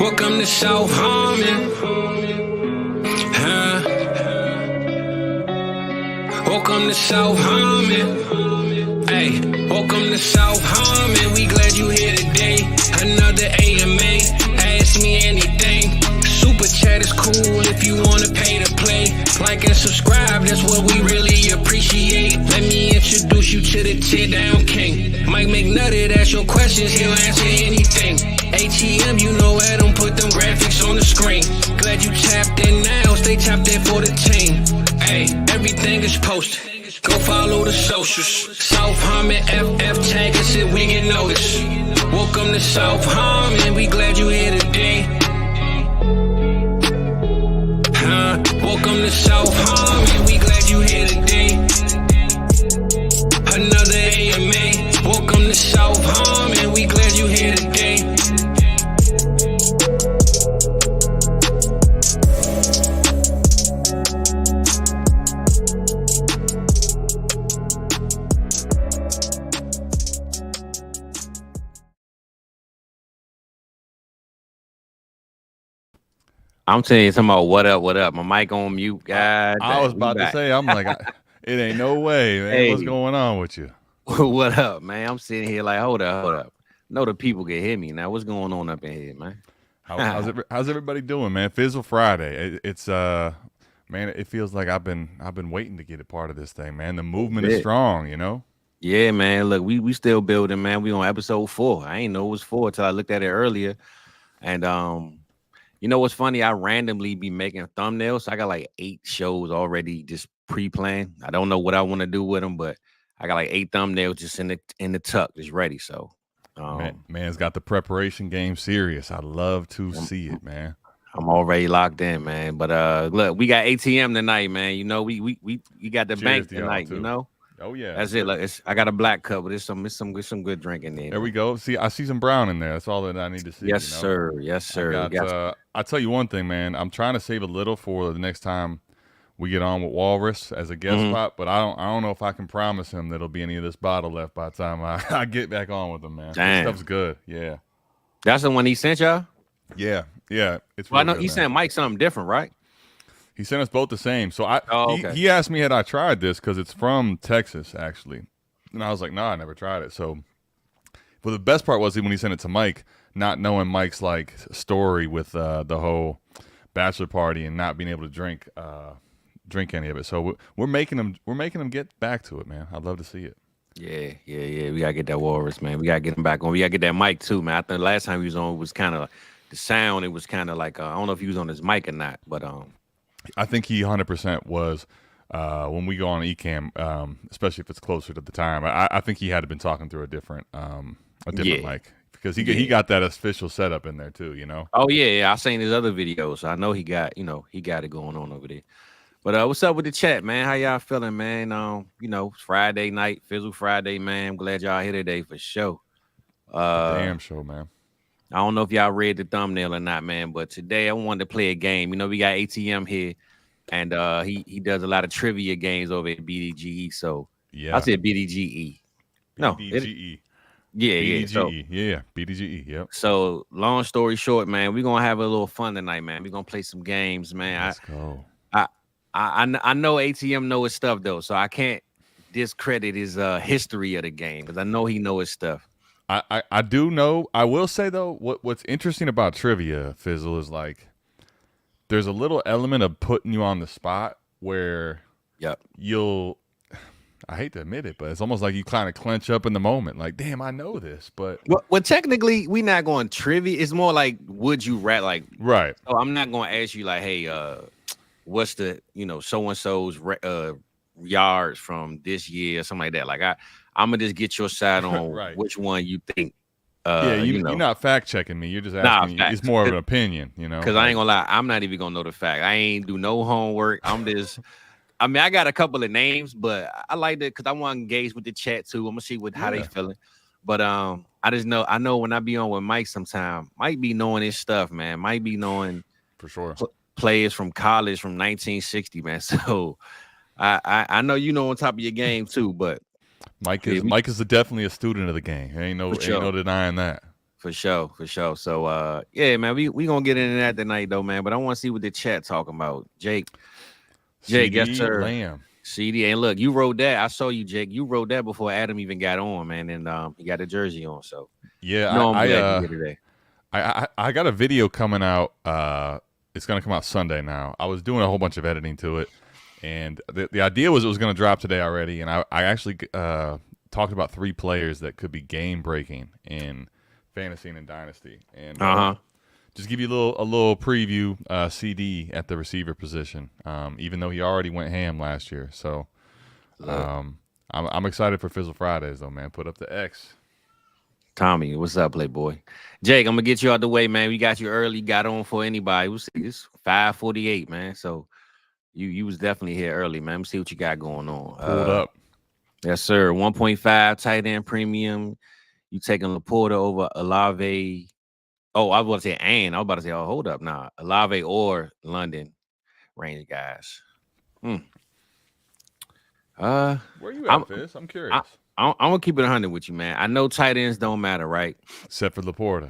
Welcome to South Harmon. Welcome to South Harmon. Hey, welcome to South Harmon. We glad you here today. Another AMA. Ask me anything. Super chat is cool if you wanna pay to play. Like and subscribe, that's what we really appreciate. Let me introduce you to the tear down king. Mike McNutted, ask your questions, he'll answer anything. ATM, you know Adam, put them graphics on the screen. Glad you tapped in now, stay tapped in for the team. Hey, everything is posted. Go follow the socials. South Harmon FF tag us if we get noticed. Welcome to South Harmon, we glad you here today. Welcome to South Harmon, we glad you here today. Another AMA. Welcome to South Harmon, we glad you here today. I'm telling you something about what up. My mic on mute, God. I was about to say, I'm like, it ain't no way, man. Hey, what's going on with you? What up, man? I'm sitting here like, hold up. Know the people can hear me now. What's going on up in here, man? How's everybody doing, man? Fizzle Friday. It's man, it feels like I've been waiting to get a part of this thing, man. The movement is strong, you know. Yeah, man. Look, we still building, man. We on episode 4. I ain't know it was 4 until I looked at it earlier, and you know what's funny? I randomly be making thumbnails. So I got like 8 shows already just pre-planned. I don't know what I want to do with them, but I got like 8 thumbnails just in the tuck, just ready. So, man's got the preparation game serious. I love to see it, man. I'm already locked in, man. But look, we got ATM tonight, man. You know, we got the bank tonight. You know. Oh yeah, that's it. Look, I got a black cup, but there's some good drink in there. There we go. See, I see some brown in there. That's all that I need to see. Yes, you know? Sir. I'll tell you one thing, man. I'm trying to save a little for the next time we get on with Walrus as a guest spot, but I don't know if I can promise him that there'll be any of this bottle left by the time I get back on with him, man. Damn. This stuff's good. Yeah. That's the one he sent y'all? Yeah. It's I know he sent Mike something different, right? He sent us both the same. So he asked me had I tried this because it's from Texas, actually. And I was like, no, I never tried it. So but the best part was when he sent it to Mike, not knowing Mike's like story with the whole bachelor party and not being able to drink any of it. So we're making him get back to it, man. I'd love to see it. Yeah. We gotta get that Walrus, man. We gotta get him back on. We gotta get that mic too, man. I think the last time he was on was kind of the sound. It was kind of like I don't know if he was on his mic or not, but I think he 100% was when we go on Ecamm, especially if it's closer to the time. I think he had been talking through a different mic because he got that official setup in there too, you know. Oh yeah. I seen his other videos, so I know he got it going on over there. But what's up with the chat, man? How y'all feeling, man? Friday night, Fizzle Friday, man. I'm glad y'all here today for sure. Damn show, man. I don't know if y'all read the thumbnail or not, man, but today I wanted to play a game. You know, we got ATM here, and he does a lot of trivia games over at BDGE. So yeah, I said BDGE. No, BDGE. Yeah. So, BDGE. Yep. So long story short, man, we're gonna have a little fun tonight, man. We're gonna play some games, man. Let's go. I know ATM know his stuff though, so I can't discredit his history of the game because I know he know his stuff. I do know. I will say though, what's interesting about trivia, Fizzle, is like there's a little element of putting you on the spot where you'll. I hate to admit it, but it's almost like you kind of clench up in the moment, like, damn, I know this, but well, technically, we not going trivia. It's more like, would you rat like right? So I'm not going to ask you like, hey, what's the so and so's yards from this year or something like that. Like I'm gonna just get your side on right. Which one you think. You're not fact checking me. You're just asking. It's more of an opinion, you know. Because I ain't gonna lie, I'm not even gonna know the fact. I ain't do no homework. I'm just. I mean, I got a couple of names, but I like it because I want to engage with the chat too. I'm gonna see how they feeling. But I just know when I be on with Mike, sometime might be knowing his stuff, man. Might be knowing for sure players from college from 1960, man. So I know on top of your game too, but Mike is definitely a student of the game. Ain't no denying that. For sure. So yeah, man, we gonna get into that tonight though, man. But I want to see what the chat talking about. Jake, yes, sir. Lamb. CD, and look, you wrote that. I saw you, Jake. You wrote that before Adam even got on, man, and he got the jersey on. So yeah, I'm glad you're here today. I got a video coming out. It's gonna come out Sunday now. I was doing a whole bunch of editing to it, and the idea was it was gonna drop today already. And I actually talked about 3 players that could be game breaking in fantasy and in Dynasty, and just give you a little preview. CD at the receiver position, even though he already went ham last year. So I'm excited for Fizzle Fridays though, man. Put up the X. Tommy, what's up, Playboy? Jake, I'm gonna get you out the way, man. We got you early, got on for anybody. It's 5:48, man. So you was definitely here early, man. Let me see what you got going on. Pulled up. Yes, sir. 1.5 tight end premium. You taking Laporta over Olave. Oh, I was about to say and. I was about to say, oh, hold up. Nah. Olave or London range guys. Where you at, Fizz? I'm curious. I'm gonna keep it 100 with you, man. I know tight ends don't matter, right? Except for Laporta.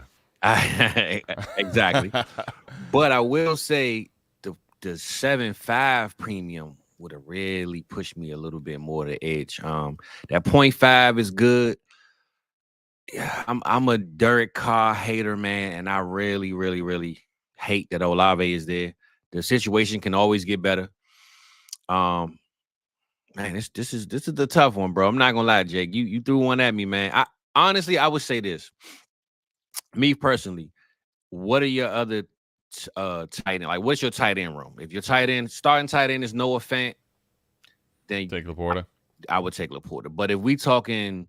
Exactly. But I will say the 7.5 premium would have really pushed me a little bit more to the edge. That 0.5 is good. Yeah, I'm a Derek Carr hater, man, and I really, really, really hate that Olave is there. The situation can always get better. Man, this is the tough one, bro. I'm not gonna lie, Jake. You threw one at me, man. I honestly would say this. Me personally, what are your other tight end? Like, what's your tight end room? If your starting tight end is Noah Fant, then take Laporta. I would take Laporta. But if we talking,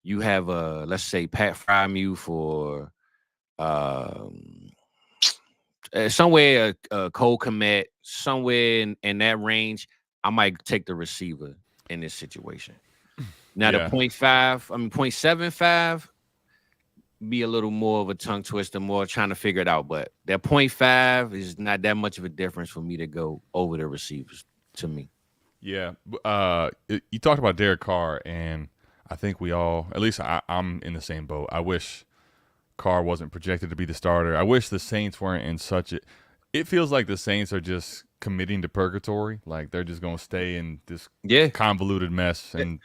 you have let's say Pat Frymuth for somewhere Cole Kmet, somewhere in that range, I might take the receiver in this situation. Now the 0.75 be a little more of a tongue twister, more trying to figure it out. But that 0.5 is not that much of a difference for me to go over the receivers to me. Yeah. You talked about Derek Carr, and I think we all, at least I'm in the same boat. I wish Carr wasn't projected to be the starter. I wish the Saints weren't in such a – it feels like the Saints are just committing to purgatory. Like they're just going to stay in this convoluted mess. And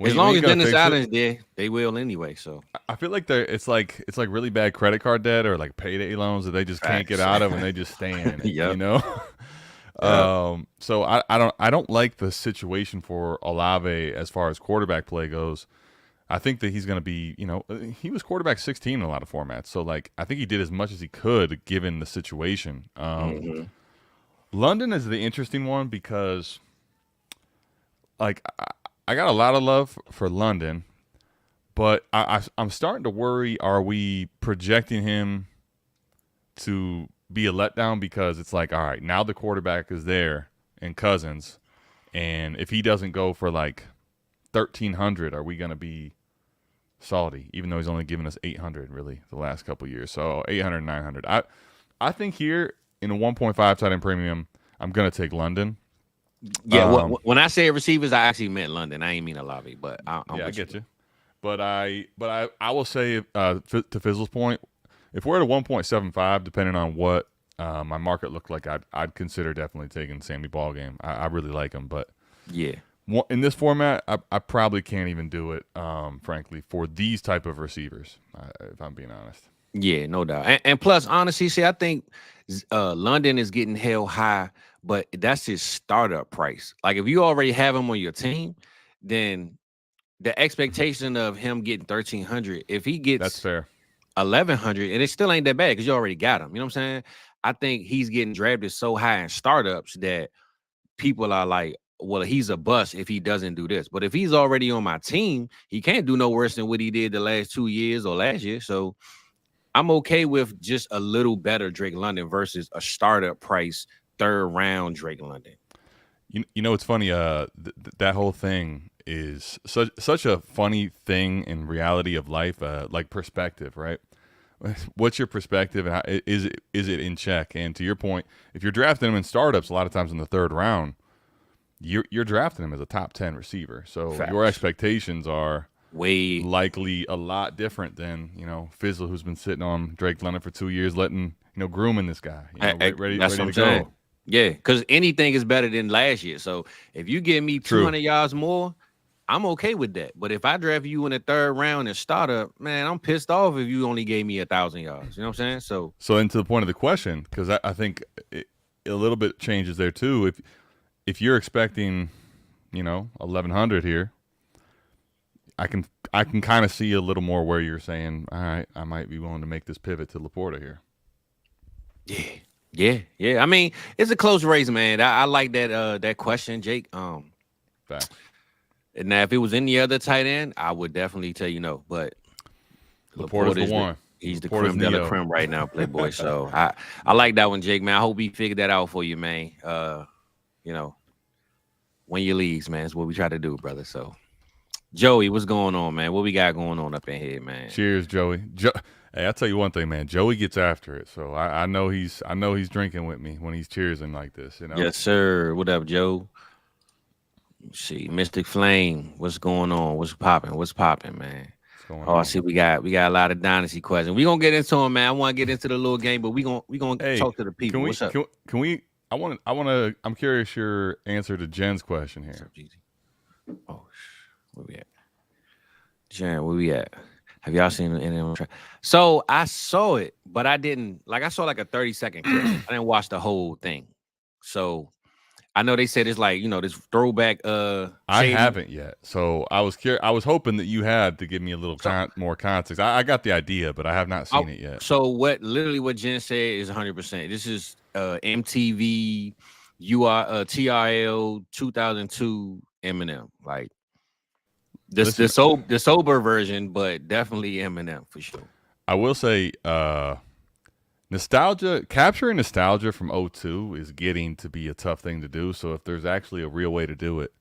as long as Dennis Allen's there, they will anyway. So I feel like it's like really bad credit card debt or like payday loans that they just can't get out of and they just stay in. You know? So I don't like the situation for Olave as far as quarterback play goes. I think that he's going to be, he was quarterback 16 in a lot of formats. So, like, I think he did as much as he could given the situation. London is the interesting one because, like, I got a lot of love for London, but I'm starting to worry, are we projecting him to be a letdown because it's like, all right, now the quarterback is there in Cousins, and if he doesn't go for, like, 1,300, are we going to be salty, even though he's only given us 800 really the last couple of years. So 800, 900. I think here in a 1.5 tight end premium, I'm going to take London. Yeah, when I say receivers, I actually meant London. I ain't mean Olave, but I get you. But I will say to Fizzle's point, if we're at a 1.75, depending on what my market looked like, I'd consider definitely taking Sammy Ballgame. I really like him, but yeah. In this format, I probably can't even do it, frankly, for these type of receivers, if I'm being honest. Yeah, no doubt. And plus, honestly, see, I think London is getting held high, but that's his startup price. Like, if you already have him on your team, then the expectation of him getting 1,300, if he gets that's fair 1,100, and it still ain't that bad because you already got him. You know what I'm saying? I think he's getting drafted so high in startups that people are like, well, he's a bust if he doesn't do this. But if he's already on my team, he can't do no worse than what he did the last 2 years or last year. So I'm okay with just a little better Drake London versus a startup price 3rd round Drake London. You know, it's funny. That whole thing is such a funny thing in reality of life, like perspective, right? What's your perspective, and how, is it in check? And to your point, if you're drafting him in startups, a lot of times in the 3rd round, you're drafting him as a top 10 receiver. So Facts. Your expectations are Way likely a lot different than Fizzle, who's been sitting on Drake London for 2 years, grooming this guy. Ready to go. Yeah, because anything is better than last year. So if you give me 200 yards more, I'm okay with that. But if I draft you in the 3rd round and starter, man, I'm pissed off if you only gave me 1,000 yards. You know what I'm saying? So and to the point of the question, because I think a little bit changes there too. If you're expecting, 1,100 here, I can kind of see a little more where you're saying, all right, I might be willing to make this pivot to Laporta here. Yeah. I mean, it's a close race, man. I like that question, Jake. Fact. Now, if it was any other tight end, I would definitely tell you no. But Laporta's the one. He's the creme de la creme right now, Playboy. So I like that one, Jake, man. I hope he figured that out for you, man. Win your leagues, man. That's what we try to do, brother. So, Joey, what's going on, man? What we got going on up in here, man? Cheers, Joey. Hey, I'll tell you one thing, man. Joey gets after it, so I know he's drinking with me when he's cheersing like this. Yes, sir. What up, Joe? Let's see, Mystic Flame, what's going on? What's popping, man? I see we got a lot of Dynasty questions. We gonna get into them, man. I want to get into the little game, but we gonna talk to the people. What's up? Can we? I'm curious your answer to Jen's question here. Oh, where we at? Jen, where we at? Have y'all seen anyone try? So I saw it, but I didn't I saw like a 30-second clip. I didn't watch the whole thing. So I know they said it's like, this throwback. I haven't yet. So I was curious. I was hoping that you had to give me a little more context. I got the idea, but I have not seen it yet. So what Jen said is 100%. This is MTV, TRL 2002 Eminem. Like the sober version, but definitely Eminem for sure. I will say, capturing nostalgia from 2002 is getting to be a tough thing to do. So if there's actually a real way to do it,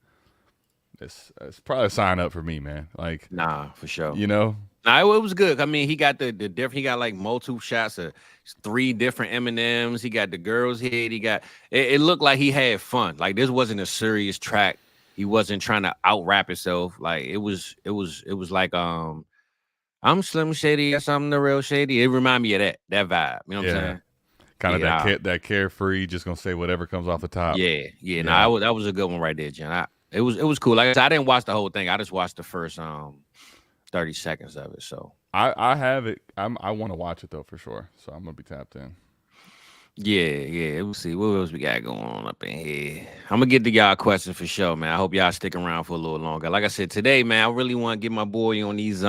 it's probably a sign up for me, man. Like, nah, for sure. Nah, it was good. I mean, he got the different. He got like multiple shots of 3 different Eminems. He got the girls' head. He got it looked like he had fun. Like this wasn't a serious track. He wasn't trying to out rap himself. Like it was like I'm Slim Shady. Yes, I'm the real Shady. It reminded me of that vibe. You know what I'm saying? Kind of that carefree, just gonna say whatever comes off the top. Yeah. No, that was a good one right there, Jen. It was cool. Like I said, I didn't watch the whole thing. I just watched the first 30 seconds of it. So I have it. I want to watch it though for sure. So I'm gonna be tapped in. Yeah. We'll see what else we got going on up in here. I'm gonna get to y'all questions for sure, man. I hope y'all stick around for a little longer. Like I said today, man, I really want to get my boy on these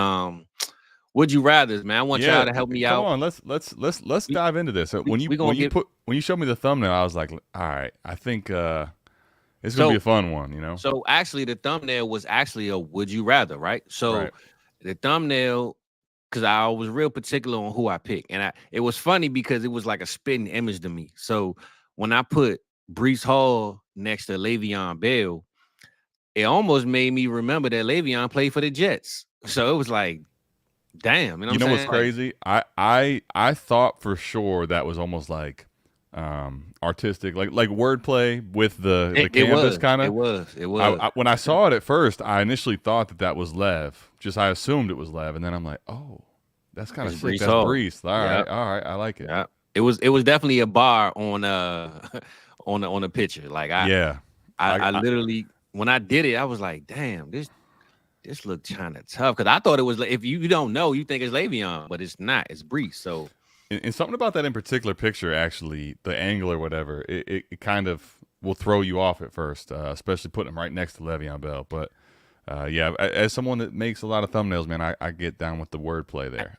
would you rather, man? I want y'all to help me out. Come on, let's dive into this. When you showed me the thumbnail, I was like, all right, I think it's gonna be a fun one, So actually, the thumbnail was actually a would you rather, right? So the thumbnail, because I was real particular on who I picked, and it was funny because it was like a spitting image to me. So when I put Breece Hall next to Le'Veon Bell, it almost made me remember that Le'Veon played for the Jets. So it was like, damn, you know what's crazy? I thought for sure that was almost like artistic, like wordplay with the canvas kind of. It was. When I saw it at first, I initially thought that was Lev. I assumed it was Lev, and then I'm like, oh, that's kind of sick. That's Breece. All right, I like it. Yeah. It was definitely a bar on on the picture. Like I literally when I did it, I was like, damn, this looked kind of tough because I thought it was. If you don't know, you think it's Le'Veon, but it's not. It's Breece. So, and something about that in particular picture, actually, the angle or whatever, it kind of will throw you off at first, especially putting him right next to Le'Veon Bell. But as someone that makes a lot of thumbnails, man, I get down with the wordplay there.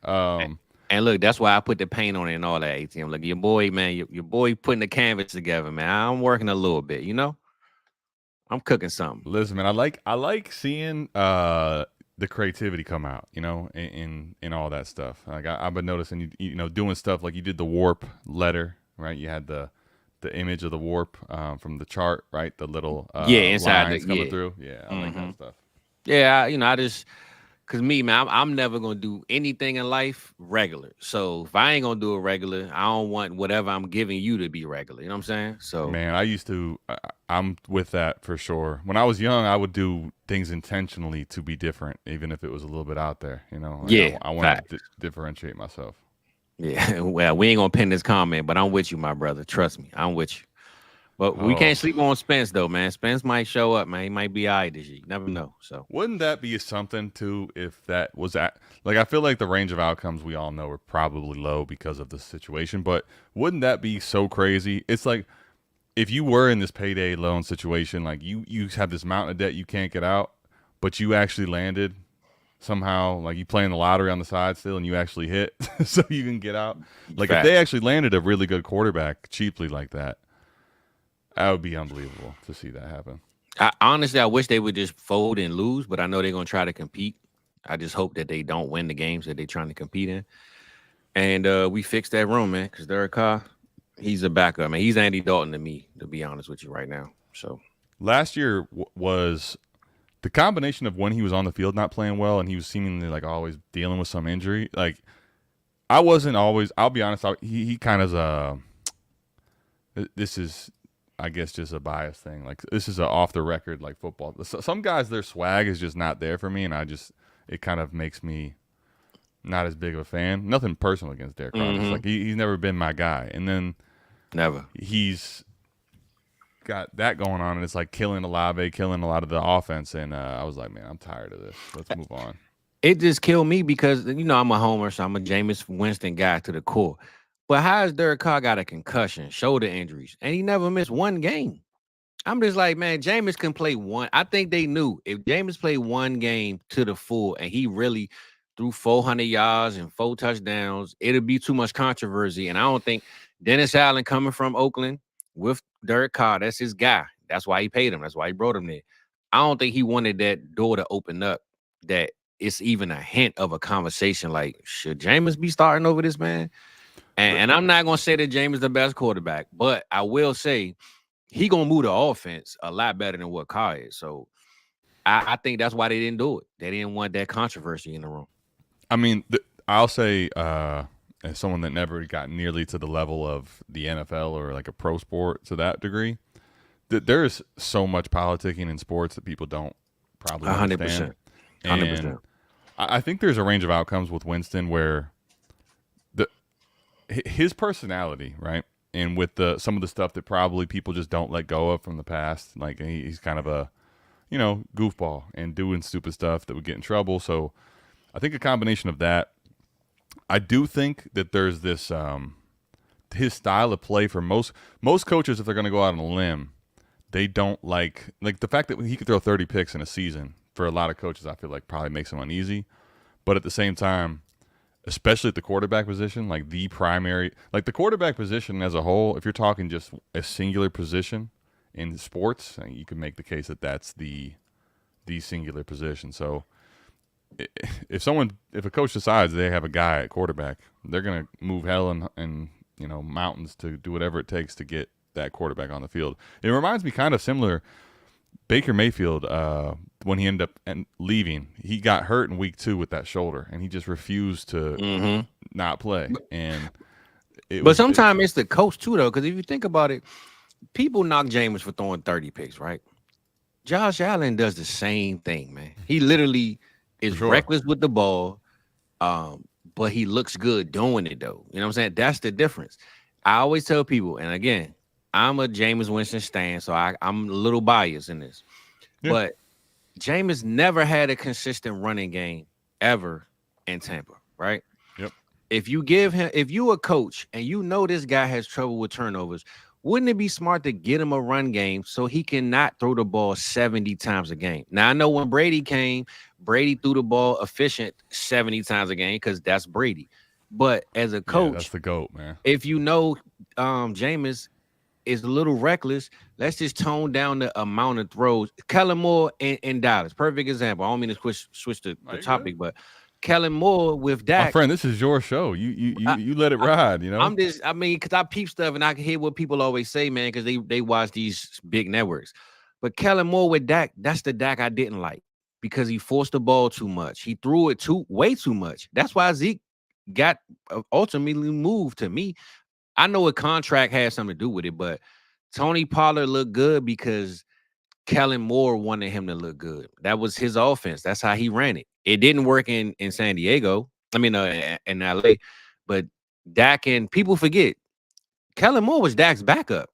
And look, that's why I put the paint on it and all that. ATM, look, your boy, man, your boy putting the canvas together, man. I'm working a little bit, I'm cooking something. Listen, man, I like seeing the creativity come out, in all that stuff. Like I've been noticing you doing stuff like you did the warp letter, right? You had the image of the warp from the chart, right? The little inside lines coming through. Yeah, I like that stuff. Yeah, I just Cause me, man, I'm never gonna do anything in life regular. So if I ain't gonna do it regular, I don't want whatever I'm giving you to be regular. You know what I'm saying? So man, I'm with that for sure. When I was young, I would do things intentionally to be different, even if it was a little bit out there. You know, yeah, I want to differentiate myself. Yeah, well, we ain't gonna pin this comment, but I'm with you, my brother. Trust me, I'm with you. But we can't sleep on Spence though, man. Spence might show up, man. He might be all right this year. You never know. So wouldn't that be something too if that was at like I feel like the range of outcomes we all know are probably low because of the situation, but wouldn't that be so crazy? It's like if you were in this payday loan situation, like you have this mountain of debt you can't get out, but you actually landed somehow, like you playing the lottery on the side still and you actually hit so you can get out. Like if they actually landed a really good quarterback cheaply like that, that would be unbelievable to see that happen. Honestly, I wish they would just fold and lose, but I know they're going to try to compete. I just hope that they don't win the games that they're trying to compete in. And we fixed that room, man, because Derek Carr, he's a backup, man. He's Andy Dalton to me, to be honest with you right now. So last year was the combination of when he was on the field not playing well and he was seemingly like always dealing with some injury. Like I wasn't always, I'll be honest, he kind of this is, I guess, just a bias thing. Like this is a off the record like football. Some guys, their swag is just not there for me, and it kind of makes me not as big of a fan. Nothing personal against Derek Carr. Mm-hmm. Like he's never been my guy, and then he's got that going on, and it's like killing Olave, killing a lot of the offense. And I was like, man, I'm tired of this. Let's move on. It just killed me because I'm a homer, so I'm a Jameis Winston guy to the core. But how has Derek Carr got a concussion, shoulder injuries, and he never missed one game? I'm just like, man, Jameis can play one. I think they knew if Jameis played one game to the full and he really threw 400 yards and 4 touchdowns, it'd be too much controversy. And I don't think Dennis Allen coming from Oakland with Derek Carr, that's his guy. That's why he paid him. That's why he brought him there. I don't think he wanted that door to open up that it's even a hint of a conversation like, should Jameis be starting over this man? And I'm not going to say that Jameis is the best quarterback, but I will say he going to move the offense a lot better than what Carr is. So I think that's why they didn't do it. They didn't want that controversy in the room. I mean, I'll say as someone that never got nearly to the level of the NFL or like a pro sport to that degree, that there's so much politicking in sports that people don't probably 100%. understand. 100%. And I think there's a range of outcomes with Winston where his personality, right, and with some of the stuff that probably people just don't let go of from the past, like he's kind of a goofball and doing stupid stuff that would get in trouble. So I think a combination of that. I do think that there's this his style of play for most coaches, if they're going to go out on a limb, they don't like the fact that he could throw 30 picks in a season. For a lot of coaches, I feel like probably makes him uneasy. But at the same time, especially at the quarterback position, like the quarterback position as a whole, if you're talking just a singular position in sports, you can make the case that that's the singular position. So if a coach decides they have a guy at quarterback, they're going to move hell and mountains to do whatever it takes to get that quarterback on the field. It reminds me kind of similar. Baker Mayfield, when he ended up leaving, he got hurt in week 2 with that shoulder, and he just refused to not play. But sometimes it's the coach too, though, because if you think about it, people knock Jameis for throwing 30 picks, right? Josh Allen does the same thing, man. He literally is reckless with the ball, but he looks good doing it, though. You know what I'm saying? That's the difference. I always tell people, and again, I'm a Jameis Winston stan, so I'm a little biased in this. Yeah. But Jameis never had a consistent running game ever in Tampa, right? Yep. If you a coach and you know this guy has trouble with turnovers, wouldn't it be smart to get him a run game so he cannot throw the ball 70 times a game? Now, I know when Brady came, Brady threw the ball efficient 70 times a game because that's Brady. But as a coach, that's the GOAT, man. If you know Jameis is a little reckless, let's just tone down the amount of throws. Kellen Moore in Dallas, perfect example. I don't mean to switch the topic, but Kellen Moore with Dak. My friend, this is your show. You let it ride, because I peep stuff and I can hear what people always say, man, because they watch these big networks. But Kellen Moore with Dak, that's the Dak I didn't like. because he forced the ball too much. He threw it way too much. That's why Zeke got ultimately moved to me. I know a contract has something to do with it, but Tony Pollard looked good because Kellen Moore wanted him to look good. That was his offense. That's how he ran it. It didn't work in San Diego. I mean, in LA, but Dak, and people forget, Kellen Moore was Dak's backup.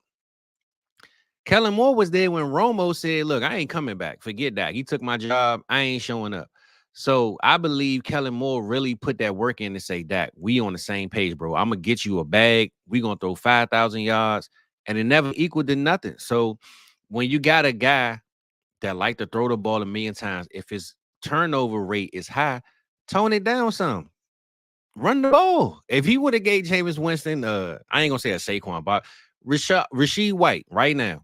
Kellen Moore was there when Romo said, look, I ain't coming back. Forget Dak. He took my job. I ain't showing up. So I believe Kellen Moore really put that work in to say, Dak, we on the same page, bro. I'm going to get you a bag. We going to throw 5,000 yards. And it never equaled to nothing. So when you got a guy that like to throw the ball a million times, if his turnover rate is high, tone it down some. Run the ball. If he would have gave Jameis Winston, I ain't gonna say a Saquon, but Rasheed White right now.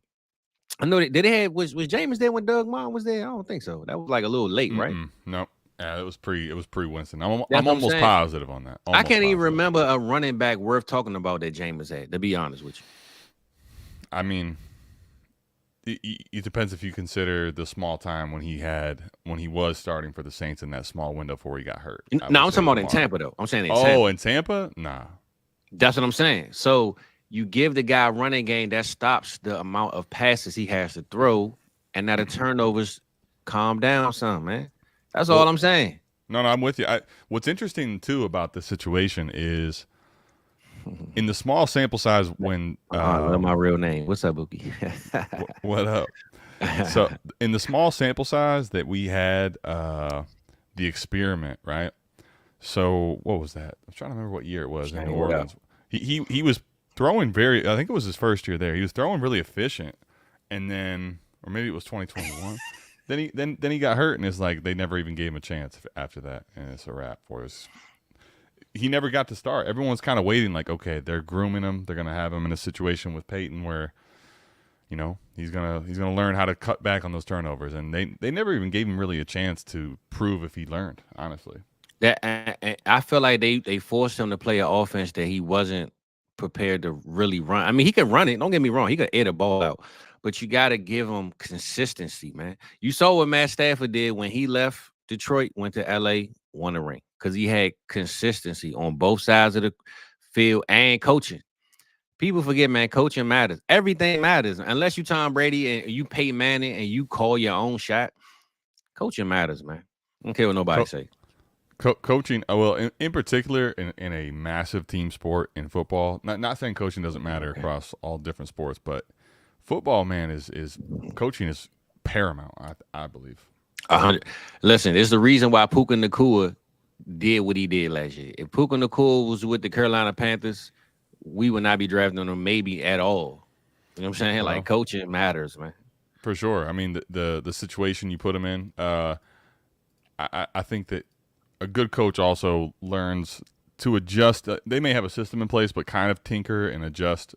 I know that did they have was Jameis there when Doug Martin was there? I don't think so. That was like a little late, right? No. Yeah, it was pre Winston. I'm almost positive on that. I can't even remember a running back worth talking about that Jameis had, to be honest with you. I mean, it depends if you consider the small time when he was starting for the Saints in that small window before he got hurt. No, I'm talking about in Tampa, though. I'm saying in Tampa. Oh, in Tampa? Nah. That's what I'm saying. So you give the guy a running game that stops the amount of passes he has to throw, and now the turnovers calm down some, man. That's all I'm saying. No, I'm with you. What's interesting, too, about the situation is in the small sample size when my real name. What's up, Bookie? What up? So in the small sample size that we had the experiment, right? So what was that? I'm trying to remember what year it was in New Orleans. He was throwing I think it was his first year there. He was throwing really efficient, and then, or maybe it was 2021. then he got hurt, and it's like they never even gave him a chance after that, and it's a wrap for us. He never got to start. Everyone's kind of waiting, like, okay, they're grooming him. They're gonna have him in a situation with Peyton where, you know, he's gonna learn how to cut back on those turnovers, and they never even gave him really a chance to prove if he learned. Honestly, I feel like they forced him to play an offense that he wasn't prepared to really run. I mean, he could run it. Don't get me wrong. He could air the ball out, but you got to give him consistency, man. You saw what Matt Stafford did when he left Detroit, went to LA, won a ring. Because he had consistency on both sides of the field and coaching. People forget, man, coaching matters. Everything matters. Unless you Tom Brady and you Peyton Manning and you call your own shot, coaching matters, man. I don't care what nobody say. Coaching, well, in particular, in a massive team sport in football, not saying coaching doesn't matter across all different sports, but football, man, is coaching is paramount, I believe. 100. Listen, it's the reason why Puka Nacua did what he did last year. If Puka Nacua was with the Carolina Panthers, we would not be drafting him maybe at all. You know what I'm saying? Well, like, coaching matters, man. For sure. I mean, the situation you put him in, I think that a good coach also learns to adjust. They may have a system in place, but kind of tinker and adjust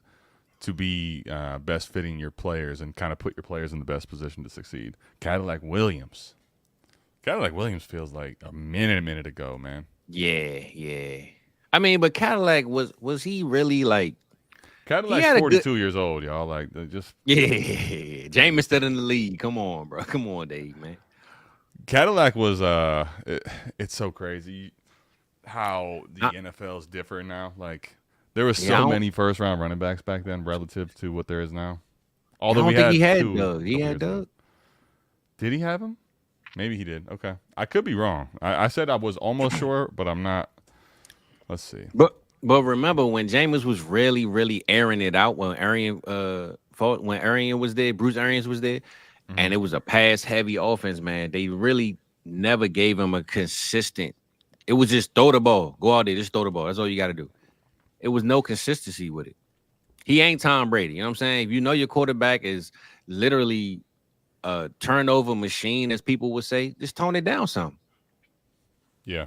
to be best fitting your players and kind of put your players in the best position to succeed. Cadillac Williams feels like a minute ago, man. Yeah. I mean, but Cadillac was he really like? Cadillac's 42 years old, y'all. Like, just Jameis still in the league. Come on, bro. Come on, Dave, man. Cadillac was it's so crazy how the NFL is different now. Like, there was so many first round running backs back then relative to what there is now. Although he had Doug. He had Doug. Did he have him? Maybe he did. Okay. I could be wrong. I said I was almost sure, but I'm not. Let's see. But remember when Jameis was really airing it out when Arians was there, Bruce Arians was there, and it was a pass-heavy offense, man. They really never gave him a consistent. It was just throw the ball. Go out there, just throw the ball. That's all you got to do. It was no consistency with it. He ain't Tom Brady. You know what I'm saying? If you know your quarterback is literally a turnover machine, as people would say, just tone it down some. Yeah.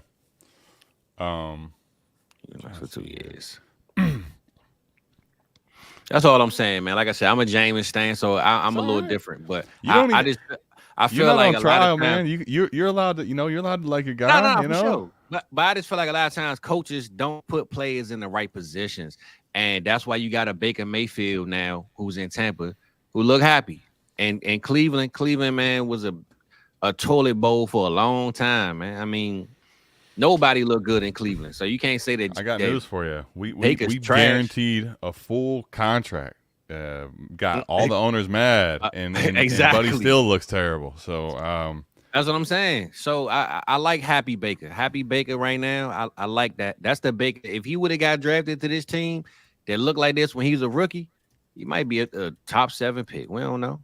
For 2 years. That's all I'm saying, man. Like I said, I'm a Jameis stan, so I'm a little different. But I feel like a trial, lot of times, man. You're allowed to, you're allowed to like your guy. No, you know? Sure. But I just feel like a lot of times coaches don't put players in the right positions, and that's why you got a Baker Mayfield now who's in Tampa who look happy, and Cleveland, man, was a a toilet bowl for a long time, man. I mean, nobody looked good in Cleveland, so you can't say that. I got news for you. We guaranteed a full contract. Got all the owners mad, and exactly. Buddy still looks terrible. So that's what I'm saying. So I like Happy Baker. Happy Baker right now. I like that. That's the Baker. If he would have got drafted to this team that looked like this when he was a rookie, he might be a top 7 pick. We don't know.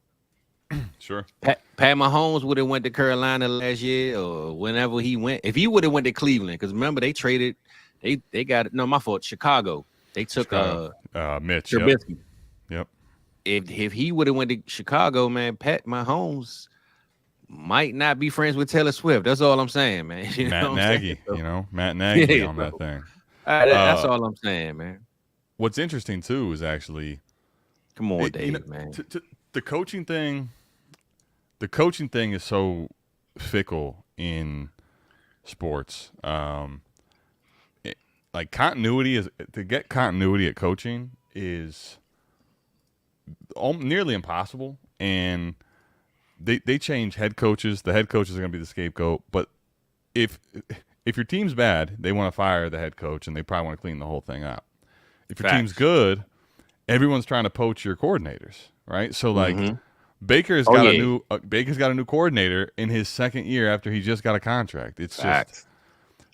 Sure. Pat Mahomes would have went to Carolina last year or whenever he went. If he would have went to Cleveland, because remember they traded, they got my fault. Chicago. They took Mitch Trubisky. Yep. If he would have went to Chicago, man, Pat Mahomes might not be friends with Taylor Swift. That's all I'm saying, man. Matt Nagy, Matt Nagy on that thing. That's all I'm saying, man. What's interesting too is actually, come on, Dave, man. The coaching thing. The coaching thing is so fickle in sports. Like continuity to get continuity at coaching is nearly impossible, and they change head coaches. The head coaches are going to be the scapegoat, but if your team's bad, they want to fire the head coach, and they probably want to clean the whole thing up. If your team's good, everyone's trying to poach your coordinators, right? So like Baker's got a new coordinator in his second year after he just got a contract. It's just,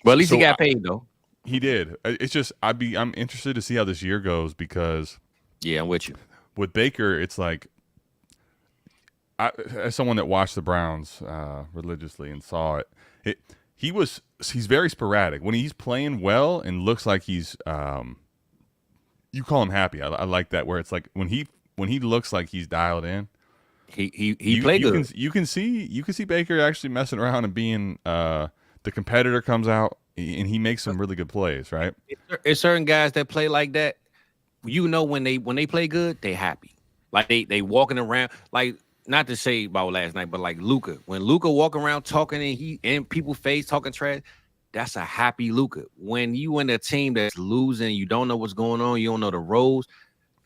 well, at least he got paid though. He did. It's just I'm interested to see how this year goes because I'm with you. With Baker, it's like as someone that watched the Browns religiously and saw it, he's very sporadic. When he's playing well and looks like he's you call him happy. I like that where it's like when he looks like he's dialed in. He played good. You can see Baker actually messing around and being the competitor comes out and he makes some really good plays, right? It's certain guys that play like that. When they play good, they happy. Like they walking around, like not to say about last night, but like Luka. When Luka walk around talking and he in people's face talking trash, that's a happy Luka. When you in a team that's losing, you don't know what's going on, you don't know the roles.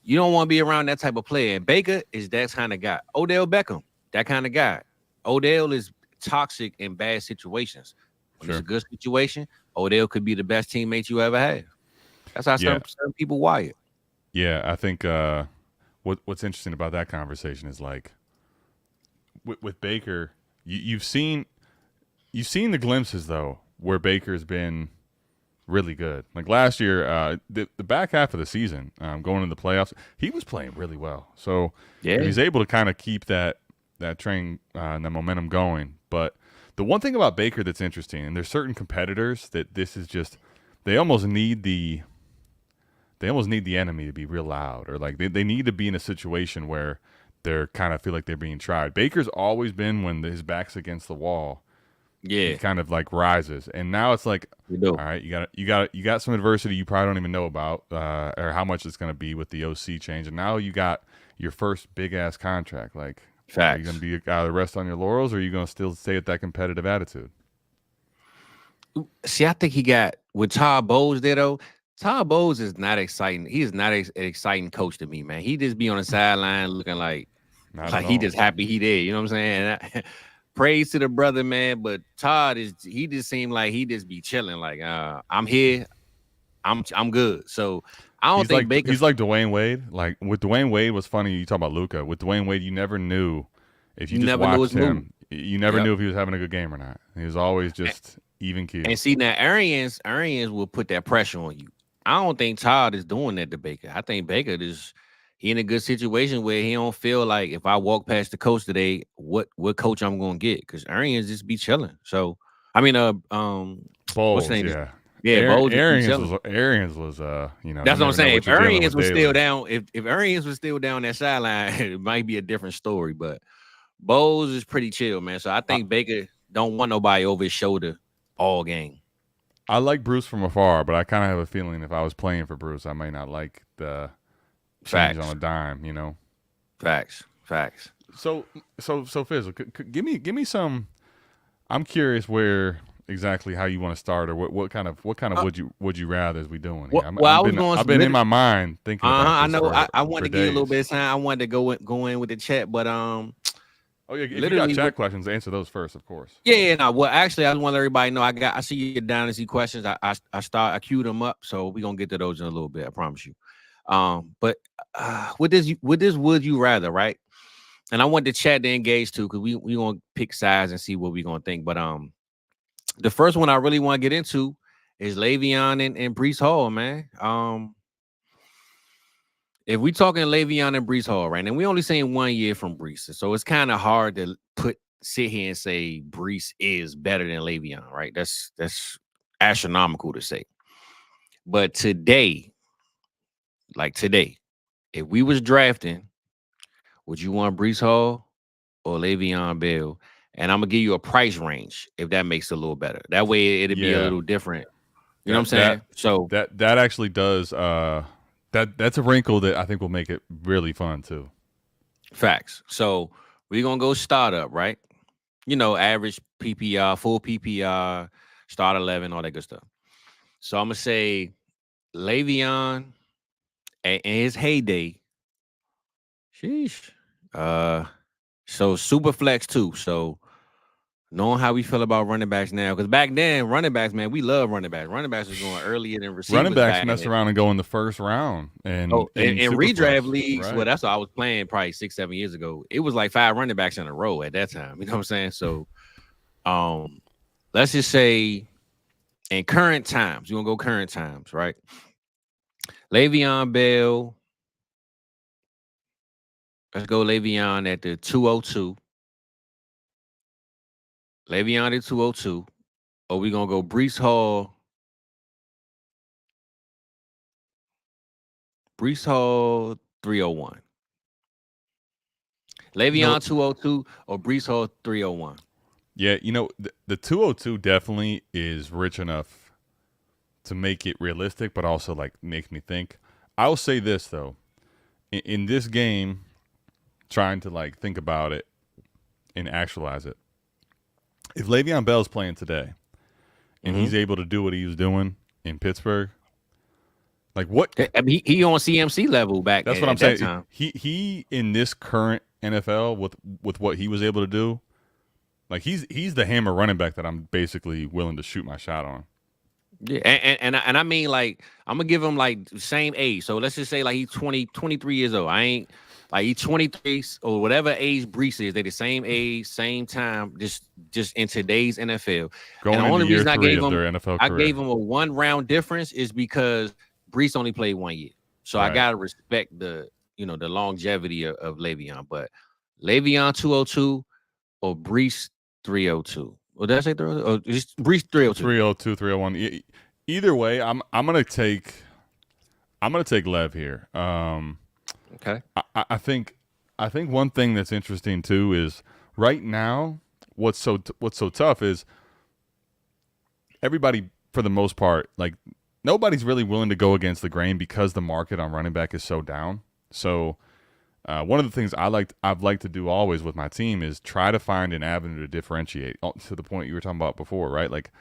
You don't want to be around that type of player. And Baker is that kind of guy. Odell Beckham, that kind of guy. Odell is toxic in bad situations. When it's a good situation, Odell could be the best teammate you ever have. That's how certain people wired. Yeah, I think what's interesting about that conversation is like with Baker, you've seen the glimpses though where Baker's been really good. Like last year, the back half of the season, going into the playoffs, he was playing really well. So he's able to kind of keep that train and the momentum going. But the one thing about Baker that's interesting, and there's certain competitors that this is just they almost need the enemy to be real loud, or like they need to be in a situation where they're kind of feel like they're being tried. Baker's always been when his back's against the wall. Yeah, he kind of like rises, and now it's like, all right, you got some adversity you probably don't even know about, or how much it's going to be with the OC change, and now you got your first big ass contract. Like, are you going to be out of the rest on your laurels, or are you going to still stay with that competitive attitude? See, I think he got with Todd Bowles there though. Todd Bowles is not exciting. He is not an exciting coach to me, man. He just be on the sideline looking like he just happy he did. You know what I'm saying? Praise to the brother, man. But Todd he just seemed like he just be chilling. Like I'm here, I'm good. So I don't think Baker. He's like Dwayne Wade. Like with Dwayne Wade was funny. You talk about Luka. With Dwayne Wade, you never knew if you just watched him. You never knew if he was having a good game or not. He was always just even keel. And see now, Arians will put that pressure on you. I don't think Todd is doing that to Baker. I think Baker is in a good situation where he don't feel like if I walk past the coach today, what coach I'm gonna get, because Arians just be chilling. So I mean, Bowles, what's his name? Bowles. Arians was that's what I'm saying. If Arians was still down, if Arians was still down that sideline, it might be a different story. But Bowles is pretty chill, man. So I think Baker don't want nobody over his shoulder all game. I like Bruce from afar, but I kind of have a feeling if I was playing for Bruce, I might not like the change on a dime, you know. Facts. So Fizzle, give me some. I'm curious where exactly how you want to start, or what kind of would you rather is we doing here? I've been in my mind thinking. I know. I wanted to give you a little bit of time. I wanted to go in with the chat, but Oh yeah, if you got chat questions, answer those first, of course. Yeah. No. Well, actually, I just want to let everybody know I see your Dynasty questions. I queued them up, so we're gonna get to those in a little bit. I promise you. But with this would you rather, right? And I want the chat to engage too, because we gonna pick sides and see what we gonna think. But the first one I really want to get into is Le'Veon and Breece Hall, man. If we talking Le'Veon and Breece Hall, right, and we only saying 1 year from Breece, so it's kind of hard to sit here and say Breece is better than Le'Veon, right? That's astronomical to say. But today, if we was drafting, would you want Breece Hall or Le'Veon Bell? And I'm gonna give you a price range if that makes it a little better. That way it'll be a little different. You know what I'm saying? So that actually does. That's a wrinkle that I think will make it really fun too. Facts. So we're gonna go startup, right? Average PPR, full PPR, start 11, all that good stuff. So I'm gonna say Le'Veon in his heyday. Sheesh. So super flex too. So knowing how we feel about running backs now, because back then running backs, man, we love running backs. Running backs was going earlier than receivers. Running backs mess around and go in the first round, and in redraft leagues. Right. Well, that's what I was playing probably 6-7 years ago. It was like 5 running backs in a row at that time. You know what I'm saying? So, let's just say in current times, you want to go current times, right? Le'Veon Bell. Let's go Le'Veon at the 202. Le'Veon at 202. Or we going to go Breece Hall. Breece Hall 301. Le'Veon 202 or Breece Hall 301. Yeah, the 202 definitely is rich enough to make it realistic, but also like makes me think. I'll say this though. In this game, trying to like think about it and actualize it. If Le'Veon Bell's playing today and he's able to do what he was doing in Pittsburgh, like what? I mean, he on CMC level back. That's what I'm saying. Time. He in this current NFL with what he was able to do, like he's the hammer running back that I'm basically willing to shoot my shot on. Yeah, and I mean, like, I'm gonna give him like the same age. So let's just say like he's 23 years old. I ain't like he's 23 or whatever age Breece is. They the same age, same time, just in today's NFL. Going and the only reason I gave him a 1 round difference is because Breece only played 1 year. So right. I gotta respect the the longevity of Le'Veon. But Le'Veon 202 or Breece 302. Well, did I say 302? Oh, just Breece 302. 302, 301. Either way, I'm gonna take Lev here. Okay. I think one thing that's interesting too is right now what's so tough is everybody for the most part, like nobody's really willing to go against the grain because the market on running back is so down. So one of the things I've liked to do always with my team is try to find an avenue to differentiate, to the point you were talking about before, right? Like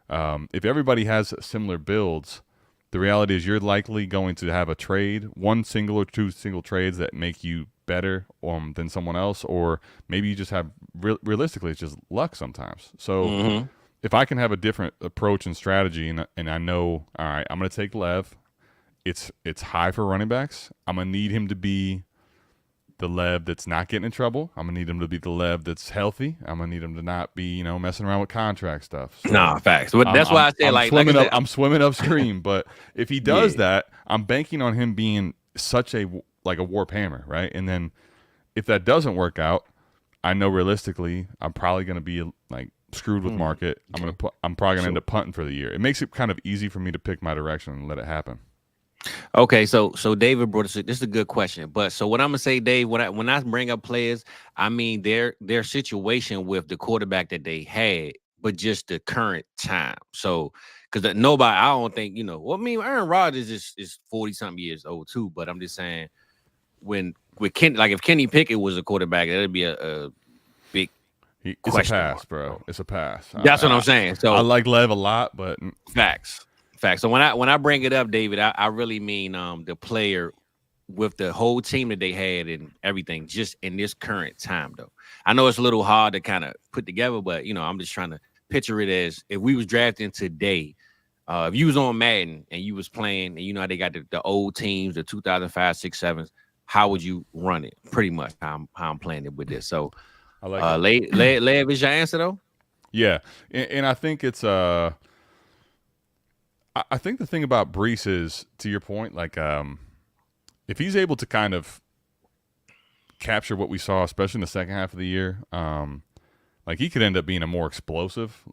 if everybody has similar builds, the reality is you're likely going to have a trade, 1 single or 2 single trades that make you better than someone else, or maybe you just have realistically it's just luck sometimes. So if I can have a different approach and strategy, and I know, all right, I'm going to take Lev. It's high for running backs. I'm going to need him to be the Lev that's not getting in trouble. I'm going to need him to be the Lev that's healthy. I'm going to need him to not be, messing around with contract stuff. So nah, facts. That's why I say I'm swimming upstream. But if he does that, I'm banking on him being such a warp hammer, right? And then if that doesn't work out, I know realistically I'm probably going to be like screwed with market. I'm probably going to end up punting for the year. It makes it kind of easy for me to pick my direction and let it happen. Okay, so David brought this is a good question. But so what I'm gonna say, Dave, when I bring up players, I mean their situation with the quarterback that they had, but just the current time. So because I don't think Aaron Rodgers is 40-something years old too. But I'm just saying if Kenny Pickett was a quarterback, that'd be a big. It's a pass, bro. It's a pass. That's what I'm saying. So I like Lev a lot, but facts. So when I bring it up, David, I really mean the player with the whole team that they had and everything, just in this current time, though. I know it's a little hard to kind of put together, but I'm just trying to picture it as if we was drafting today. If you was on Madden and you was playing, and how they got the old teams, the 2005, 6, 7s, how would you run it? Pretty much how I'm playing it with this. So, I like Lev is your answer though. Yeah, and I think it's I think the thing about Breece is, to your point, like if he's able to kind of capture what we saw, especially in the second half of the year, like he could end up being a more explosive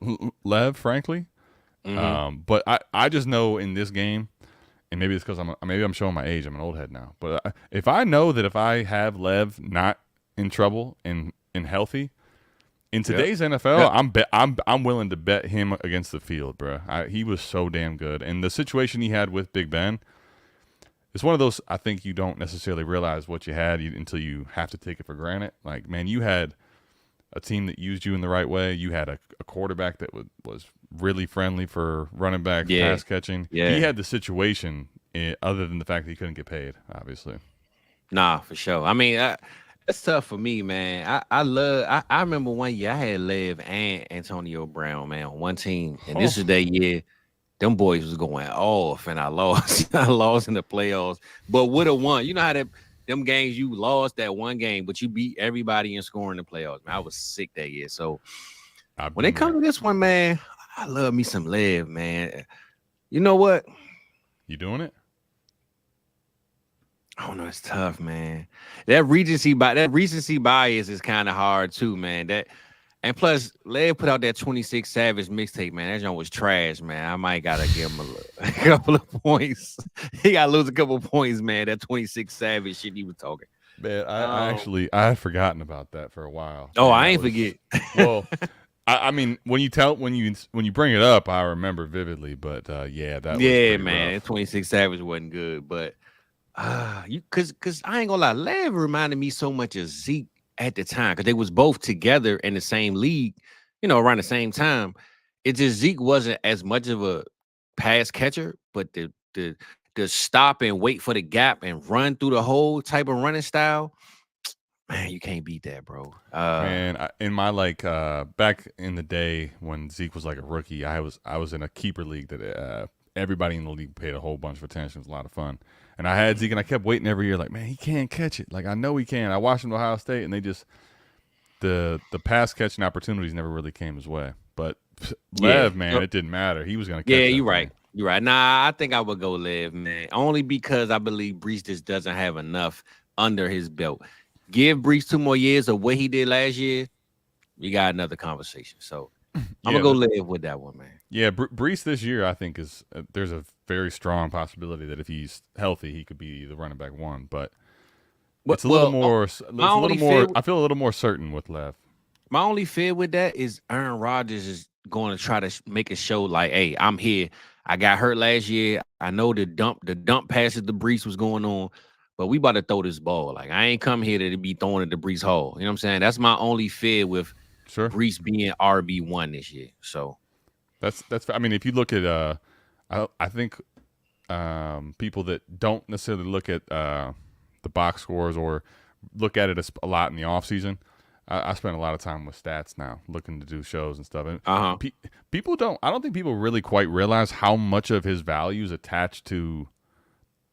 Lev, frankly. Mm-hmm. But I just know in this game, and maybe it's because I'm showing my age. I'm an old head now. But if I know that if I have Lev not in trouble and healthy in today's NFL, I'm willing to bet him against the field, bro. He was so damn good, and the situation he had with Big Ben, it's one of those I think you don't necessarily realize what you had until you have to take it for granted. Like, man, you had a team that used you in the right way. You had a quarterback that was really friendly for running backs, pass catching. Yeah. He had the situation, other than the fact that he couldn't get paid, obviously. Nah, for sure. I mean, it's tough for me, man. I remember one year I had Lev and Antonio Brown, man, on one team. And this is that year them boys was going off, and I lost. I lost in the playoffs, but would have won. You know how them games you lost that one game, but you beat everybody in scoring the playoffs. Man, I was sick that year. So when it comes to this one, man, I love me some Lev, man. You know what? You doing it? I don't know. It's tough, man. That recency bias is kind of hard too, man. And plus, Lev put out that 26 Savage mixtape, man. That joint was trash, man. I might gotta give him a couple of points. He gotta lose a couple of points, man. That 26 Savage shit he was talking. Man, I had forgotten about that for a while. Oh, I ain't forget. Well, I mean, when you bring it up, I remember vividly. But man, that 26 Savage wasn't good. But because I ain't gonna lie, Lev reminded me so much of Zeke at the time, because they was both together in the same league, around the same time. It just Zeke wasn't as much of a pass catcher, but the stop and wait for the gap and run through the whole type of running style, man, you can't beat that, bro. Man, in my back in the day when Zeke was like a rookie, I was in a keeper league that everybody in the league paid a whole bunch of attention. It was a lot of fun. And I had Zeke, and I kept waiting every year, like, man, he can't catch it. Like, I know he can. I watched him at Ohio State, and they just the pass catching opportunities never really came his way. But Lev, man, it didn't matter. He was going to catch it. Yeah, you're right. You're right. Nah, I think I would go Lev, man. Only because I believe Breece just doesn't have enough under his belt. Give Breece 2 more years of what he did last year, we got another conversation. So I'm gonna go Lev with that one, man. Yeah, Breece this year, I think is there's a very strong possibility that if he's healthy, he could be the running back 1. But it's a little more. I feel a little more certain with Lev. My only fear with that is Aaron Rodgers is going to try to make a show like, hey, I'm here. I got hurt last year. I know the dump passes to Breece was going on, but we about to throw this ball. Like, I ain't come here to be throwing it to Breece Hall. You know what I'm saying? That's my only fear with Breece being RB1 this year. So that's. I mean, if you look at, I think people that don't necessarily look at the box scores or look at it a lot in the offseason, I spend a lot of time with stats now, looking to do shows and stuff. And people don't. I don't think people really quite realize how much of his value is attached to.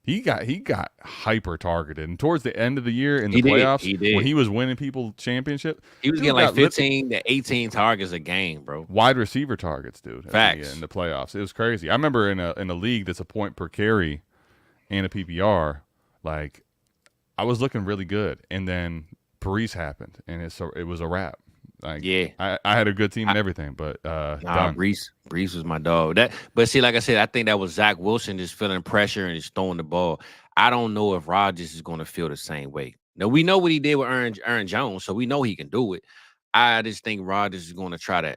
He got hyper targeted, and towards the end of the year in the playoffs, when he was winning people championship, he was getting like 15 to 18 targets a game, bro. Wide receiver targets, dude. Facts in the playoffs, it was crazy. I remember in a league that's a point per carry and a PPR, like I was looking really good, and then Breece happened, and it was a wrap. Like, I had a good team and everything, but Breece was my dog. But see, like I said, I think that was Zach Wilson just feeling pressure and just throwing the ball. I don't know if Rodgers is going to feel the same way. Now, we know what he did with Aaron Jones, so we know he can do it. I just think Rodgers is going to try to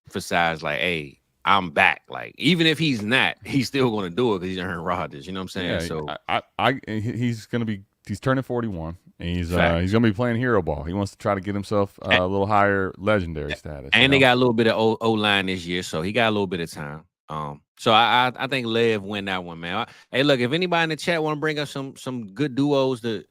emphasize, like, hey, I'm back. Like, even if he's not, he's still going to do it because he's Aaron Rodgers. You know what I'm saying? So he's turning 41. And he's gonna be playing hero ball. He wants to try to get himself a little higher legendary status. And they got a little bit of O-line this year, so he got a little bit of time. So I think Lev win that one, man. Hey, look, if anybody in the chat want to bring us some good duos to,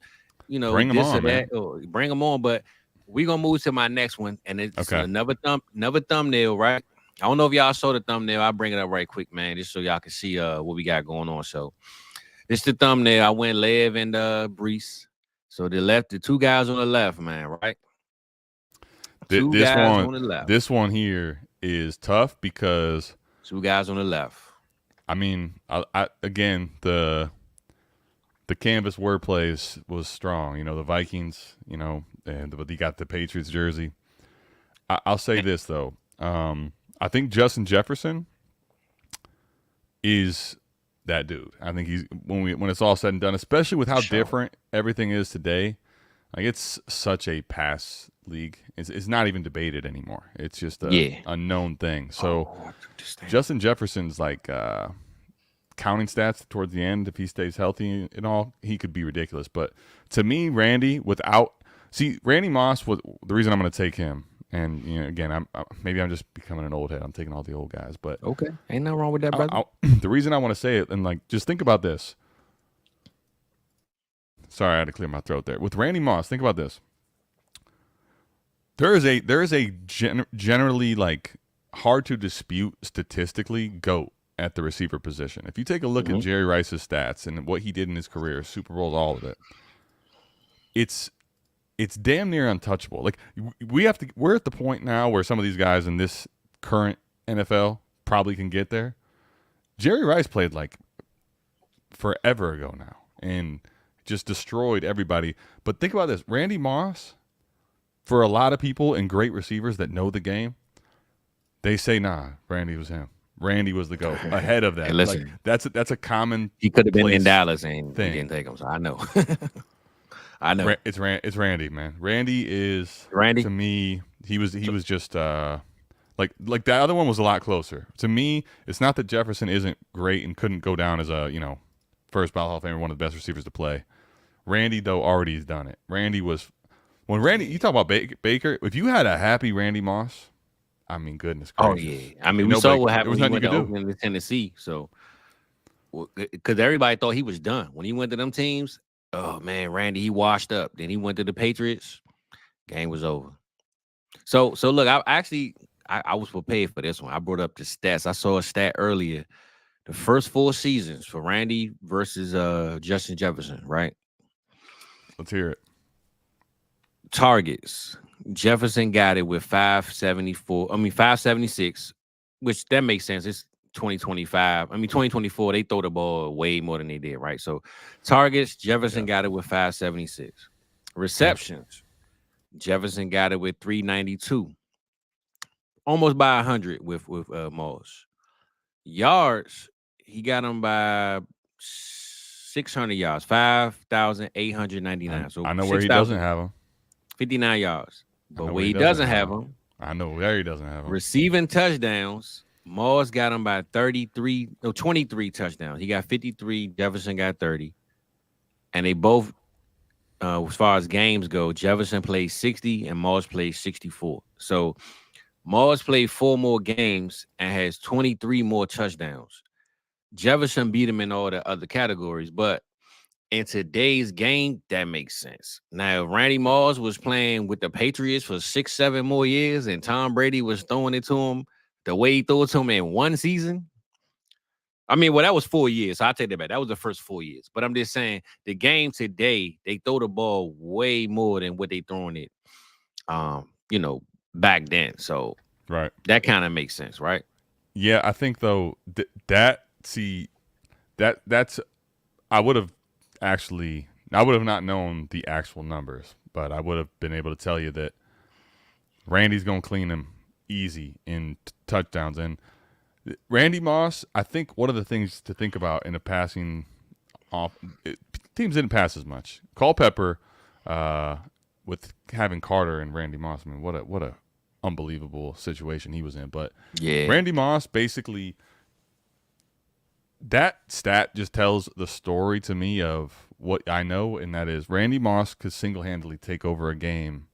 bring them this on, or man. that, or bring them on. But we're gonna move to my next one, and it's another thumbnail, right? I don't know if y'all saw the thumbnail. I'll bring it up right quick, man, just so y'all can see what we got going on. So this the thumbnail. I went Lev and Brees. So the two guys on the left, man, right? Two guys on the left. This one here is tough because two guys on the left. I mean, again, the canvas wordplay was strong. The Vikings, but you got the Patriots jersey. I'll say this though. I think Justin Jefferson is that dude. I think he's when it's all said and done, especially with how different everything is today. Like, it's such a pass league. It's not even debated anymore. It's just a known thing. So Justin Jefferson's like counting stats towards the end, if he stays healthy and all, he could be ridiculous. But to me, Randy Moss was the reason I'm going to take him. And again, maybe I'm just becoming an old head. I'm taking all the old guys, but okay, ain't nothing wrong with that, brother. The reason I want to say it, and like, just think about this. Sorry, I had to clear my throat there. With Randy Moss, think about this. There is a generally, like, hard to dispute statistically GOAT at the receiver position. If you take a look at Jerry Rice's stats and what he did in his career, Super Bowls, all of it, it's damn near untouchable. Like, we're at the point now where some of these guys in this current NFL probably can get there. Jerry Rice played like forever ago now and just destroyed everybody. But think about this. Randy Moss, for a lot of people and great receivers that know the game, they say, nah, Randy was him. Randy was the GOAT ahead of that. Hey, listen, like, that's a common. He could have been in Dallas and he didn't take him. So I know. I know. It's Randy, man. Randy to me. He was just like the other one was a lot closer. To me, it's not that Jefferson isn't great and couldn't go down as a first ballot Hall of Famer, one of the best receivers to play. Randy, though, already has done it. You talk about Baker. If you had a happy Randy Moss, I mean, goodness gracious. Oh yeah, I mean, we saw what happened when he went to Oakland to Tennessee. So, because everybody thought he was done when he went to them teams. Oh man, Randy, he washed up. Then he went to the Patriots. Game was over. So look, I was prepared for this one. I brought up the stats. I saw a stat earlier. The first 4 seasons for Randy versus Justin Jefferson, right? Let's hear it. Targets. Jefferson got it with 576, which that makes sense. It's 2025. 2024, they throw the ball way more than they did, right? So targets, Jefferson got it with 576. Receptions, Jefferson got it with 392. Almost by 100 with Moss. Yards, he got them by 600 yards, 5,899. So I know where he doesn't have them. 59 yards. But where he doesn't have them, I know where he doesn't have them. Receiving touchdowns, Moss got him by 23 touchdowns. He got 53. Jefferson got 30. And they both, as far as games go, Jefferson played 60 and Moss played 64. So Moss played 4 more games and has 23 more touchdowns. Jefferson beat him in all the other categories, but in today's game, that makes sense. Now, if Randy Moss was playing with the Patriots for 6-7 more years and Tom Brady was throwing it to him the way he threw it to him in one season, that was 4 years. So I'll take that back. That was the first 4 years. But I'm just saying, the game today, they throw the ball way more than what they throwing it, back then. So right, that kind of makes sense, right? Yeah, I think though that's I would have not known the actual numbers, but I would have been able to tell you that Randy's going to clean him easy in touchdowns. And Randy Moss, I think one of the things to think about in a passing off, teams didn't pass as much. Culpepper, with having Carter and Randy Moss, what a unbelievable situation he was in. But yeah, Randy Moss basically, that stat just tells the story to me of what I know, and that is Randy Moss could single-handedly take over a game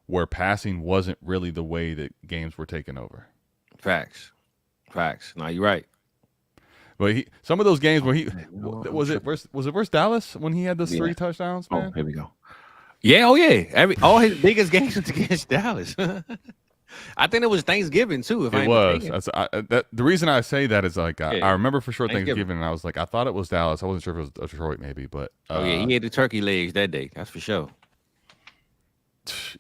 where passing wasn't really the way that games were taken over. Facts. No, you're right. But some of those games where was it versus Dallas when he had those 3 touchdowns, man? Oh, here we go. Yeah, all his biggest games was against Dallas. I think it was Thanksgiving too. If it was, the reason I say that is like I remember for sure Thanksgiving, and I was like, I thought it was Dallas. I wasn't sure if it was Detroit, maybe, but he ate the turkey legs that day. That's for sure.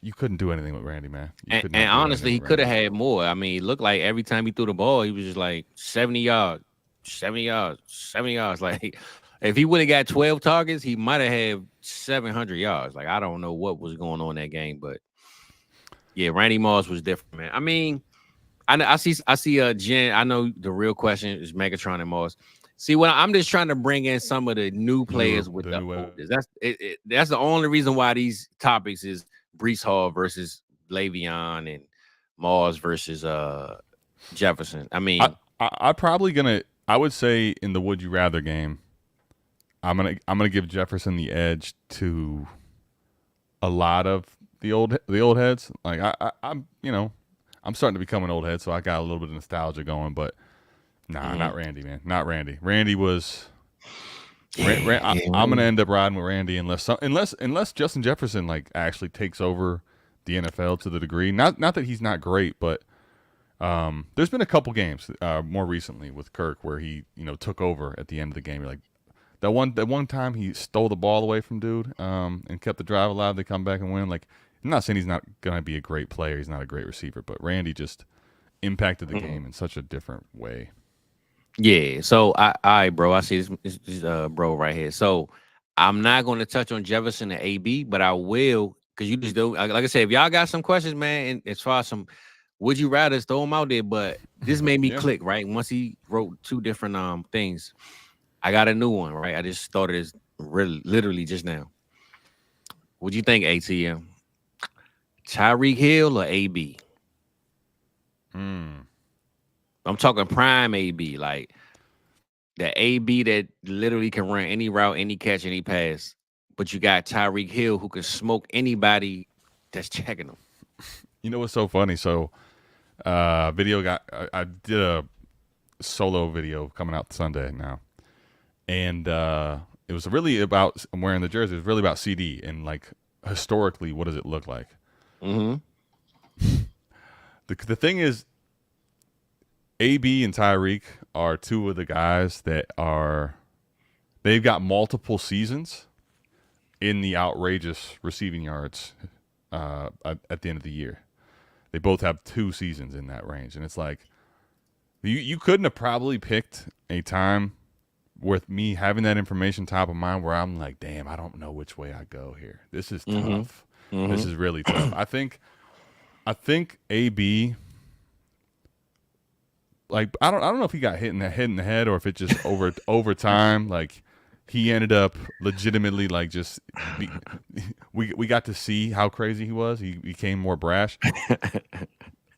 You couldn't do anything with Randy, man. And honestly, he could have had more. I mean, it looked like every time he threw the ball, he was just like 70 yards, 70 yards, 70 yards. Like if he would have got 12 targets, he might have had 700 yards. Like I don't know what was going on that game, but yeah, Randy Moss was different, man. I mean, I see Jen. I know the real question is Megatron and Moss. See, what I'm just trying to bring in some of the new players with the oldest. That's the only reason why these topics is Breece Hall versus Le'Veon and Moss versus Jefferson. I mean, I would say in the would you rather game, I'm gonna give Jefferson the edge to a lot of the old heads. Like I'm starting to become an old head, so I got a little bit of nostalgia going. But not Randy, man, not Randy. Randy was. I'm gonna end up riding with Randy unless Justin Jefferson like actually takes over the NFL to the degree. Not that he's not great, but there's been a couple games more recently with Kirk where he took over at the end of the game. You're like that one time he stole the ball away from dude and kept the drive alive. They come back and win. Like I'm not saying he's not gonna be a great player. He's not a great receiver, but Randy just impacted the game in such a different way. Yeah, so I bro, I see this bro right here. So I'm not going to touch on Jefferson and AB, but I will because you just do. Like I said, if y'all got some questions, man, and as far as some would you rather, throw them out there. But this made me click right once he wrote 2 different things. I got a new one, right? I just started this literally just now. What do you think, ATM? Tyreek Hill or AB? I'm talking prime AB, like the AB that literally can run any route, any catch, any pass. But you got Tyreek Hill who can smoke anybody that's checking him. You know what's so funny? So, I did a solo video coming out Sunday now, and it was really about I'm wearing the jersey. It was really about CD and like historically, what does it look like? Mm-hmm. The thing is. AB and Tyreek are 2 of the guys that they've got multiple seasons in the outrageous receiving yards at the end of the year. They both have 2 seasons in that range. And it's like, you couldn't have probably picked a time with me having that information top of mind where I'm like, damn, I don't know which way I go here. This is tough. Mm-hmm. This is really tough. I think AB... Like I don't know if he got hit in the head or if it just over time like he ended up legitimately like just we got to see how crazy he was. He became more brash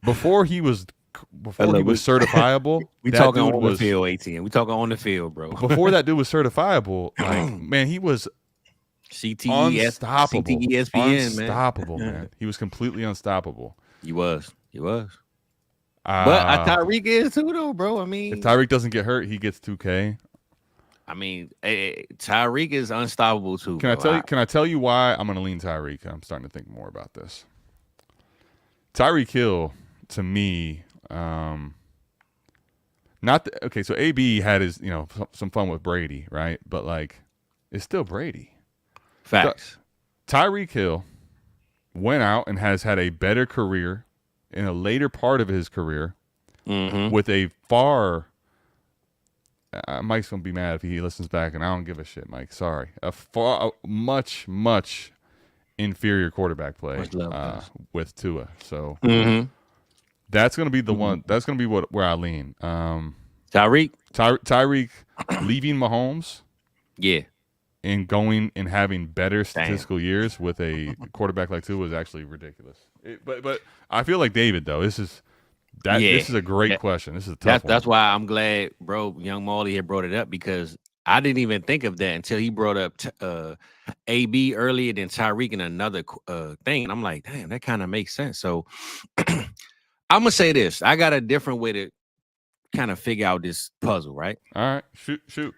before he was certifiable. We talking on the field, ATM. We talking on the field, bro. Before that dude was certifiable, like man, he was unstoppable. ESPN, unstoppable, man. He was completely unstoppable. He was. But Tyreek is too, though, bro. I mean, if Tyreek doesn't get hurt, he gets 2K. I mean, Tyreek is unstoppable too. Can I tell you why I'm going to lean Tyreek? I'm starting to think more about this. Tyreek Hill, to me, so AB had his some fun with Brady, right? But like, it's still Brady. Facts. Tyreek Hill went out and has had a better career. In a later part of his career, with a far, Mike's gonna be mad if he listens back, and I don't give a shit, Mike. Sorry, a much inferior quarterback play with Tua. So that's gonna be the one. That's gonna be where I lean. Tyreek leaving Mahomes, and going and having better statistical years with a quarterback like Tua is actually ridiculous. But I feel like David though. This is a great question. This is a tough one. That's why I'm glad, bro. Young Molly had brought it up because I didn't even think of that until he brought up AB earlier than Tyreek in another thing, and I'm like, damn, that kind of makes sense. So I'm gonna say this. I got a different way to kind of figure out this puzzle, right? All right, shoot.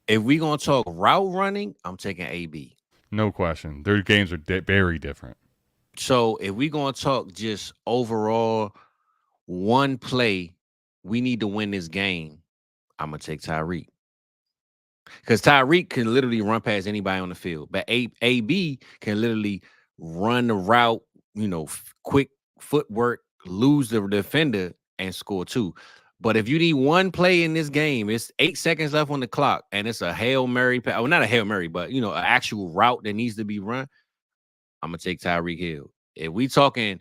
If we gonna talk route running, I'm taking AB. No question. Their games are very different. So if we gonna talk just overall one play, we need to win this game. I'm gonna take Tyreek. Because Tyreek can literally run past anybody on the field, but AB can literally run the route, quick footwork, lose the defender, and score too. But if you need one play in this game, it's 8 seconds left on the clock, and it's a Hail Mary, well, not a Hail Mary, but an actual route that needs to be run. I'm gonna take Tyreek Hill. If we talking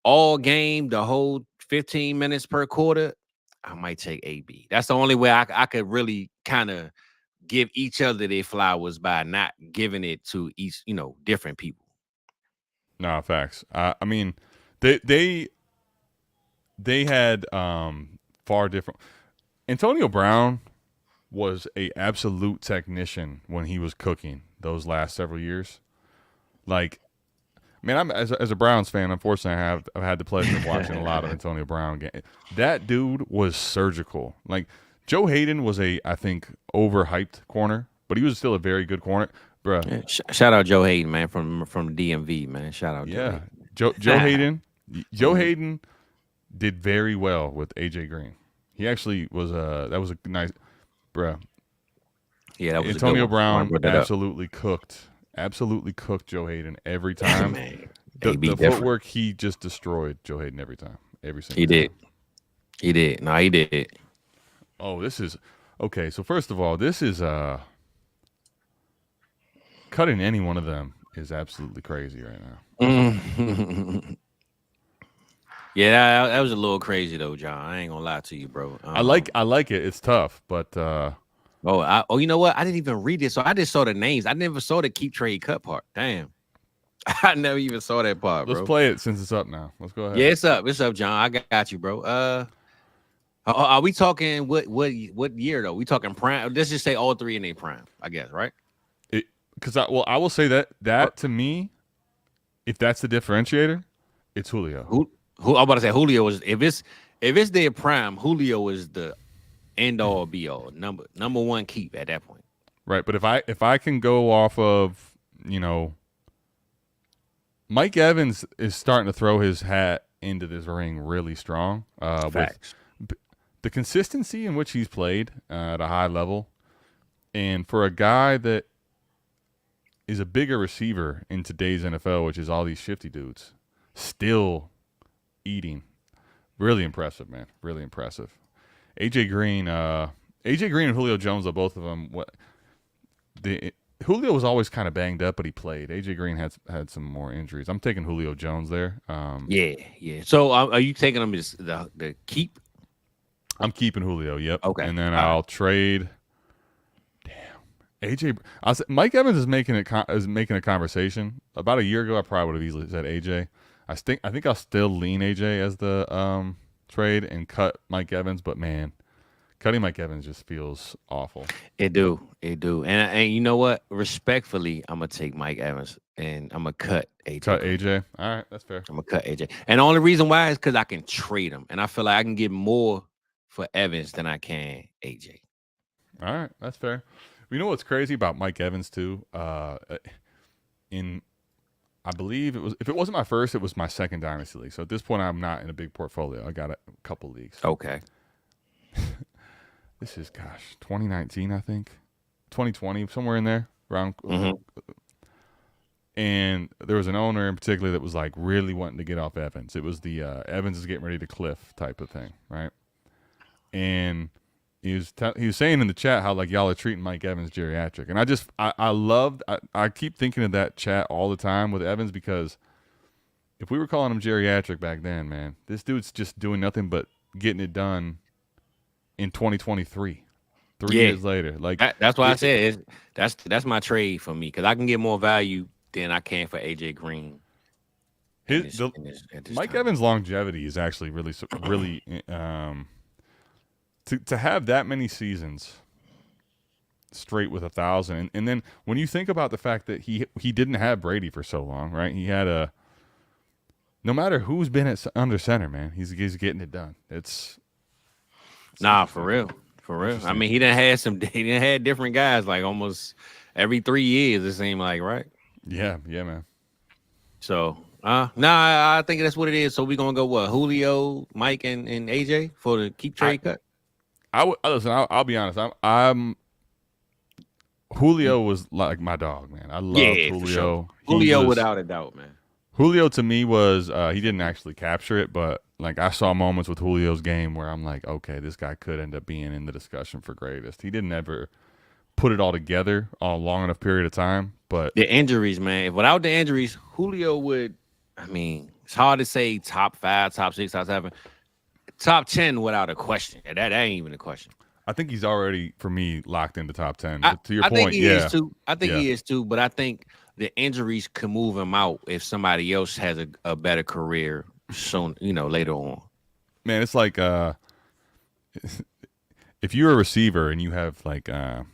all game, the whole 15 minutes per quarter, I might take AB. That's the only way I could really kind of give each other their flowers by not giving it to each, different people. No, facts. I mean, they had far different. Antonio Brown was a absolute technician when he was cooking those last several years. Like, man, I'm as a Browns fan. Unfortunately, I've had the pleasure of watching a lot of Antonio Brown games. That dude was surgical. Like, Joe Hayden was I think, overhyped corner, but he was still a very good corner, bro. Yeah, shout out Joe Hayden, man, from DMV, man. Shout out, Joe Hayden. Joe Hayden did very well with AJ Green. He actually was that was a nice, bro. Yeah, that was Antonio Brown absolutely cooked Joe Hayden every time. The footwork, he just destroyed Joe Hayden every time, every single time. He did. No, he did. Oh, this is okay. So first of all, this is cutting any one of them is absolutely crazy right now. Yeah, that was a little crazy though, John. I ain't gonna lie to you, bro. I like it. It's tough, but you know what? I didn't even read it, so I just saw the names. I never saw the keep trade cut part. Damn, I never even saw that part, bro. Let's play it since it's up now. Let's go ahead. Yeah, it's up, John. I got you, bro. Are we talking what year though? We talking prime? Let's just say all three in their prime, I guess, right? Because I will say that to me, if that's the differentiator, it's Julio. Who I'm about to say Julio is if it's their prime, Julio is the end all be all number one keep at that point. Right, but if I can go off of Mike Evans is starting to throw his hat into this ring really strong. Facts. With the consistency in which he's played at a high level, and for a guy that is a bigger receiver in today's NFL, which is all these shifty dudes, still eating. Really impressive, man. Really impressive. AJ Green and Julio Jones, though, both of them. Julio was always kind of banged up, but he played. AJ Green had some more injuries. I'm taking Julio Jones there. Yeah. So are you taking them as the keep? I'm keeping Julio. Yep. Okay. And then I'll trade. Damn. AJ. Mike Evans is making a conversation. About a year ago, I probably would have easily said AJ. I think I'll still lean AJ as the trade and cut Mike Evans, but man, cutting Mike Evans just feels awful. It do. And you know what? Respectfully, I'm gonna take Mike Evans and I'm gonna cut AJ. Cut AJ. All right, that's fair. I'm gonna cut AJ. And the only reason why is because I can trade him, and I feel like I can get more for Evans than I can AJ. All right, that's fair. You know what's crazy about Mike Evans too? I believe if it wasn't my first, it was my second Dynasty league. So at this point, I'm not in a big portfolio. I got a couple leagues. Okay. This is 2019, I think, 2020, somewhere in there around. Mm-hmm. And there was an owner in particular that was like really wanting to get off Evans. It was the Evans is getting ready to cliff type of thing, right? And he was saying in the chat how like y'all are treating Mike Evans geriatric, and I keep thinking of that chat all the time with Evans, because if we were calling him geriatric back then, man, this dude's just doing nothing but getting it done in 2023, 3 years later. Like that's why I said that's my trade for me, because I can get more value than I can for AJ Green. Mike Evans' longevity is actually really to have that many seasons straight with 1,000, and then when you think about the fact that he didn't have Brady for so long, right? He had no matter who's been under center, man, he's getting it done. It's Nah, for real. I mean, he done had different guys like almost every 3 years. It seemed like, right? Yeah, man. So, I think that's what it is. So we gonna go what? Julio, Mike, and AJ for the keep trade cut. Listen. I'll be honest. I'm Julio was like my dog, man. I love Julio. Sure. Julio without a doubt, man. Julio to me was he didn't actually capture it, but like I saw moments with Julio's game where I'm like, okay, this guy could end up being in the discussion for greatest. He didn't ever put it all together on a long enough period of time, but the injuries, man. Without the injuries, Julio would. I mean, it's hard to say top 5, top 6, top 7, top 10 without a question. That ain't even a question. I think he's already, for me, locked into top 10. To your point, think he is too. I think he is too, but I think the injuries can move him out if somebody else has a better career soon, later on. Man, it's like if you're a receiver and you have like and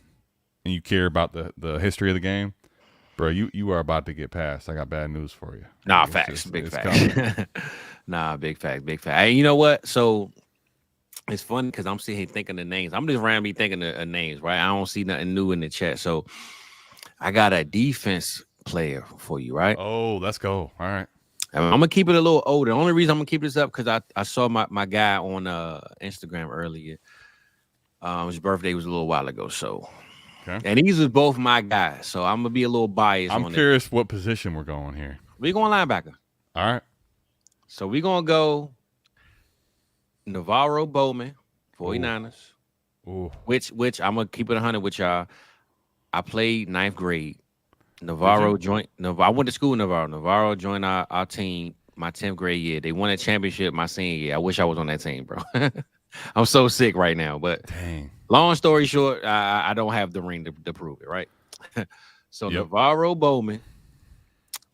you care about the history of the game, bro, you are about to get passed. I got bad news for you. Nah, facts. Big fact. Nah, big fact. Hey, you know what? So it's funny because I'm sitting here thinking of names. I'm just randomly thinking of names, right? I don't see nothing new in the chat. So I got a defense player for you, right? Oh, let's go. All right. I'm going to keep it a little older. The only reason I'm going to keep this up because I saw my guy on Instagram earlier. His birthday was a little while ago. So, okay. And these are both my guys. So I'm going to be a little biased. I'm curious what position we're going here. We're going linebacker. All right. So we're going to go Navarro Bowman, 49ers. Ooh. Which I'm going to keep it 100 with y'all. I played 9th grade. Navarro joined. I went to school with Navarro. Navarro joined our team my 10th grade year. They won a championship my senior year. I wish I was on that team, bro. I'm so sick right now. But dang. Long story short, I don't have the ring to prove it, right? So Navarro Bowman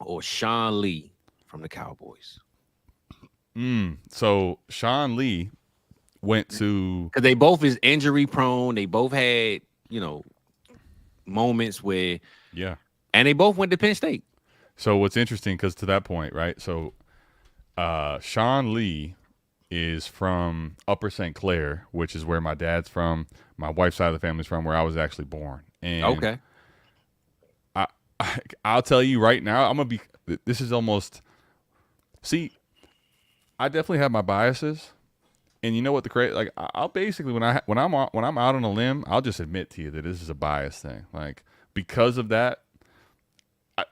or Sean Lee from the Cowboys. So Sean Lee went to because they both is injury prone. They both had moments where and they both went to Penn State. So what's interesting, because to that point, right? So Sean Lee is from Upper St. Clair, which is where my dad's from. My wife's side of the family's from, where I was actually born. And okay. I'll tell you right now, this is almost, see, I definitely have my biases. And you know what I'll basically, when I'm out on a limb, I'll just admit to you that this is a bias thing. Like, because of that,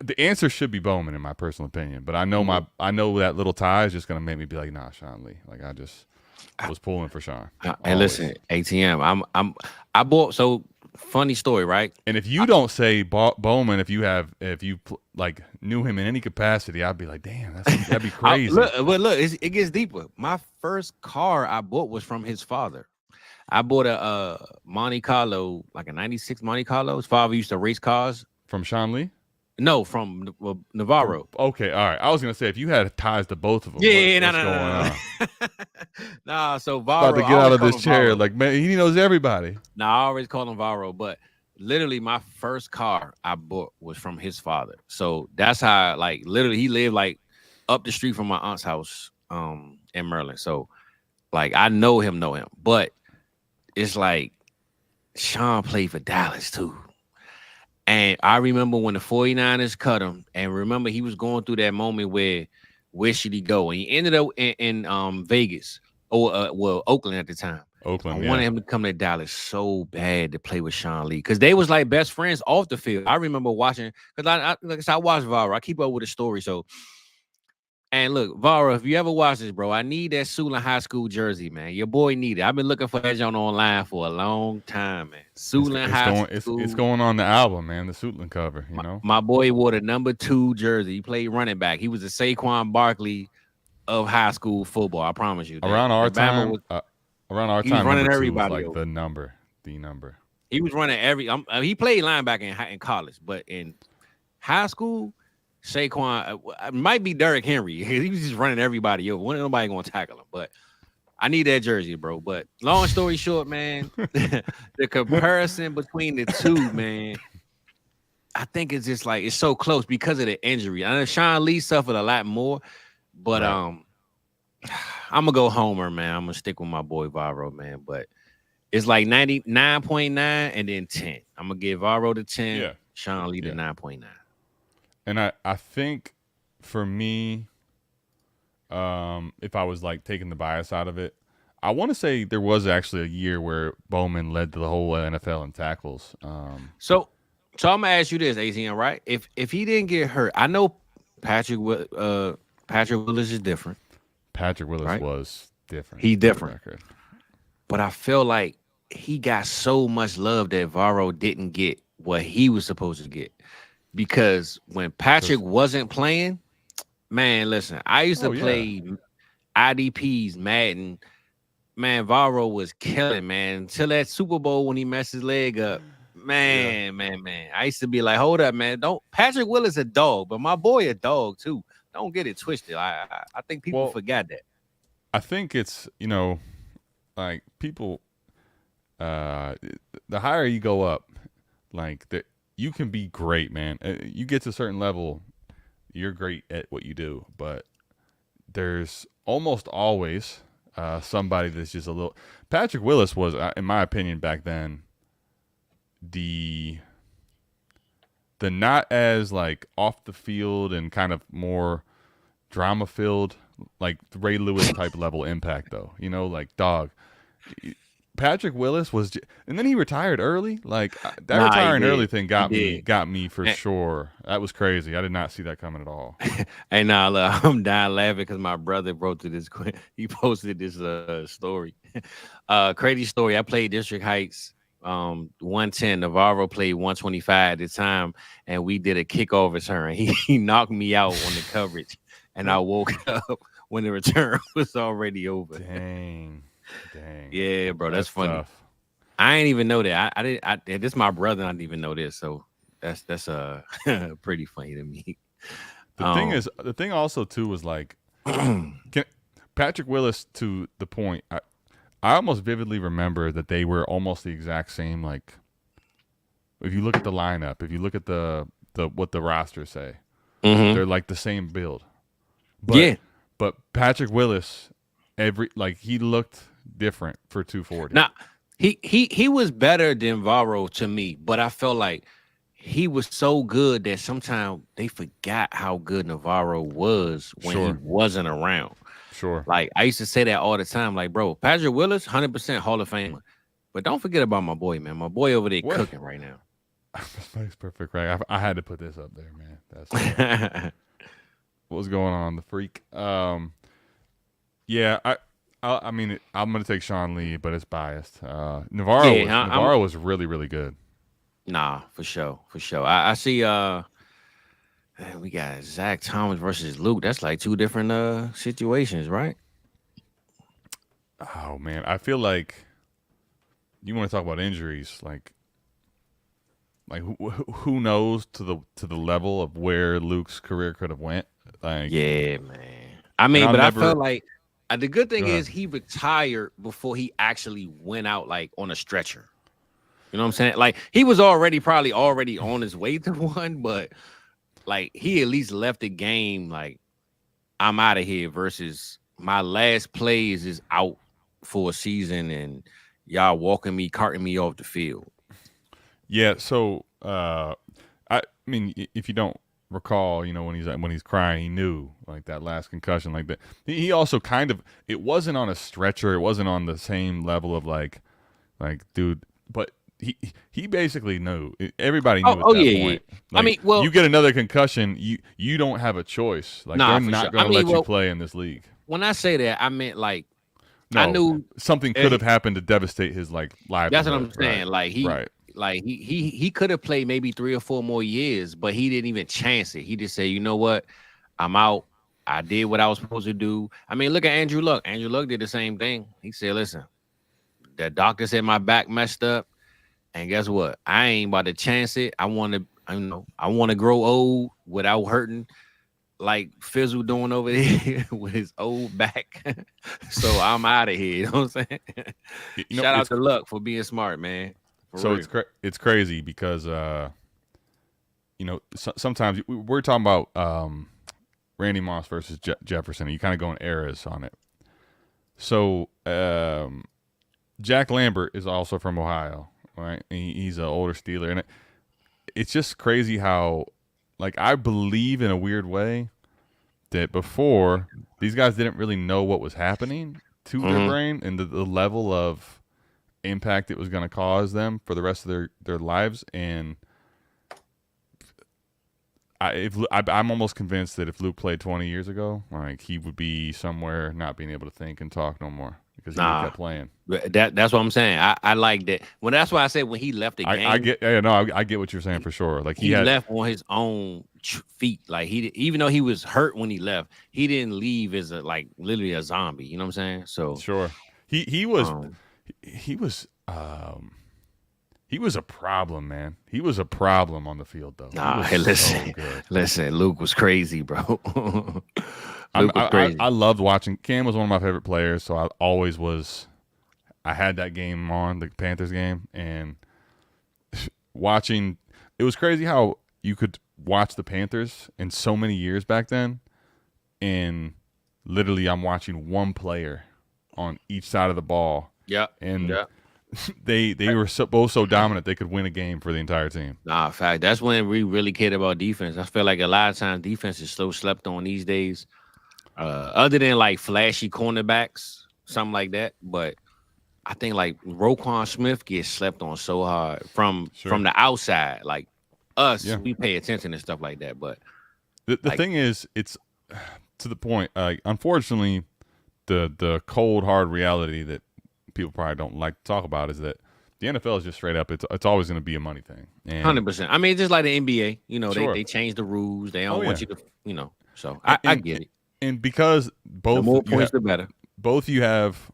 the answer should be Bowman in my personal opinion, but I know I know that little tie is just gonna make me be like, nah, Sean Lee. Like I just was pulling for Sean. And listen, ATM, I bought. So funny story, right? And if you don't say Bowman, if you like knew him in any capacity, I'd be like, damn, that'd be crazy. Look, it gets deeper. My first car I bought was from his father. I bought a Monte Carlo, like a '96 Monte Carlo. His father used to race cars. From Sean Lee? No, from Navarro. Okay, all right. I was gonna say if you had ties to both of them. No. Nah, so Varro. About to get out of this chair, like man, he knows everybody. Nah, I always call him Varro, but literally my first car I bought was from his father. So that's how, like, literally he lived like up the street from my aunt's house, in Maryland. So, like, I know him, but it's like Sean played for Dallas too. And I remember when the 49ers cut him, and remember he was going through that moment where should he go? And he ended up in Vegas, or Oakland at the time. Oakland, I wanted him to come to Dallas so bad to play with Sean Lee because they was like best friends off the field. I remember watching because I watched Varro. I keep up with the story. So, and look, Varro, if you ever watch this, bro, I need that Suitland High School jersey, man. Your boy need it. I've been looking for that joint online for a long time, man. Suitland High School. It's going on the album, man. The Suitland cover, you know. My boy wore the number 2 jersey. He played running back. He was the Saquon Barkley of high school football. I promise you. Around our time, he was running everybody was like the number. He was running he played linebacker in college, but in high school, Saquon might be Derrick Henry. He was just running everybody over. Nobody gonna tackle him, but I need that jersey, bro. But long story short, man, the comparison between the two, man, I think it's just like it's so close because of the injury. I know Sean Lee suffered a lot more, but I'm gonna go Homer, man. I'm gonna stick with my boy Varro, man. But It's like 99.9 and then 10. I'm gonna give Varro the 10. Yeah. Sean Lee the 9.9. And I think for me, if I was like taking the bias out of it, I want to say there was actually a year where Bowman led the whole NFL in tackles. So I'm gonna ask you this, ATM, right? If he didn't get hurt, I know Patrick Willis is different. Patrick Willis right? was different. He's different. But I feel like he got so much love that Varro didn't get what he was supposed to get. Because when Patrick wasn't playing, man, listen, I used to play IDPs, Madden. Man, Varro was killing, man. Until that Super Bowl when he messed his leg up. Man. I used to be like, hold up, man. Patrick Willis a dog, but my boy a dog too. Don't get it twisted. I think people forgot that. I think it's, like people, the higher you go up, like you can be great, man. You get to a certain level, you're great at what you do, but there's almost always somebody that's just a little. Patrick Willis was, in my opinion, back then, the not as like off the field and kind of more drama filled, like Ray Lewis type level impact, though. Like dog. Patrick Willis was, and then he retired early. Like that retiring early thing got me for sure. That was crazy. I did not see that coming at all. Hey, look, I'm dying laughing because my brother posted this. He posted this story. Crazy story. I played District Heights 110. Navarro played 125 at the time, and we did a kickoff return. He knocked me out on the coverage, and I woke up when the return was already over. Dang. Yeah, bro, that's funny. Tough. I ain't even know that. I didn't. This is my brother. I didn't even know this. So that's pretty funny to me. The thing also too was like Patrick Willis, to the point. I almost vividly remember that they were almost the exact same. Like if you look at the lineup, if you look at the what the rosters say, they're like the same build. But Patrick Willis, he looked different for 240. Now, he was better than Varro to me, but I felt like he was so good that sometimes they forgot how good Navarro was when he wasn't around. Sure. Like I used to say that all the time. Like, bro, Patrick Willis, 100% Hall of Famer. But don't forget about my boy, man. My boy over there cooking right now. That's perfect, right? I had to put this up there, man. That's what's going on, the freak. Yeah, I mean, I'm gonna take Sean Lee, but it's biased. Navarro was really, really good. Nah, for sure. I see. We got Zach Thomas versus Luke. That's like two different situations, right? Oh man, I feel like you want to talk about injuries, like who knows to the level of where Luke's career could have went. Like, yeah, man. I mean, but I felt like the good thing is he retired before he actually went out like on a stretcher. You know what I'm saying? Like he was probably already on his way to one, but like he at least left the game like I'm out of here versus my last plays is out for a season and y'all carting me off the field. Yeah, so I mean, if you don't recall, when he's crying, he knew like that last concussion, like that. He also kind of, it wasn't on a stretcher, it wasn't on the same level of like dude, but he basically knew. Everybody knew at that point. Yeah. Like, I mean, well, you get another concussion, you don't have a choice. Like they're not going to let you play in this league. When I say that, I meant like I knew something could have happened to devastate his like livelihood. That's what I'm saying. Like he could have played maybe 3 or 4 more years, but he didn't even chance it. He just said, you know what, I'm out. I did what I was supposed to do. I mean, look at Andrew Luck. Andrew Luck did the same thing. He said, listen, the doctor said my back messed up. And guess what? I ain't about to chance it. I want to grow old without hurting like Fizzle doing over there with his old back. So I'm out of here. You know what I'm saying? Shout out to Luck for being smart, man. It's crazy because sometimes we're talking about Randy Moss versus Jefferson. And you kind of go in eras on it. So Jack Lambert is also from Ohio, right? He's an older Steeler, and it's just crazy how, like, I believe in a weird way that before these guys didn't really know what was happening to their brain and the level of impact it was going to cause them for the rest of their lives. And I'm almost convinced that if Luke played 20 years ago, like, he would be somewhere not being able to think and talk no more because he kept playing. That's what I'm saying. I like that. Well, that's why I said when he left the game. I get what you're saying for sure. Like he left on his own feet. Like even though he was hurt when he left, he didn't leave as literally a zombie. You know what I'm saying? So sure. He was a problem, man. He was a problem on the field, though. Hey, listen. Luke was crazy, bro. I loved watching. Cam was one of my favorite players, so I had that game on, the Panthers game, and watching. It was crazy how you could watch the Panthers in so many years back then, and literally I'm watching one player on each side of the ball. Yeah, and they were both so dominant they could win a game for the entire team. In fact, that's when we really cared about defense. I feel like a lot of times defense is so slept on these days. Other than like flashy cornerbacks, something like that, but I think like Roquan Smith gets slept on so hard from the outside. Like us, we pay attention and stuff like that. But the thing is, it's to the point. Unfortunately, the cold hard reality that people probably don't like to talk about is that the NFL is just straight up. It's always going to be a money thing. 100%. I mean, just like the NBA. You know, they change the rules. They don't want you to. You know, so I get it. And because both the more points, the better. Both you have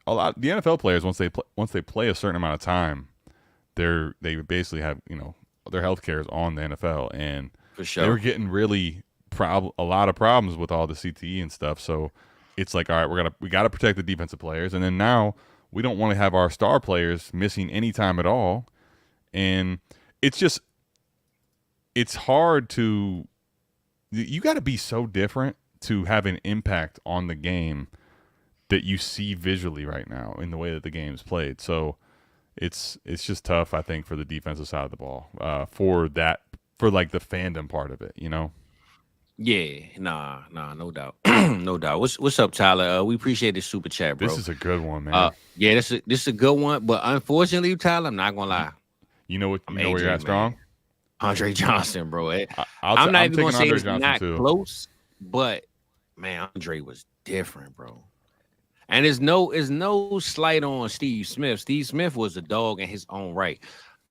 a lot. The NFL players once they play a certain amount of time, they basically have their health care is on the NFL, and for sure they were getting really a lot of problems with all the CTE and stuff. So it's like, all right, we got to protect the defensive players, and then now we don't want to have our star players missing any time at all, and it's hard to. You got to be so different to have an impact on the game that you see visually right now in the way that the game is played. So it's just tough, I think, for the defensive side of the ball, for like the fandom part of it, Yeah, no doubt. No doubt. What's up, Tyler? We appreciate this super chat, bro. This is a good one, man. Yeah, this is a good one, but unfortunately, Tyler, I'm not gonna lie. You know where you're at strong? Andre Johnson, bro. I'm not even gonna say it's not close, but man, Andre was different, bro. And it's no slight on Steve Smith. Steve Smith was a dog in his own right,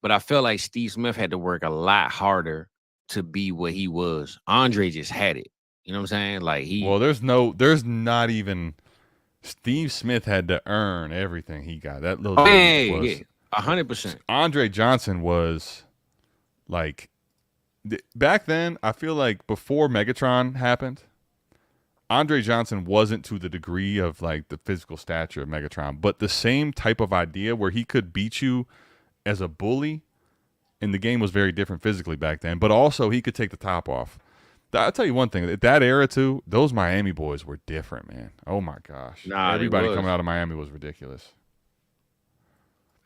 but I felt like Steve Smith had to work a lot harder to be what he was. Andre just had it. You know what I'm saying? Like there's not even. Steve Smith had to earn everything he got. That little 100%. Andre Johnson was like back then. I feel like before Megatron happened, Andre Johnson wasn't to the degree of like the physical stature of Megatron, but the same type of idea where he could beat you as a bully, and the game was very different physically back then, but also he could take the top off. I'll tell you one thing, that era too, those Miami boys were different, man. Oh my gosh. Everybody coming out of Miami was ridiculous.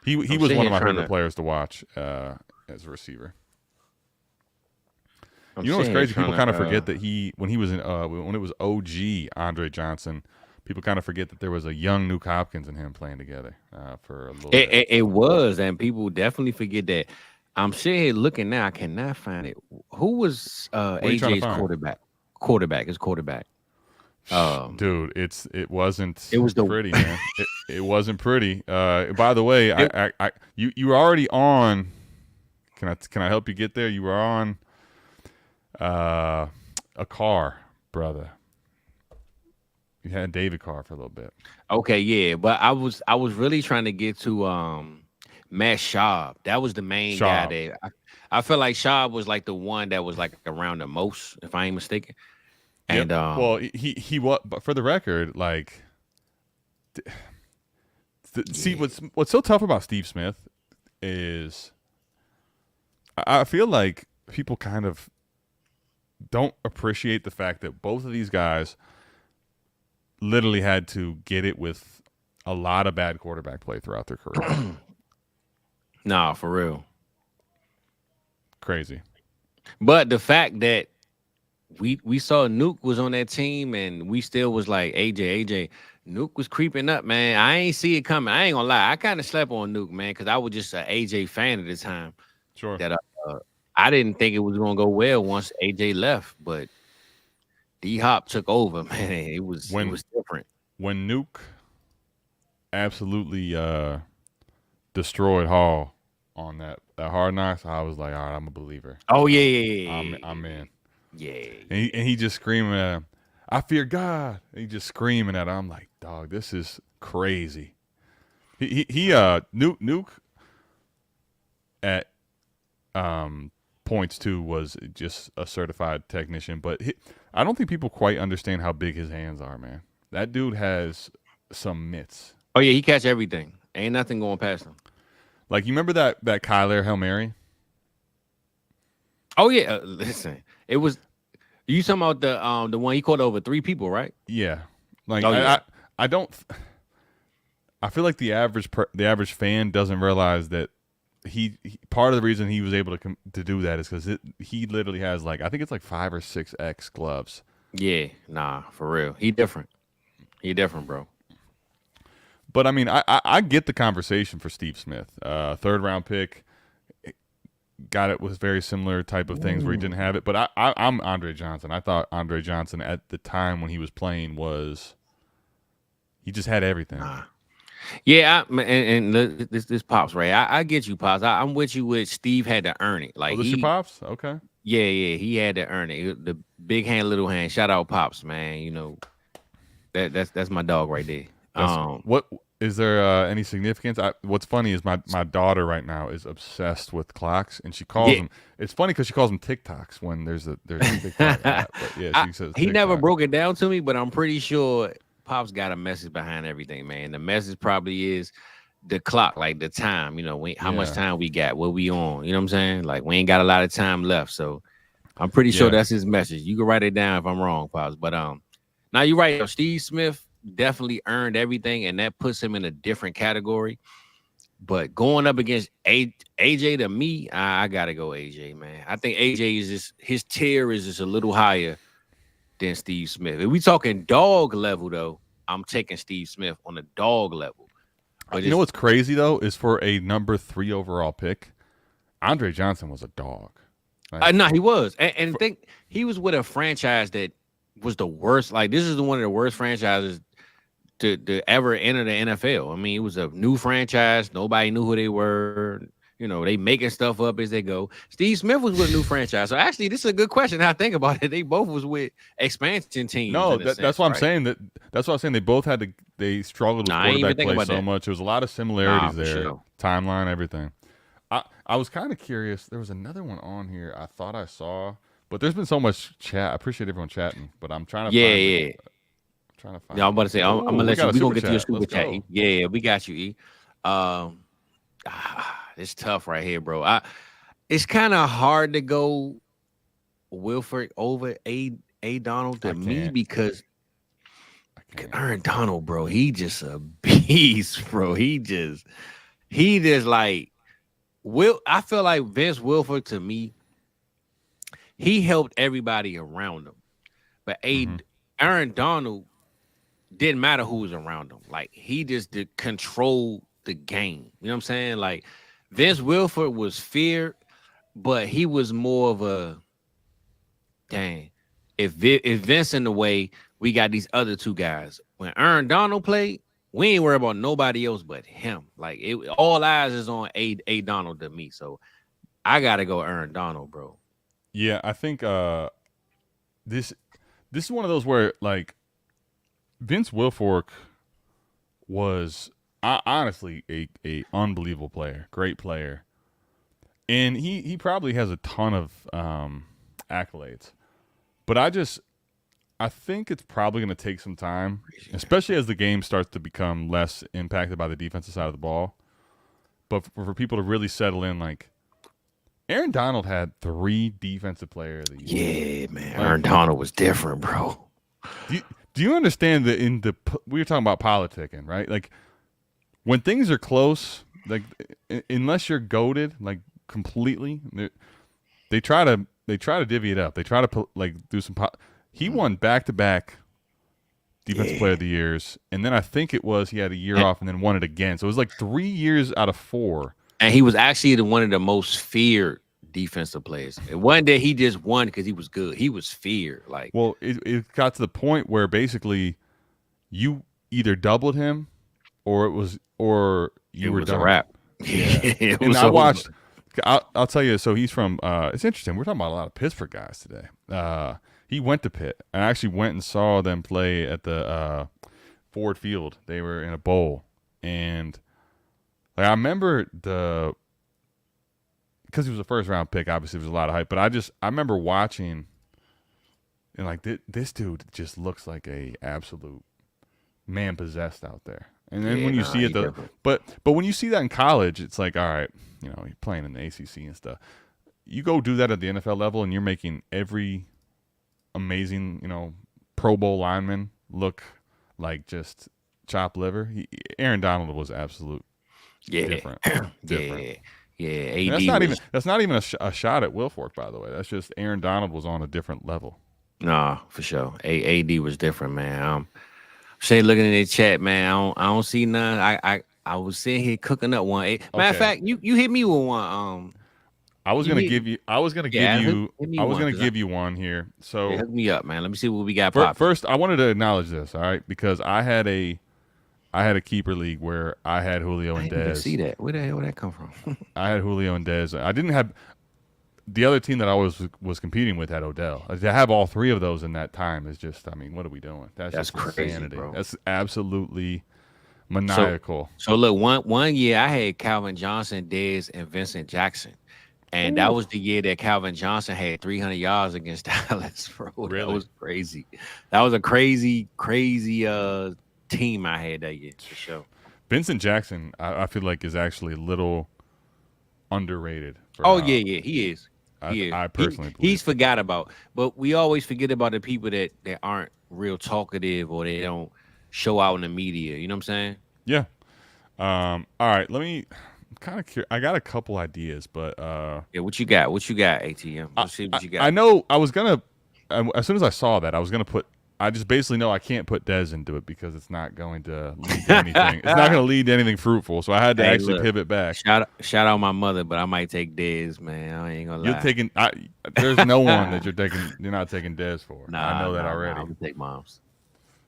He was one of my favorite players to watch as a receiver. You know what's crazy? People kind of forget that when it was OG Andre Johnson, people kind of forget that there was a young Nuke Hopkins and him playing together for a little bit. It was, and people definitely forget that. I'm sitting here looking now. I cannot find it. Who was AJ's quarterback? His quarterback. Dude, it wasn't pretty, man. It wasn't pretty. By the way, you were already on. Can I help you get there? You were on a Carr, brother. You had David Carr for a little bit. Okay, yeah, but I was really trying to get to Matt Schaub. That was the main guy there. I feel like Schaub was like the one that was like around the most, if I ain't mistaken. And well, he was, but for the record, like, see what's so tough about Steve Smith is I feel like people kind of don't appreciate the fact that both of these guys literally had to get it with a lot of bad quarterback play throughout their career. Nah, for real. Crazy. But the fact that we saw Nuke was on that team and we still was like, AJ, Nuke was creeping up, man. I ain't see it coming. I ain't gonna lie. I kind of slept on Nuke, man, because I was just an AJ fan at the time. Sure. That I didn't think it was gonna go well once AJ left, but D-Hop took over, man. It was different. When Nuke absolutely destroyed Hall on that Hard Knocks, I was like, all right, I'm a believer. Oh yeah. I'm in. Yeah. And he just screaming at him, I fear God. And he just screaming at him. I'm like, dog, this is crazy. Nuke at points too was just a certified technician, but I don't think people quite understand how big his hands are, man. That dude has some mitts. Oh yeah, he catch everything. Ain't nothing going past him. Like, you remember that Kyler Hail Mary? Oh yeah, listen. It was you talking about the one he caught over 3 people, right? Yeah. Like, yeah. I don't. I feel like the average fan doesn't realize that he part of the reason he was able to do that is because he literally has, like, I think it's like 5 or 6X gloves. Yeah, nah, for real. He different, bro. But I mean, I get the conversation for Steve Smith, 3rd round pick. Got it with very similar type of things where he didn't have it. But I'm Andre Johnson. I thought Andre Johnson at the time when he was playing he just had everything. Nah. Yeah, and this Pops, right? I get you, Pops. I'm with you with Steve had to earn it. Like, this your Pops? Okay. Yeah, he had to earn it. The big hand, little hand. Shout out Pops, man. You know, that's my dog right there. What is there any significance? What's funny is my daughter right now is obsessed with clocks, and she calls them. It's funny because she calls them TikToks when there's a TikTok app. But yeah, she says he TikTok. never broke it down to me, but I'm pretty sure Pops got a message behind everything, man. The message probably is the clock, like the time. You know, how much time we got, what we on. You know what I'm saying? Like, we ain't got a lot of time left, so I'm pretty sure that's his message. You can write it down if I'm wrong, Pops. But now you're right. Steve Smith definitely earned everything, and that puts him in a different category. But going up against AJ, to me, I gotta go AJ, man. I think AJ is just, his tier is just a little higher than Steve Smith. If we talking dog level, though, I'm taking Steve Smith on the dog level. But you know what's crazy though is for a number 3 overall pick, Andre Johnson was a dog. Like, no, he was, and think he was with a franchise that was the worst. Like, this is one of the worst franchises to ever enter the NFL. I mean, it was a new franchise. Nobody knew who they were. You know, they making stuff up as they go. Steve Smith was with a new franchise. So actually, this is a good question. How I think about it, they both was with expansion teams. No, that's what I'm saying. That's what I'm saying. They both they struggled with quarterback play so much. There was a lot of similarities there. Sure. Timeline, everything. I was kind of curious. There was another one on here I thought I saw, but there's been so much chat. I appreciate everyone chatting, but I'm trying to find it. Trying to find. Yeah, I'm about to say. I'm gonna let you. We gonna get to your super chat. Yeah, we got you. E. It's tough right here, bro. It's kind of hard to go Wilford over A Donald to me because Aaron Donald, bro, he just a beast, bro. He just like I feel like Vince Wilfork, to me, he helped everybody around him, but Aaron Donald didn't matter who was around him. Like, he just did control the game. You know what I'm saying? Like, Vince Wilfork was feared, but he was more of a if Vince in the way, we got these other 2 guys. When Aaron Donald played, we ain't worried about nobody else but him. Like, all eyes is on A Donald to me. So I gotta go Aaron Donald, bro. Yeah, I think this is one of those where, like, Vince Wilfork was honestly a unbelievable player, great player, and he probably has a ton of accolades. But I think it's probably going to take some time, especially as the game starts to become less impacted by the defensive side of the ball. But for people to really settle in, like, Aaron Donald had 3 defensive player of the year. Yeah, man, like, Aaron Donald was different, bro. Do you understand that we were talking about politicking, right? Like, when things are close, like unless you're goated like completely, they try to divvy it up. They try to do some. He won back-to-back Defensive Player of the Years, and then I think it was he had a year off and then won it again. So it was like 3 years out of 4. And he was actually one of the most feared defensive players. And one day he just won because he was good. He was feared. Like, well, it got to the point where basically you either doubled him, or you were done. A wrap. Yeah. And I watched. I'll tell you. So he's from. It's interesting. We're talking about a lot of Pittsburgh guys today. He went to Pitt. I actually went and saw them play at the Ford Field. They were in a bowl, and I remember because he was a first round pick. Obviously, there was a lot of hype. But I remember watching, and like this dude just looks like a absolute man possessed out there. And then when you see it, but when you see that in college, it's like, all right, you're playing in the ACC and stuff. You go do that at the NFL level, and you're making every amazing, Pro Bowl lineman look like just chopped liver. Aaron Donald was absolute different. Yeah. AD that's not even a shot at Wilfork, by the way. That's just Aaron Donald was on a different level. Nah, for sure. AD was different, man. Say, looking in the chat, man. I don't see none. I was sitting here cooking up one. Matter of fact, you hit me with one. I was gonna give you one here. So hook me up, man. Let me see what we got. First, I wanted to acknowledge this, all right, because I had a keeper league where I had Julio and Dez. I didn't see that. Where the hell would that come from? I had Julio and Dez. I didn't have the other team that I was competing with had Odell. To have all 3 of those in that time is just, what are we doing? That's just crazy, insanity. bro. That's absolutely maniacal. So look, one year I had Calvin Johnson, Dez, and Vincent Jackson. And that was the year that Calvin Johnson had 300 yards against Dallas, bro. Really? That was crazy. That was a crazy team I had that year, for sure. Vincent Jackson, I feel like, is actually a little underrated. He is. I personally believe. He's forgot about. But we always forget about the people that aren't real talkative or they don't show out in the media. You know what I'm saying? Yeah. All right, I'm kind of curious. I got a couple ideas, but what you got? What you got, ATM? Let's see what you got. I know I was gonna as soon as I saw that, I was gonna put. I just basically know I can't put Dez into it because it's not going to lead to anything. It's not going to lead to anything fruitful. So I had to pivot back. Shout out my mother, but I might take Dez, man. I ain't gonna lie. You're taking. There's no one that you're taking. You're not taking Dez for. I know that already. I'm gonna take Mom's.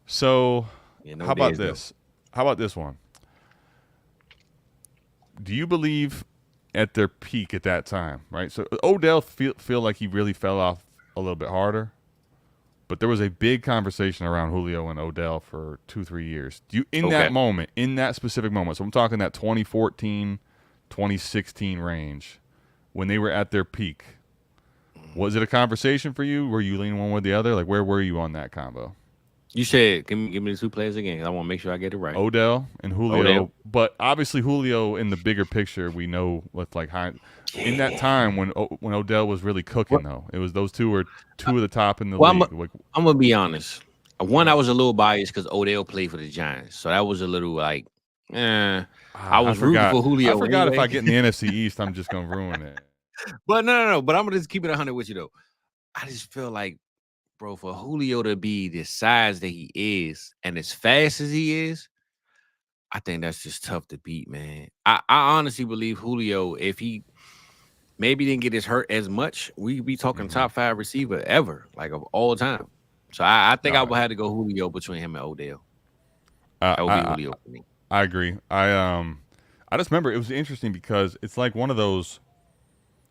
So how about this? How about this one? Do you believe at their peak at that time, right? So Odell feel like he really fell off a little bit harder, but there was a big conversation around Julio and Odell for 2-3 years. Do you that moment, in that specific moment, so I'm talking that 2014, 2016 range, when they were at their peak, was it a conversation for you? Were you leaning one way or the other? Like, where were you on that combo? You said, give me the 2 players again, because I want to make sure I get it right. Odell and Julio. But obviously Julio in the bigger picture, we know what's like high. In that time when Odell was really cooking, though, it was those two were two of the top in the league. I'm going to be honest. One, I was a little biased because Odell played for the Giants. So that was a little like, I was rooting for Julio. I forgot if I get in the NFC East, I'm just going to ruin it. But no. But I'm going to just keep it 100 with you, though. I just feel like, bro, for Julio to be the size that he is and as fast as he is, I think that's just tough to beat, man. I honestly believe Julio, if he maybe didn't get his hurt as much, we'd be talking top 5 receiver ever, like of all time. So I think I would have to go Julio between him and Odell. That would be Julio for me. I agree. I just remember it was interesting because it's like one of those.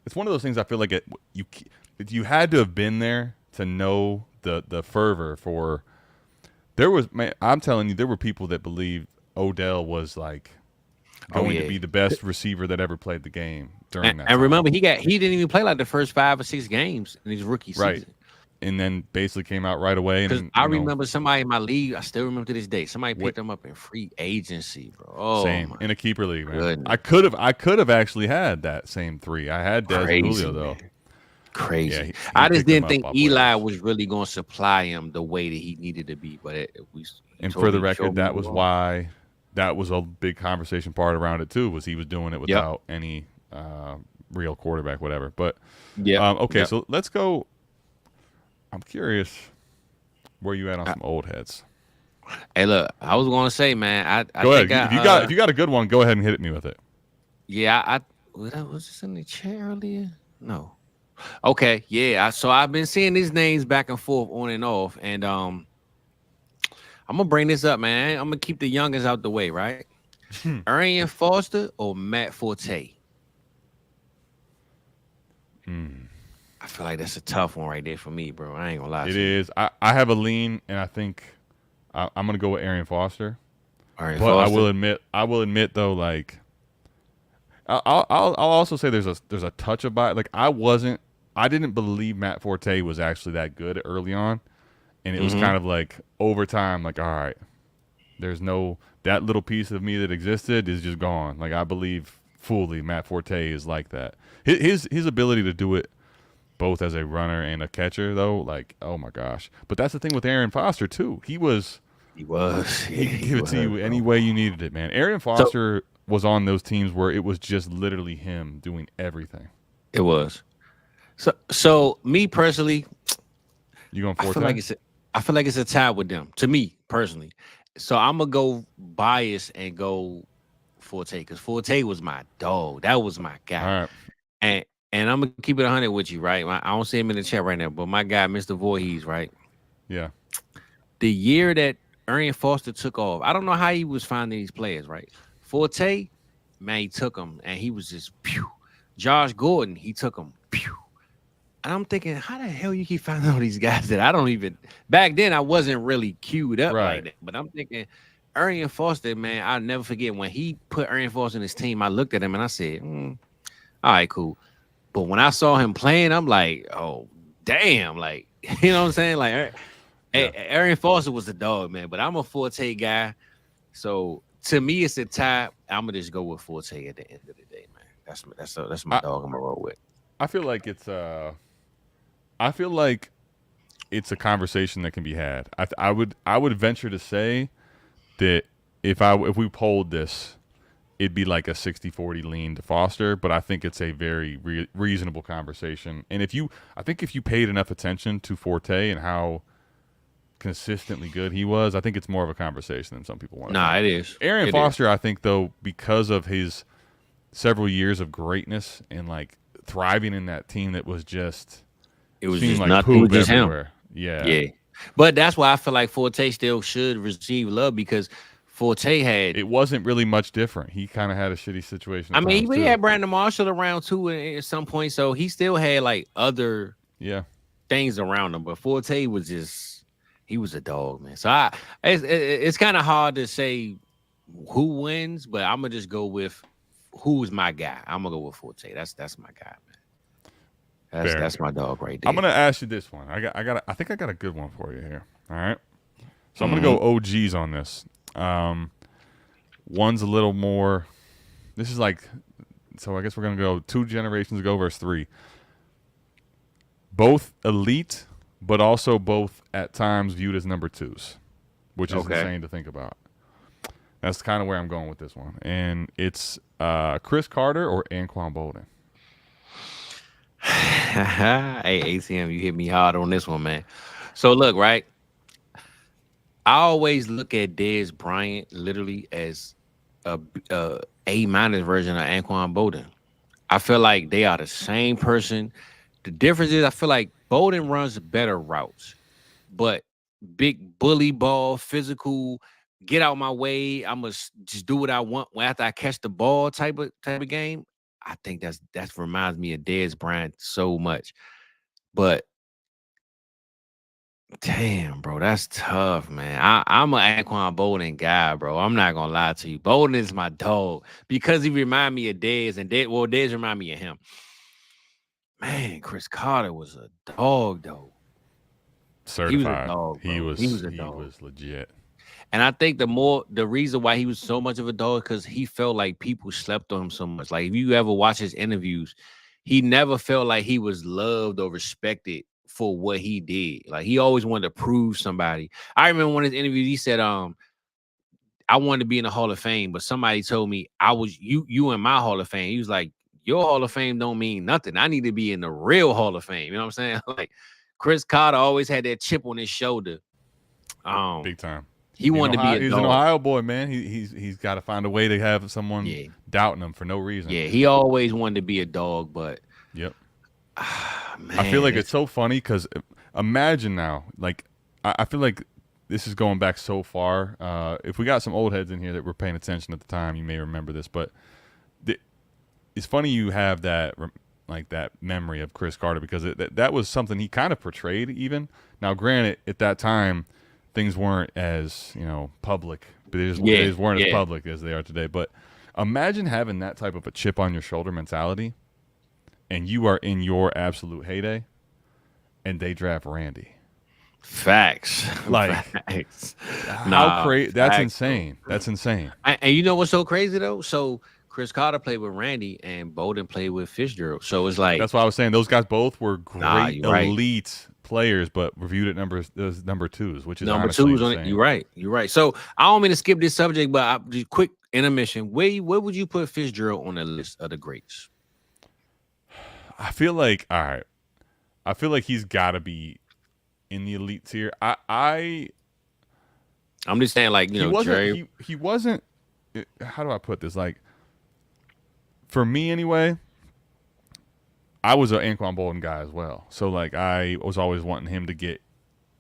It's one of those things I feel like you had to have been there to know the fervor for. I'm telling you, there were people that believed Odell was like going to be the best receiver that ever played the game during that. And remember, he didn't even play like the first 5 or 6 games in his rookie season. Right. And then basically came out right away. Because I remember somebody in my league, I still remember to this day, somebody picked him up in free agency, bro. Oh, same in a keeper league, man. Goodness. I could have actually had that same 3. I had Dez and Julio though. Man. Crazy. Yeah, he I just didn't think Eli was really going to supply him the way that he needed to be. But for the record, that was why that was a big conversation part around it too. Was he was doing it without any real quarterback, whatever. But okay, so let's go. I'm curious where you at on some old heads. Hey, look, I was going to say, man. Go ahead. If you got a good one, go ahead and hit me with it. Yeah, was this in the chat earlier? No. Okay, yeah. So I've been seeing these names back and forth, on and off, and I'm gonna bring this up, man. I'm gonna keep the youngest out the way, right? Arian Foster or Matt Forte? I feel like that's a tough one right there for me, bro. I ain't gonna lie. It is. I have a lean, and I think I'm gonna go with Arian Foster. Foster. I will admit though, like I'll also say there's a touch of bias. Like I didn't believe Matt Forte was actually that good early on, and it was kind of like over time, like all right, there's that little piece of me that existed is just gone. Like I believe fully Matt Forte is like that. His ability to do it both as a runner and a catcher, though, like, oh my gosh. But that's the thing with Arian Foster too. He gave it to you any way you needed it, man. Arian Foster was on those teams where it was just literally him doing everything. It was. So me personally, you going Forte? I feel like it's a tie with them. To me personally, so I'm gonna go bias and go Forte because Forte was my dog. That was my guy. All right. And I'm gonna keep it 100 with you, right? I don't see him in the chat right now, but my guy, Mr. Voorhees, right? Yeah. The year that Arian Foster took off, I don't know how he was finding these players, right? Forte, man, he took them, and he was just pew. Josh Gordon, he took them, pew. And I'm thinking, how the hell you keep finding all these guys that I don't even? Back then, I wasn't really queued up like that, but I'm thinking, Arian Foster, man, I'll never forget when he put Arian Foster in his team. I looked at him and I said, all right, cool. But when I saw him playing, I'm like, oh, damn. Like, you know what I'm saying? Like, Arian Foster was a dog, man. But I'm a Forte guy. So, to me, it's a tie. I'm going to just go with Forte at the end of the day, man. That's my dog I'm going to roll with. I feel like it's a conversation that can be had. I would venture to say that if we polled this, it'd be like a 60-40 lean to Foster, but I think it's a very reasonable conversation. And I think if you paid enough attention to Forte and how consistently good he was, I think it's more of a conversation than some people want to have. It is. Arian Foster, I think, though, because of his several years of greatness and like thriving in that team that was just like nothing. Poop everywhere. Yeah. But that's why I feel like Forte still should receive love because Forte had. It wasn't really much different. He kind of had a shitty situation. I mean, he had Brandon Marshall around too at some point, so he still had like other things around him. But Forte was he was a dog, man. So it's kind of hard to say who wins, but I'm gonna just go with who's my guy. I'm gonna go with Forte. That's my guy, man. That's my dog right there. I'm gonna ask you this one. I think I got a good one for you here. All right. So I'm gonna go OGs on this. One's a little more. This is like, so I guess we're gonna go 2 generations ago versus 3. Both elite, but also both at times viewed as number 2s, which is insane to think about. That's kind of where I'm going with this one, and it's Chris Carter or Anquan Boldin. Hey, ACM, you hit me hard on this one, man. So look, right? I always look at Dez Bryant literally as a A- version of Anquan Boldin. I feel like they are the same person. The difference is I feel like Boldin runs better routes, but big bully ball, physical, get out my way. I must just do what I want after I catch the ball type of game. I think that reminds me of Dez Bryant so much. But damn, bro, that's tough, man. I'm an Anquan Boldin guy, bro. I'm not gonna lie to you. Boldin is my dog because he remind me of Dez, and Dez remind me of him. Man, Chris Carter was a dog, though. Certified. He was a dog. Bro. He was a dog. He was legit. And I think the reason why he was so much of a dog because he felt like people slept on him so much. Like if you ever watch his interviews, he never felt like he was loved or respected for what he did. Like he always wanted to prove somebody. I remember one of his interviews, he said, I I wanted to be in the Hall of Fame, but somebody told me I was you in my Hall of Fame. He was like, your Hall of Fame don't mean nothing. I need to be in the real Hall of Fame. You know what I'm saying? Like Chris Carter always had that chip on his shoulder. Big time. He wanted to be a He's dog. An Ohio boy, man. He's got to find a way to have someone doubting him for no reason. Yeah, he always wanted to be a dog, but yep. Man, I feel like it's so funny because imagine now, like I feel like this is going back so far. If we got some old heads in here that were paying attention at the time, you may remember this, but it's funny you have that like that memory of Chris Carter because that was something he kind of portrayed even. Now, granted, at that time, things weren't as, public. They just weren't as public as they are today. But imagine having that type of a chip on your shoulder mentality and you are in your absolute heyday and they draft Randy. Facts. Like, facts. How crazy. That's insane. That's insane. And you know what's so crazy, though? So Chris Carter played with Randy and Bolden played with Fitzgerald. So it's like. That's why I was saying those guys both were great elite players, but reviewed at number twos, which is number twos on it. You're right. So I don't mean to skip this subject, but just quick intermission. Where would you put Fitzgerald on the list of the greats? I feel like he's got to be in the elite tier. I'm just saying, like, Jerry. He wasn't. How do I put this? Like, for me anyway. I was an Anquan Bolden guy as well. So, like, I was always wanting him to get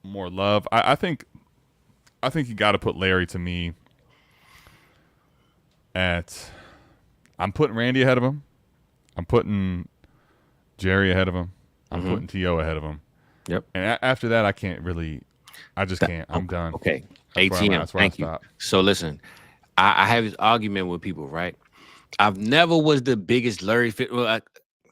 more love. I think you got to put Larry to me I'm putting Randy ahead of him. I'm putting Jerry ahead of him. I'm putting T.O. ahead of him. Yep. And after that, I just can't. I'm done. Okay. ATM. Thank you. So, listen, I have this argument with people, right? I've never was the biggest Larry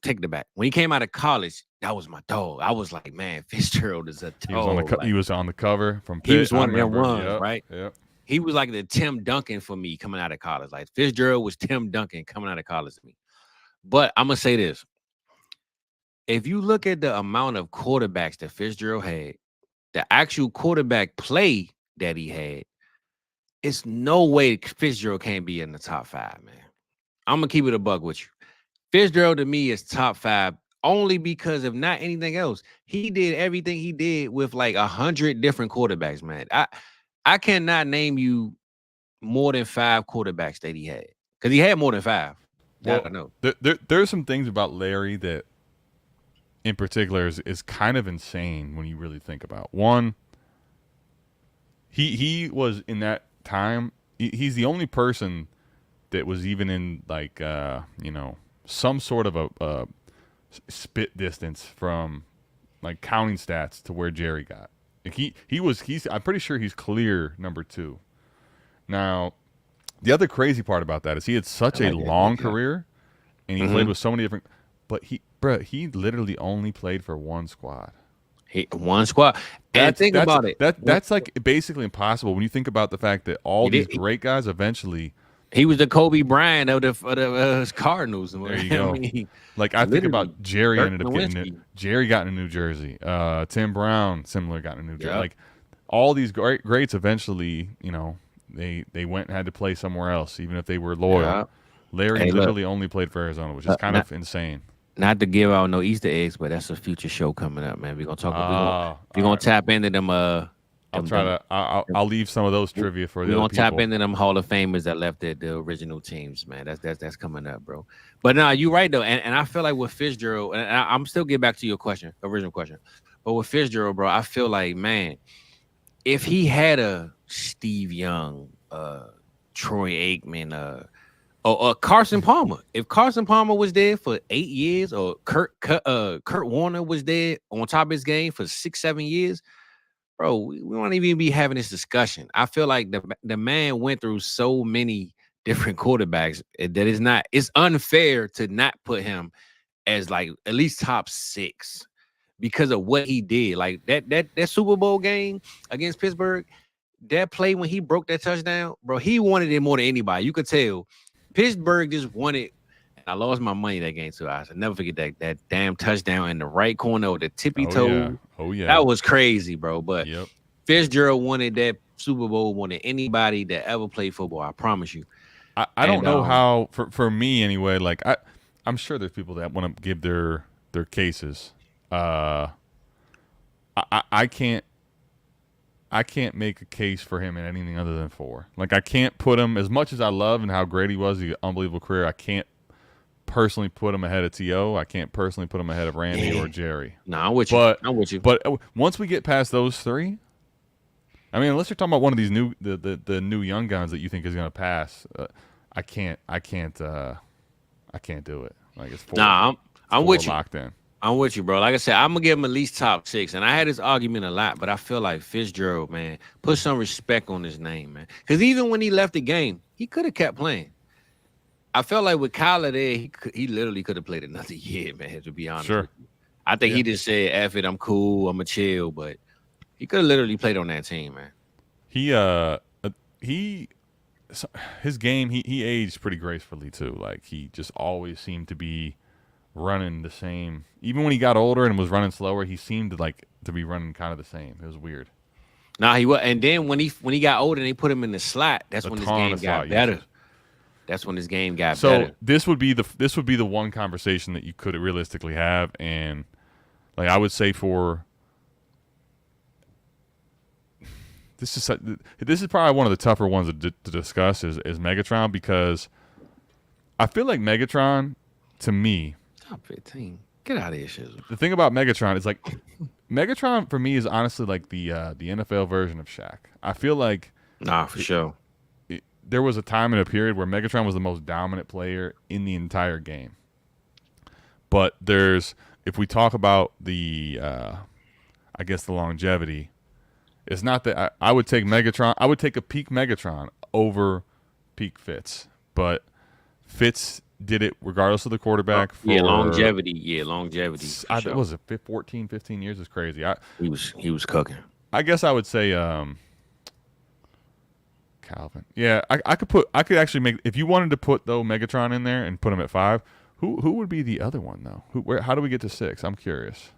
take it back. When he came out of college, that was my dog. I was like, man, Fitzgerald is a dog. He was on the cover from Pitt. He was one of them ones, right? Yep. He was like the Tim Duncan for me coming out of college. Like Fitzgerald was Tim Duncan coming out of college to me. But I'm going to say this. If you look at the amount of quarterbacks that Fitzgerald had, the actual quarterback play that he had, it's no way Fitzgerald can't be in the top 5, man. I'm going to keep it a buck with you. Fitzgerald to me is top 5 only because if not anything else, he did everything he did with like 100 different quarterbacks, man. I cannot name you more than 5 quarterbacks that he had because he had more than 5. Well, I know. There's some things about Larry that in particular is kind of insane when you really think about. One, he was in that time, he's the only person that was even in like, some sort of a spit distance from like counting stats to where Jerry got. Like he's I'm pretty sure he's clear number 2. Now, the other crazy part about that is he had such a long career and he played with so many different, but he literally only played for one squad. One squad. And think about it. That's like basically impossible when you think about the fact that all these great guys eventually. He was the Kobe Bryant of the Cardinals. There you go. I think about Jerry ended up getting it. Jerry got into New Jersey. Tim Brown, similar, got into New Jersey. Yep. Like all these greats eventually, they went and had to play somewhere else, even if they were loyal. Yeah. Larry literally only played for Arizona, which is kind of insane. Not to give out no Easter eggs, but that's a future show coming up, man. We're gonna talk. We're gonna tap into them. I'll leave some of those trivia for the other people. We're gonna tap into them Hall of Famers that left at the original teams, man. That's coming up, bro. But no, you're right though, and I feel like with Fitzgerald, and I'm still getting back to your original question, but with Fitzgerald, bro, I feel like, man, if he had a Steve Young, Troy Aikman, or Carson Palmer, if Carson Palmer was there for 8 years, or Kurt Warner was there on top of his game for 6-7 years. Bro, we won't even be having this discussion. I feel like the man went through so many different quarterbacks that it's unfair to not put him as like at least top 6 because of what he did. Like that Super Bowl game against Pittsburgh, that play when he broke that touchdown, bro, he wanted it more than anybody. You could tell Pittsburgh just wanted. I lost my money that game too. I'll never forget that damn touchdown in the right corner with the tippy toe. Oh yeah. That was crazy, bro. But Fitzgerald wanted that Super Bowl more than anybody that ever played football. I promise you. I don't know how for me anyway. Like I'm sure there's people that want to give their cases. I can't make a case for him in anything other than 4. Like I can't put him, as much as I love and how great he was, the unbelievable career. I can't personally put him ahead of T.O. I can't personally put him ahead of Randy or Jerry. No, I'm with you. But once we get past those 3, I mean, unless you're talking about one of these new the new young guns that you think is going to pass, I can't do it. Like it's 4. Nah, I'm with you. Locked in. I'm with you, bro. Like I said, I'm gonna give him at least top 6. And I had this argument a lot, but I feel like Fitzgerald, man, put some respect on his name, man. Because even when he left the game, he could have kept playing. I felt like with Kyler there, he literally could have played another year, man. To be honest, sure. With you. I think he just said, "F it, I'm cool, I'm a chill," but he could have literally played on that team, man. His game, he aged pretty gracefully too. Like he just always seemed to be running the same. Even when he got older and was running slower, he seemed to be running kind of the same. It was weird. Nah, he was. And then when he got older and they put him in the slot, that's when his game got better. Yes. That's when his game got better. So this would be the one conversation that you could realistically have, and like I would say for this is probably one of the tougher ones to discuss is Megatron, because I feel like Megatron, to me, top 15. Get out of here, Shizzle. The thing about Megatron is like Megatron for me is honestly like the NFL version of Shaq. I feel like sure. There was a time and a period where Megatron was the most dominant player in the entire game. But if we talk about the I guess the longevity, it's not that I would take Megatron. I would take a peak Megatron over peak Fitz, but Fitz did it regardless of the quarterback. Longevity. Sure. Was it 14, 15 years? Is crazy. He was cooking. I guess I would say Calvin. Yeah, I could actually make, if you wanted to put though Megatron in there and put him at 5. Who would be the other one though? How do we get to 6? I'm curious.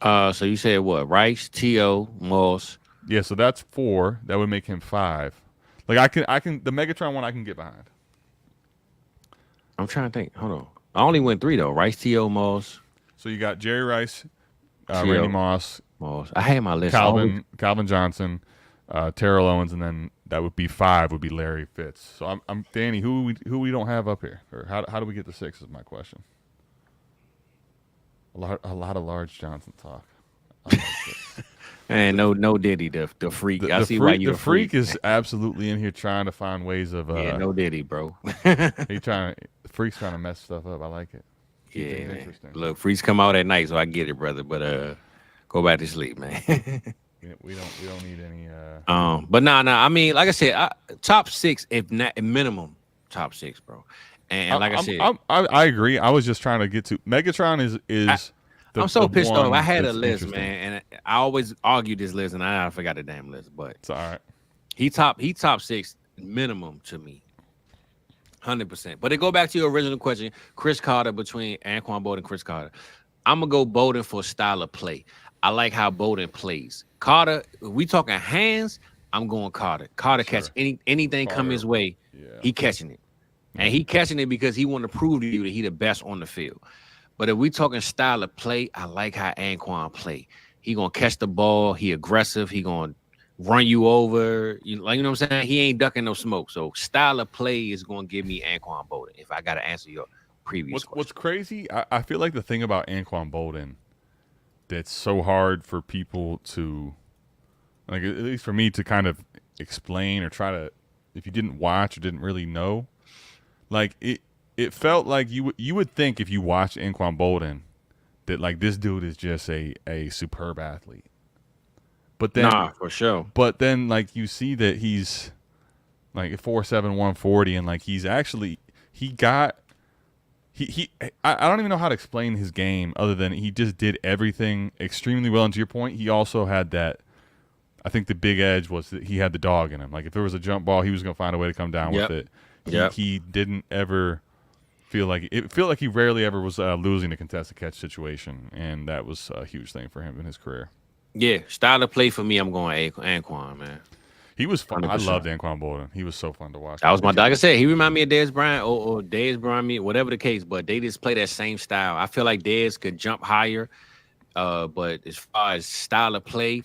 So you said what? Rice, T.O., Moss. Yeah, so that's 4. That would make him 5. Like I can the Megatron one I can get behind. I'm trying to think. Hold on. I only went 3 though. Rice, T.O., Moss. So you got Jerry Rice, Randy Moss. I had my list. Calvin Johnson, Terrell Owens, and then that would be 5 would be Larry Fitz. So I'm Danny. Who we don't have up here, or how do we get to 6 is my question. A lot of large Johnson talk. And no Diddy, the freak. I see why you. The freak is absolutely in here trying to find ways of. No Diddy, bro. The freak's trying to mess stuff up. I like it. Yeah, man. Look, freaks come out at night, so I get it, brother. But go back to sleep, man. we don't need any. But nah. I mean, like I said, top 6, if not minimum, top 6, bro. And like I said, I agree. I was just trying to get to Megatron is. I'm so pissed off. I had a list, man, and I always argue this list, and I forgot the damn list. But it's all right. He top 6 minimum to me, 100%. But to go back to your original question, Chris Carter, between Anquan Boldin and Chris Carter, I'm gonna go Boldin for style of play. I like how Boldin plays. Carter, if we talking hands, I'm going Carter. Carter catch anything come his way, he catching it. And he catching it because he want to prove to you that he the best on the field. But if we talking style of play, I like how Anquan play. He gonna catch the ball. He aggressive. He gonna run you over. You know what I'm saying? He ain't ducking no smoke. So style of play is gonna give me Anquan Boldin. If I gotta answer your previous question. What's crazy? I feel like the thing about Anquan Boldin that's so hard for people to, like, at least for me to kind of explain or try to, if you didn't watch or didn't really know. Like it felt like you would think if you watched Anquan Boldin that like this dude is just a superb athlete. But then for sure. But then like you see that he's like 4'7", 140, and like he's actually I don't even know how to explain his game other than he just did everything extremely well. And to your point, he also had that. I think the big edge was that he had the dog in him. Like if there was a jump ball, he was going to find a way to come down with it. He didn't ever feel like he rarely ever was losing a contested catch situation, and that was a huge thing for him in his career. Yeah, style of play for me, I'm going Anquan, man. He was fun. 100%. I loved Anquan Boldin. He was so fun to watch. That was my dog. Like I said, he reminded me of Dez Bryant or Dez Bryant, me, whatever the case. But they just play that same style. I feel like Dez could jump higher, but as far as style of play,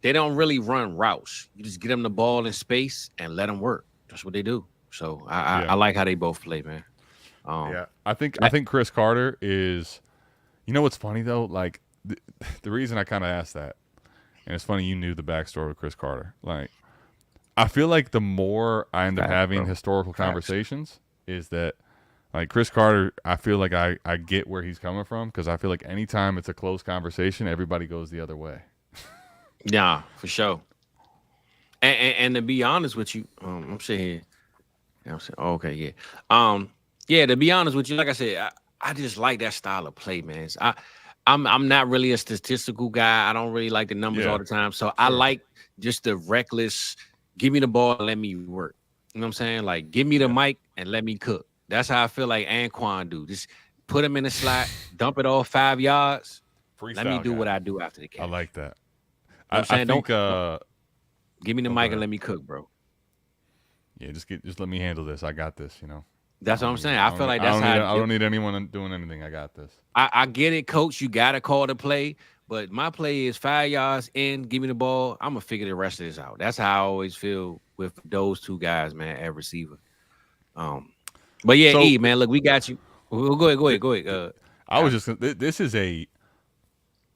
they don't really run routes. You just get them the ball in space and let them work. That's what they do. So I like how they both play, man. I think Chris Carter is. You know what's funny though? Like the reason I kind of asked that, and it's funny you knew the backstory of Chris Carter. Like I feel like the more I end up having historical conversations, is that like Chris Carter. I feel like I get where he's coming from because I feel like anytime it's a close conversation, everybody goes the other way. Yeah, for sure. And to be honest with you, I'm sitting here. I'm saying, okay, yeah. Yeah, to be honest with you, like I said, I just like that style of play, man. I'm not really a statistical guy. I don't really like the numbers all the time. So I like just the reckless, give me the ball and let me work. You know what I'm saying? Like, give me the mic and let me cook. That's how I feel like Anquan do. Just put him in the slot, dump it all 5 yards. Freestyle let me do what I do after the catch. I like that. You know I think give me the mic and let me cook, bro. Yeah, just let me handle this. I got this, you know. That's what I'm saying. I feel like that's how I don't need anyone doing anything. I got this. I get it, coach. You got to call the play, but my play is 5 yards in. Give me the ball. I'm gonna figure the rest of this out. That's how I always feel with those two guys, man, at receiver. But yeah, E, man, look, we got you. Go ahead. I was just. This is a.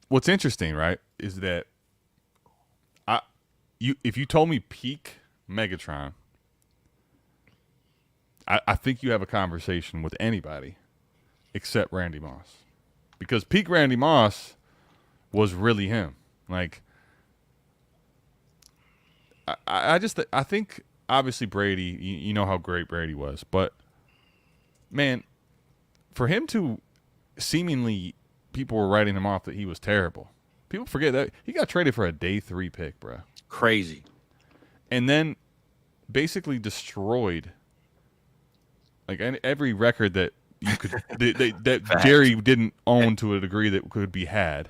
What's interesting, right, is that if you told me peak Megatron. I think you have a conversation with anybody except Randy Moss. Because peak Randy Moss was really him. Like, I think, obviously, Brady, you know how great Brady was. But, man, for him to seemingly, people were writing him off that he was terrible. People forget that he got traded for a day 3 pick, bro. Crazy. And then basically destroyed like every record that you could that Jerry didn't own to a degree that could be had.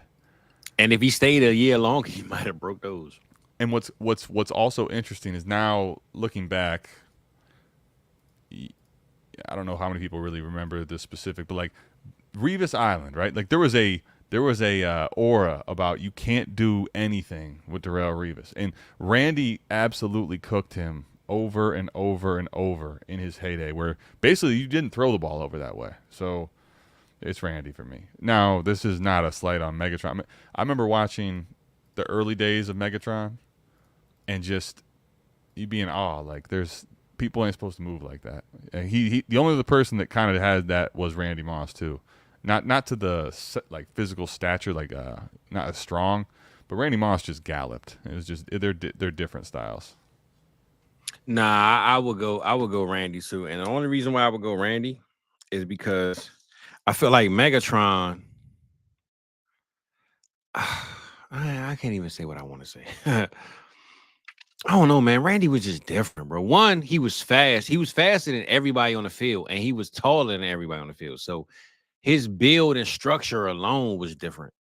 And if he stayed a year longer, he might have broke those. And what's also interesting is now looking back, I don't know how many people really remember this specific, but like Revis Island, right? Like there was a aura about you can't do anything with Darrelle Revis, and Randy absolutely cooked him over and over and over in his heyday, where basically you didn't throw the ball over that way. So it's Randy for me. Now, this is not a slight on Megatron. I remember watching the early days of Megatron and just you'd be in awe. Like there's people ain't supposed to move like that. And he the only other person that kind of had that was Randy Moss too. Not to the like physical stature, like not as strong, but Randy Moss just galloped. It was just they're different styles. Nah, I would go Randy too. And the only reason why I would go Randy is because I feel like Megatron. I can't even say what I want to say. I don't know, man. Randy was just different, bro. One, he was fast. He was faster than everybody on the field, and he was taller than everybody on the field. So his build and structure alone was different.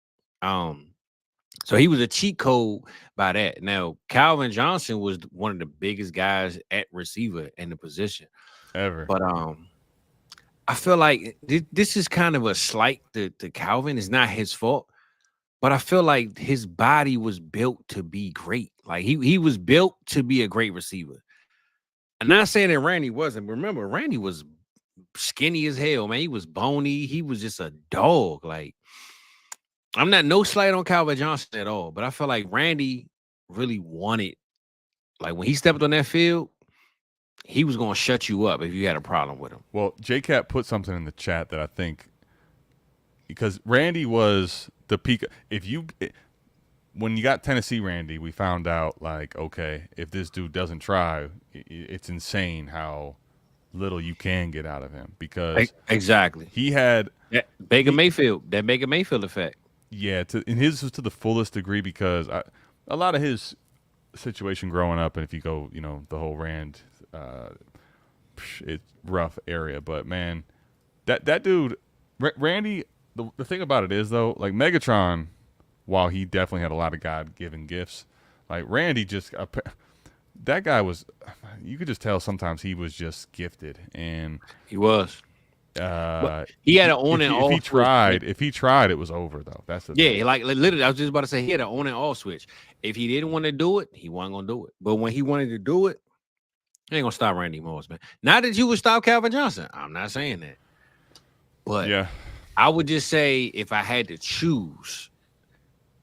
So he was a cheat code by that. Now, Calvin Johnson was one of the biggest guys at receiver in the position ever. But I feel like this is kind of a slight to Calvin. It's not his fault, but I feel like his body was built to be great. Like he was built to be a great receiver. I'm not saying that Randy wasn't. Remember, Randy was skinny as hell, man. He was bony. He was just a dog. Like, I'm not no slight on Calvin Johnson at all, but I feel like Randy really wanted, like when he stepped on that field, he was going to shut you up if you had a problem with him. Well, JCat put something in the chat that I think, because Randy was the peak. When you got Tennessee Randy, we found out like, okay, if this dude doesn't try, it's insane how little you can get out of him, because exactly he had that Baker Mayfield effect. Yeah, and his was to the fullest degree, because a lot of his situation growing up, and if you go, the whole Rand, it's rough area. But man, that dude, Randy. The thing about it is though, like Megatron while he definitely had a lot of God-given gifts, like Randy that guy was, you could just tell sometimes he was just gifted, and he was. But he had an on and off. If he tried, it was over though. That's the thing. Like literally, I was just about to say he had an on and off switch. If he didn't want to do it, he wasn't gonna do it. But when he wanted to do it, he ain't gonna stop Randy Moss, man. Not that you would stop Calvin Johnson. I'm not saying that. But yeah, I would just say if I had to choose,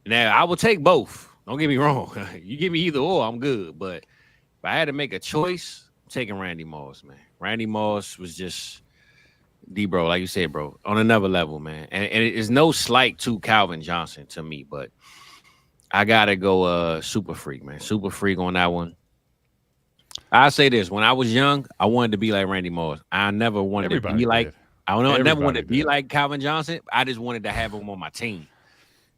now I would take both. Don't get me wrong. You give me either or, I'm good. But if I had to make a choice, I'm taking Randy Moss, man. Randy Moss was just bro, like you said, bro, on another level, man. And it is no slight to Calvin Johnson to me, but I gotta go Super Freak, man. Super Freak on that one. I say this: when I was young, I wanted to be like Randy Moss. I never wanted to be like. I don't know. I never wanted to be like Calvin Johnson. I just wanted to have him on my team,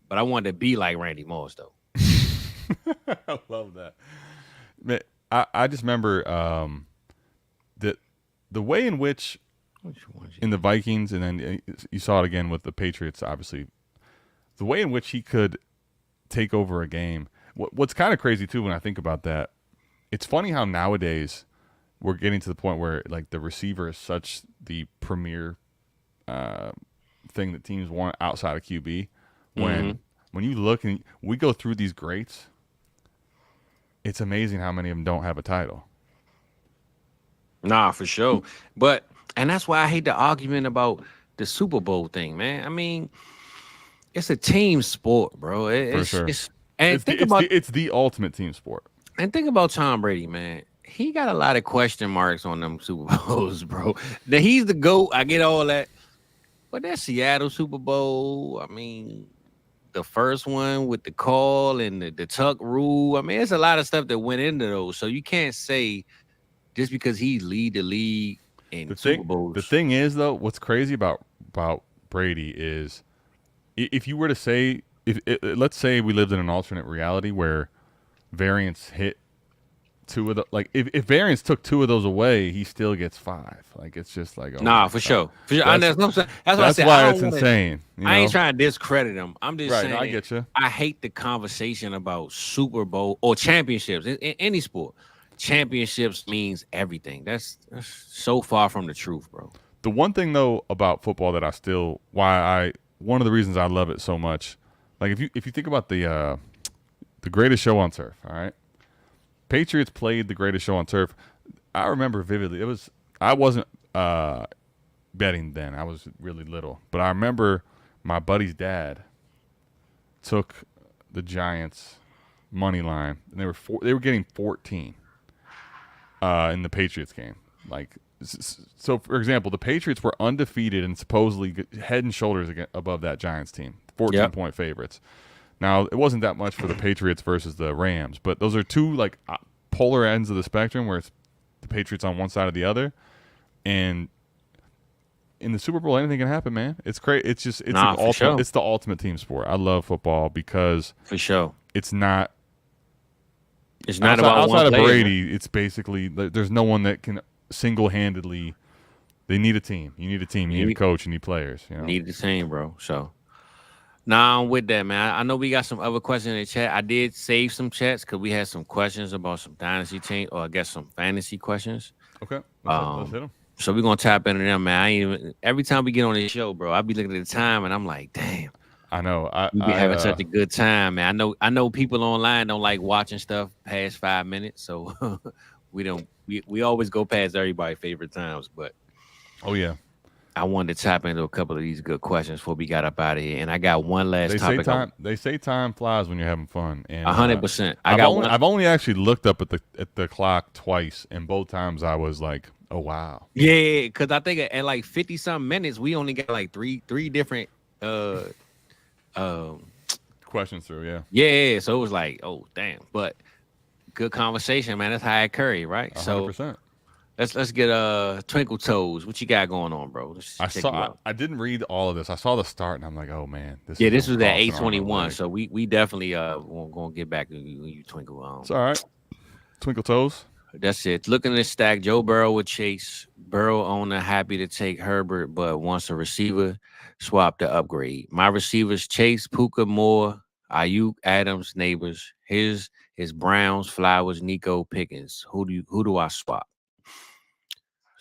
but I wanted to be like Randy Moss, though. I love that. Man, I just remember the way in which in the Vikings, and then you saw it again with the Patriots, obviously, the way in which he could take over a game. What's kind of crazy too when I think about that, it's funny how nowadays we're getting to the point where like the receiver is such the premier thing that teams want outside of QB. When you look and we go through these greats, it's amazing how many of them don't have a title. Nah, for sure. And that's why I hate the argument about the Super Bowl thing, man. I mean, it's a team sport, bro. For sure. It's the ultimate team sport. And think about Tom Brady, man. He got a lot of question marks on them Super Bowls, bro. Now, he's the GOAT. I get all that. But that Seattle Super Bowl, I mean, the first one with the call and the tuck rule. I mean, there's a lot of stuff that went into those. So you can't say just because he lead the league in Super Bowls. The thing is, though, what's crazy about Brady is if you were to say, let's say we lived in an alternate reality where variance hit two of the, like if variance took two of those away, he still gets 5. Like it's just like for sure. That's why it's insane. I ain't trying to discredit him. I'm just saying. I get you. I hate the conversation about Super Bowl or championships in any sport. Championships means everything. That's so far from the truth, bro. The one thing though about football that one of the reasons I love it so much, like if you think about the greatest show on turf, all right. Patriots played the greatest show on turf. I remember vividly. I wasn't betting then. I was really little, but I remember my buddy's dad took the Giants money line, and they were getting 14 in the Patriots game. Like, so for example, the Patriots were undefeated and supposedly head and shoulders above that Giants team, 14-point favorites. Now, it wasn't that much for the Patriots versus the Rams, but those are two like polar ends of the spectrum where it's the Patriots on one side or the other. And in the Super Bowl, anything can happen, man. It's great. It's just it's the ultimate team sport. I love football because for sure it's not about outside of Brady. It's basically there's no one that can single-handedly. They need a team. You need a team. You need a coach. You need players. You need the team, bro. So. Nah, I'm with that, man. I know we got some other questions in the chat. I did save some chats because we had some questions about some Dynasty team, or I guess some fantasy questions. Okay. Let's hit them. So we're going to tap into them, man. Every time we get on this show, bro, I be looking at the time, and I'm like, damn. I know. We be having such a good time, man. I know people online don't like watching stuff past 5 minutes, so we always go past everybody's favorite times. But oh, yeah. I wanted to tap into a couple of these good questions before we got up out of here, and I got one last topic. They say time flies when you're having fun, and 100%. I've only actually looked up at the clock twice, and both times I was like, "Oh wow!" Yeah, because I think at like 50-something minutes, we only got like three different questions through. Yeah. Yeah, so it was like, oh damn, but good conversation, man. That's high curry, right? 100%. So. Let's get Twinkle Toes. What you got going on, bro? I didn't read all of this. I saw the start and I'm like, oh man, this was at 8:21. So we definitely gonna get back to you Twinkle. It's all right. Twinkle Toes. That's it. Looking to stack Joe Burrow with Chase. Burrow owner happy to take Herbert, but wants a receiver swap to upgrade. My receivers Chase, Puka, Moore. Ayuk, Adams, Neighbors, his Browns, Flowers, Nico, Pickens. Who do I swap?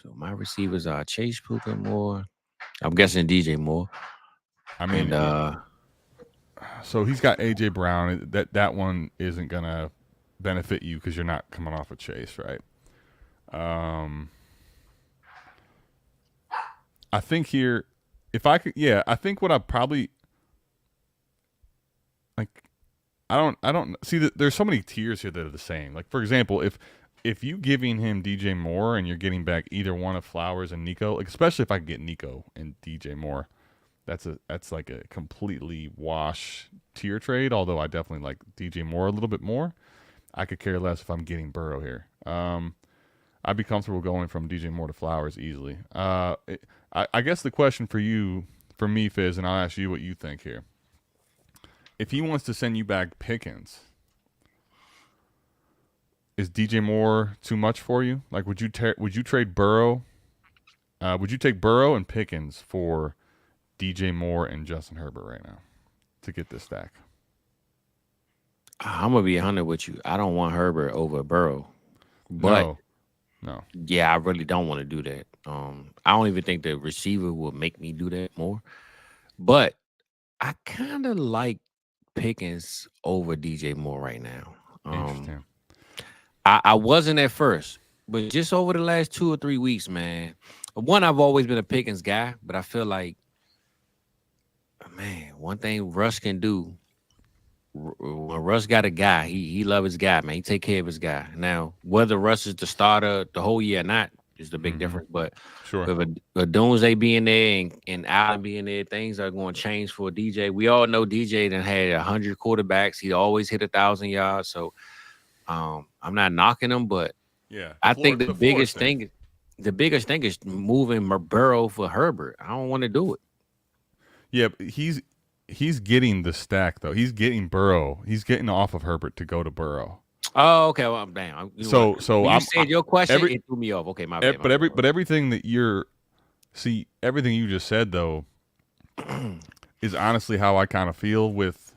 So my receivers are Chase, Puka, Moore. I'm guessing DJ Moore. I mean, so he's got AJ Brown. That one isn't gonna benefit you because you're not coming off a Chase, right? I think here, if I could, I think what I probably like, I don't see that there's so many tiers here that are the same. Like, for example, if you giving him DJ Moore and you're getting back either one of Flowers and Nico, like especially if I get Nico and DJ Moore, that's like a completely wash tier trade. Although I definitely like DJ Moore a little bit more. I could care less if I'm getting Burrow here. I'd be comfortable going from DJ Moore to Flowers easily. I guess the question for me, Fizz, and I'll ask you what you think here. If he wants to send you back Pickens, is DJ Moore too much for you? Like, would you trade Burrow? Would you take Burrow and Pickens for DJ Moore and Justin Herbert right now to get this stack? I'm gonna be 100 with you. I don't want Herbert over Burrow, but no. Yeah, I really don't want to do that. I don't even think the receiver will make me do that more. But I kind of like Pickens over DJ Moore right now. Interesting. I wasn't at first, but just over the last 2 or 3 weeks, man. One, I've always been a Pickens guy, but I feel like, man, one thing Russ can do. When Russ got a guy, he love his guy, man. He take care of his guy. Now, whether Russ is the starter the whole year or not is the big difference. But sure, with a Doomsday being there and Allen being there, things are going to change for DJ. We all know DJ done had 100 quarterbacks. He always hit 1,000 yards. So I'm not knocking him, but I think the biggest thing is moving Burrow for Herbert. I don't want to do it. Yeah, but he's getting the stack though. He's getting Burrow. He's getting off of Herbert to go to Burrow. Oh, okay. Well, damn. So when you said your question, it threw me off. Okay, my bad. But everything that everything you just said though is honestly how I kind of feel with.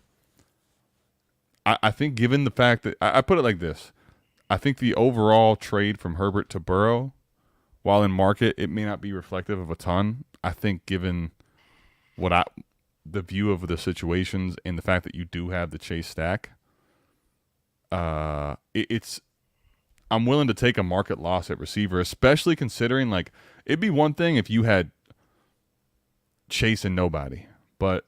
I think given the fact that I put it like this, I think the overall trade from Herbert to Burrow, while in market, it may not be reflective of a ton. I think given the view of the situations and the fact that you do have the Chase stack, I'm willing to take a market loss at receiver, especially considering like it'd be one thing if you had Chase and nobody, but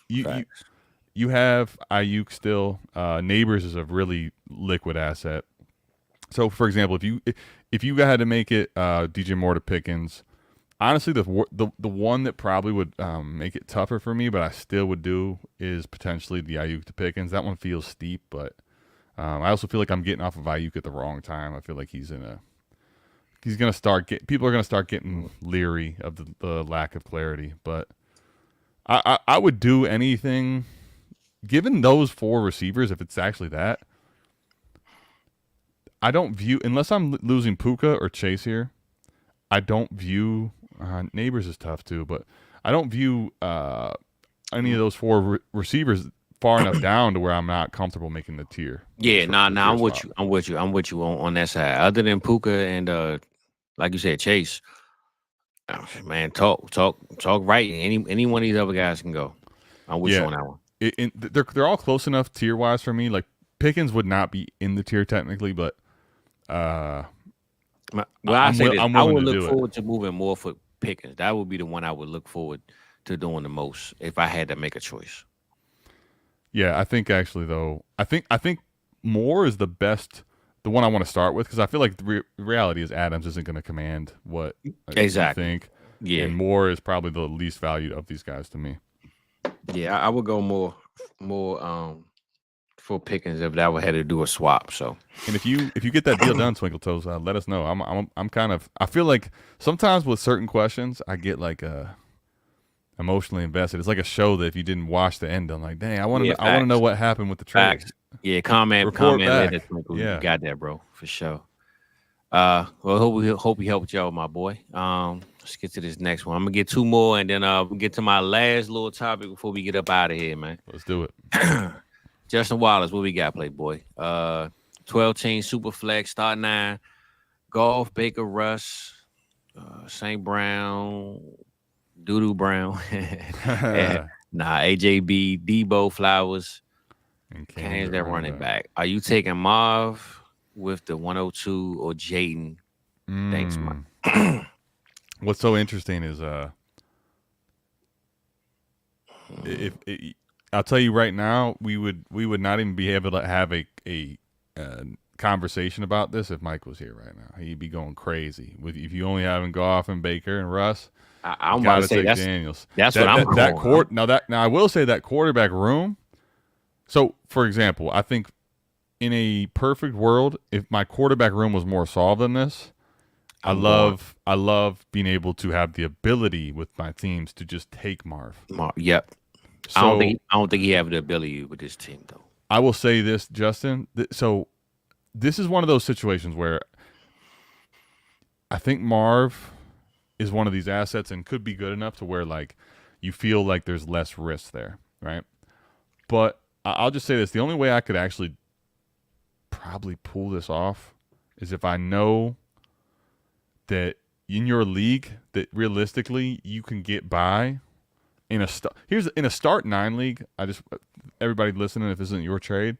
you have Ayuk still. Neighbors is a really liquid asset. So, for example, if you had to make it DJ Moore to Pickens, honestly, the one that probably would make it tougher for me, but I still would do, is potentially the Ayuk to Pickens. That one feels steep, but I also feel like I'm getting off of Ayuk at the wrong time. I feel like people are gonna start getting leery of the lack of clarity. But I would do anything, given those 4 receivers, if it's actually that. I don't view, unless I'm losing Puka or Chase here, I don't view. Neighbors is tough too, but I don't view any of those 4 receivers far enough down to where I'm not comfortable making the tier. Yeah, I'm with you. I'm with you on that side. Other than Puka and like you said, Chase, man, talk right. Any one of these other guys can go. I'm with you on that one. They're all close enough tier wise for me. Like Pickens would not be in the tier technically, but I would look forward to moving more for Pickens. That would be the one I would look forward to doing the most if I had to make a choice. Yeah, I think actually though, I think Moore is the one I want to start with, because I feel like the reality is Adams isn't going to command what exactly. I think. Yeah, and Moore is probably the least valued of these guys to me. Yeah, I would go more for Pickens if that would have to do a swap. So, and if you get that deal done, Twinkle Toes, let us know. I'm kind of, I feel like sometimes with certain questions I get like emotionally invested. It's like a show that if you didn't watch the end, I'm like, dang, I want to know what happened with the trade. Yeah, comment later. Yeah, you got that, bro, for sure. Well, hope we helped y'all, my boy. Let's get to this next one. I'm gonna get 2 more, and then we'll get to my last little topic before we get up out of here, man. Let's do it. Justin Wallace, what we got, Playboy? 12-team super flex, start 9. Golf, Baker, Russ, St. Brown, Doodoo Brown. AJB, Debo, Flowers. And Kane's that running back. Are you taking Marv with the 102 or Jaden? Thanks, Mike. What's so interesting is I'll tell you right now, we would not even be able to have a conversation about this if Mike was here right now. He'd be going crazy. If you only having Goff and Baker and Russ, I'm about to say that's Daniels. That's what I'm going. Now I will say that quarterback room. So, for example, I think in a perfect world, if my quarterback room was more solved than this, I love being able to have the ability with my teams to just take Marv. Yep. So, I don't think he have the ability with this team though. I will say this, Justin. So this is one of those situations where I think Marv is one of these assets and could be good enough to where like you feel like there's less risk there, right? But I'll just say this: the only way I could actually probably pull this off is if I know that in your league that realistically you can get by in a start 9 league. Everybody listening, if this isn't your trade,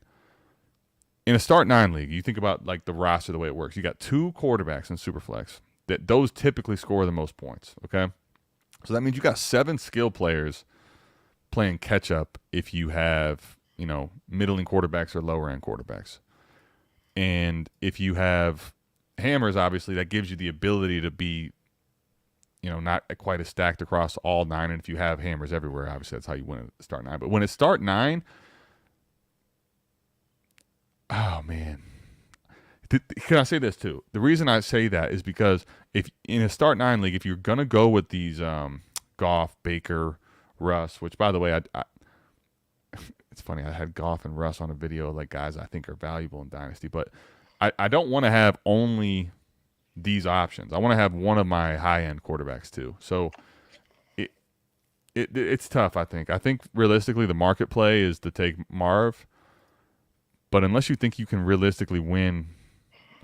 in a start 9 league, you think about like the roster, the way it works. You got 2 quarterbacks in Superflex. Those typically score the most points. Okay, so that means you got 7 skill players playing catch up if you have middling quarterbacks or lower end quarterbacks, and if you have hammers, obviously that gives you the ability to be not quite as stacked across all 9. And if you have hammers everywhere, obviously that's how you win at start 9. But when it's start 9, oh man, can I say this too? The reason I say that is because if in a start 9 league, if you're gonna go with these Goff, Baker, Russ, which by the way, I it's funny, I had Goff and Russ on a video like guys I think are valuable in Dynasty, but I don't want to have only these options. I want to have one of my high-end quarterbacks too. So it's tough, I think. I think realistically the market play is to take Marv, but unless you think you can realistically win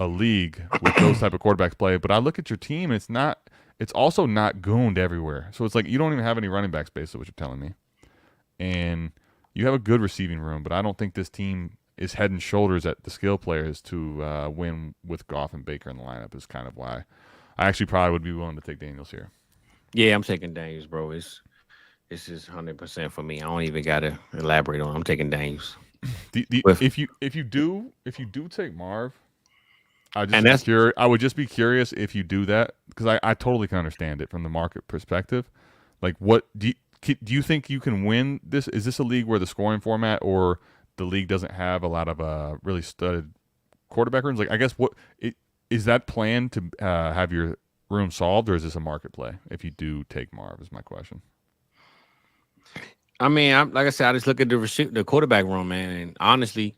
a league with those type of quarterbacks play, but I look at your team and it's also not gooned everywhere. So it's like you don't even have any running back space, is what you're telling me. And you have a good receiving room, but I don't think this team is head and shoulders at the skill players to win with Goff and Baker in the lineup is kind of why I actually probably would be willing to take Daniels here. Yeah, I'm taking Daniels, bro. This is 100% for me. I don't even got to elaborate on it. I'm taking Daniels. If you do take Marv, I would just be curious if you do that, because I totally can understand it from the market perspective. Like, what do you think you can win this? Is this a league where the scoring format or the league doesn't have a lot of really studded quarterback rooms? Like, I guess is that plan to have your room solved, or is this a market play if you do take Marv is my question. I mean, like I said, I just look at the quarterback room, man, and honestly,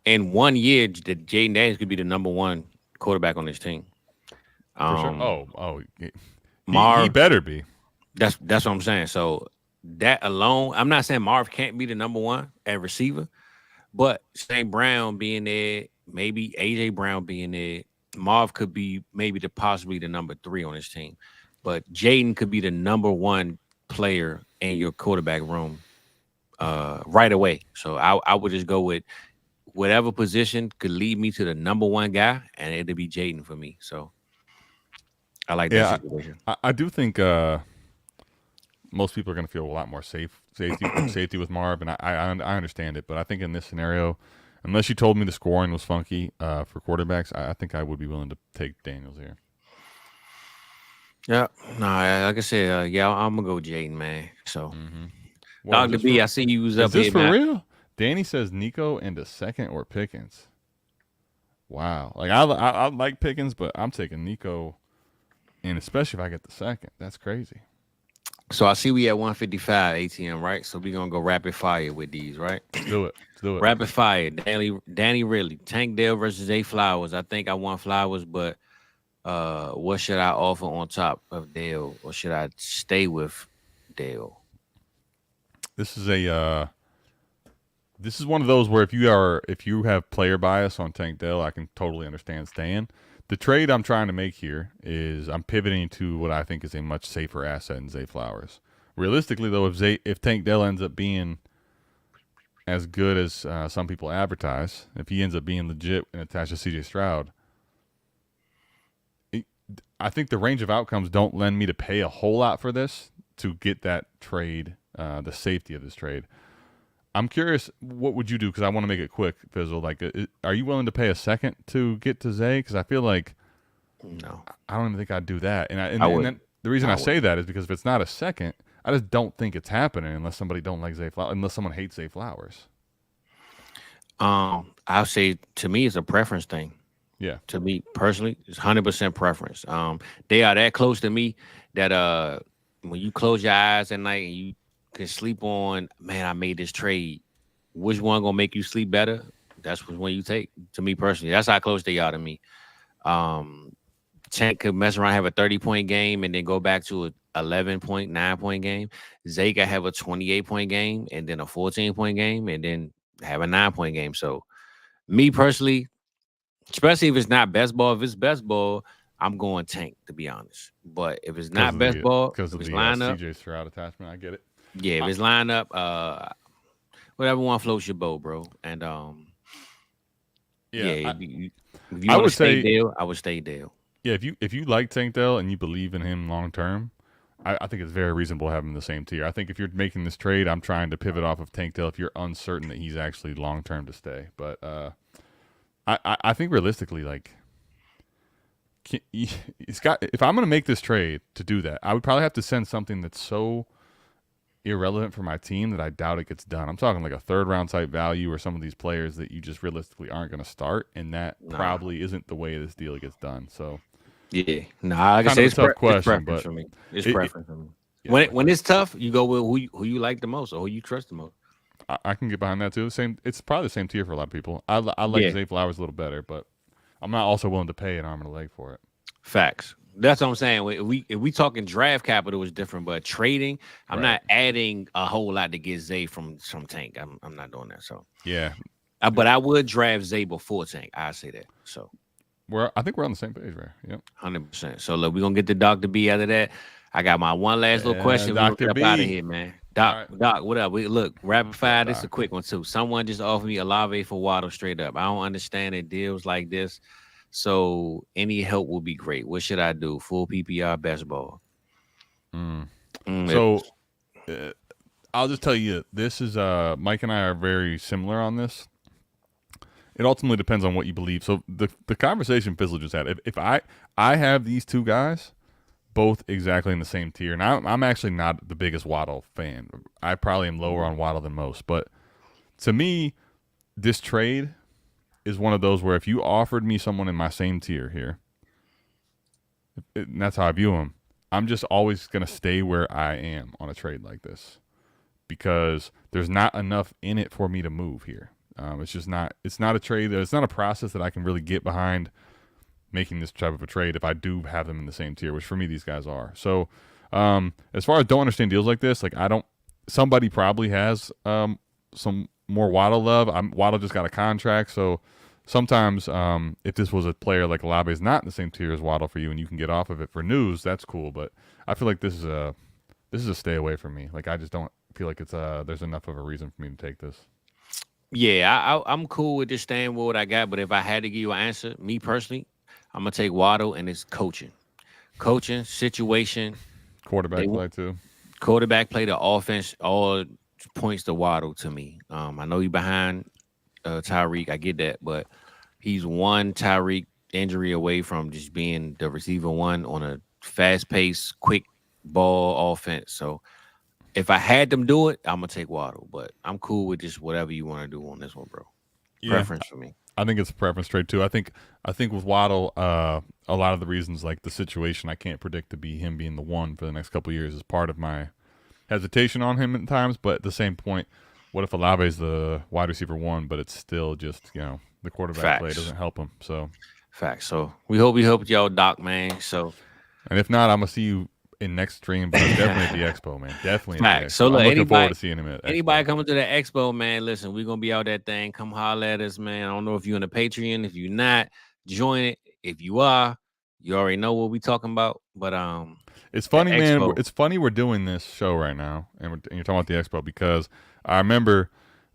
in 1 year, that Jaden Daniels could be the number 1 quarterback on this team. For sure. Marv, he better be. That's what I'm saying. So that alone, I'm not saying Marv can't be the number 1 at receiver, but St. Brown being there, maybe AJ Brown being there, Marv could be maybe possibly the number 3 on his team, but Jaden could be the number 1 player in your quarterback room right away. So I would just go with whatever position could lead me to the number 1 guy, and it'd be Jaden for me. So I like that situation. I do think most people are going to feel a lot more safety with Marv, and I understand it. But I think in this scenario, unless you told me the scoring was funky for quarterbacks, I think I would be willing to take Daniels here. Yeah, no, like I said, I'm gonna go Jaden, man. So, Dr. B, I see you was up here. Is this for real? Danny says Nico and a second or Pickens. Wow, like I like Pickens, but I'm taking Nico, and especially if I get the second, that's crazy. So I see we at 155 ATM, right? So we're gonna go rapid fire with these, right? Let's do it. Rapid fire. Danny Ridley, Tank Dell versus A Flowers. I think I want Flowers, but what should I offer on top of Dale, or should I stay with Dale? This is a This is one of those where if you have player bias on Tank Dell, I can totally understand staying. The trade I'm trying to make here is I'm pivoting to what I think is a much safer asset in Zay Flowers. Realistically, though, if Tank Dell ends up being as good as some people advertise, if he ends up being legit and attached to C.J. Stroud, I think the range of outcomes don't lend me to pay a whole lot for this to get that trade, the safety of this trade. I'm curious, what would you do? Because I want to make it quick, Fizzle. Like, are you willing to pay a second to get to Zay? Because I feel like no, I don't even think I'd do that. And then the reason I say that is because if it's not a second, I just don't think it's happening unless somebody don't like Zay Flowers, unless someone hates Zay Flowers. I'll say to me it's a preference thing. Yeah. To me personally, it's 100% preference. They are that close to me that when you close your eyes at night and you can sleep on, man, I made this trade. Which one gonna make you sleep better? That's which one you take. To me personally, that's how close they are to me. Tank could mess around, have a 30-point game, and then go back to a 11-point, 9-point game. Zay could have a 28-point game, and then a 14-point game, and then have a 9-point game. So, me personally, especially if it's not best ball, if it's best ball, I'm going Tank, to be honest. But if it's not best ball, because of the CJ Stroud attachment, I get it. Yeah, if it's lined up, whatever one floats your boat, bro. And if you want to stay Dale, I would stay Dale. Yeah, if you like Tank Dell and you believe in him long term, I think it's very reasonable to have him in the same tier. I think if you're making this trade, I'm trying to pivot off of Tank Dell if you're uncertain that he's actually long term to stay. But I think realistically, like, if I'm going to make this trade to do that, I would probably have to send something that's so irrelevant for my team that I doubt it gets done. I'm talking like a 3rd-round type value or some of these players that you just realistically aren't going to start, and that probably isn't the way this deal gets done. So, yeah, like I say, it's tough question, but for me. It's preference for me. Yeah, when it's tough, you go with who you like the most or who you trust the most. I can get behind that too. It's probably the same tier for a lot of people. I like Zay Flowers a little better, but I'm not also willing to pay an arm and a leg for it. Facts. That's what I'm saying. If we talking draft capital is different, but trading, I'm not adding a whole lot to get Zay from Tank. I'm not doing that. So yeah, but I would draft Zay before Tank. I say that. So I think we're on the same page, right? Yep, 100%. So look, we're gonna get the Dr. B out of that. I got my one last little question. Dr. B, out of here, man. Doc, what up? Look, rapid fire. This is a quick one too. Someone just offered me Olave for Waddle straight up. I don't understand it. Deals like this. So any help will be great. What should I do? Full PPR, best ball. So I'll just tell you, this is Mike and I are very similar on this. It ultimately depends on what you believe. So the conversation Fizzle just had, if I have these two guys both exactly in the same tier, and I'm actually not the biggest Waddle fan. I probably am lower on Waddle than most, but to me, this trade is one of those where if you offered me someone in my same tier here, and that's how I view him, I'm just always going to stay where I am on a trade like this because there's not enough in it for me to move here. It's not a trade. It's not a process that I can really get behind making this type of a trade if I do have them in the same tier, which for me these guys are. So as far as don't understand deals like this, like somebody probably has some more Waddle love. Waddle just got a contract, so sometimes if this was a player like Olave is not in the same tier as Waddle for you and you can get off of it for news, that's cool. But I feel like this is a stay away from me. Like I just don't feel like it's there's enough of a reason for me to take this. Yeah, I'm cool with just staying with what I got. But if I had to give you an answer, me personally, I'm gonna take Waddle, and it's coaching, situation, quarterback play too. Quarterback play, the offense, all points to Waddle to me. I know he's behind Tyreek, I get that, but he's one Tyreek injury away from just being the receiver one on a fast-paced, quick ball offense. So if I had them do it, I'm gonna take Waddle, but I'm cool with just whatever you want to do on this one, bro. Preference for me. I think it's a preference trade too. I think with Waddle, a lot of the reasons, like the situation, I can't predict to be him being the one for the next couple of years is part of my hesitation on him at times. But at the same point, what if Olave is the wide receiver one, but it's still just the quarterback play doesn't help him. So facts. So we hope y'all, Doc, man. So and if not, I'm gonna see you in next stream, but definitely at the expo, man. Definitely. Fact. So look, I'm looking forward to seeing him at anybody coming to the expo, man. Listen, we're gonna be out that thing. Come holler at us, man. I don't know if you're in the Patreon. If you're not, join it. If you are, you already know what we talking about. But it's funny, man. It's funny we're doing this show right now, and you're talking about the expo, because I remember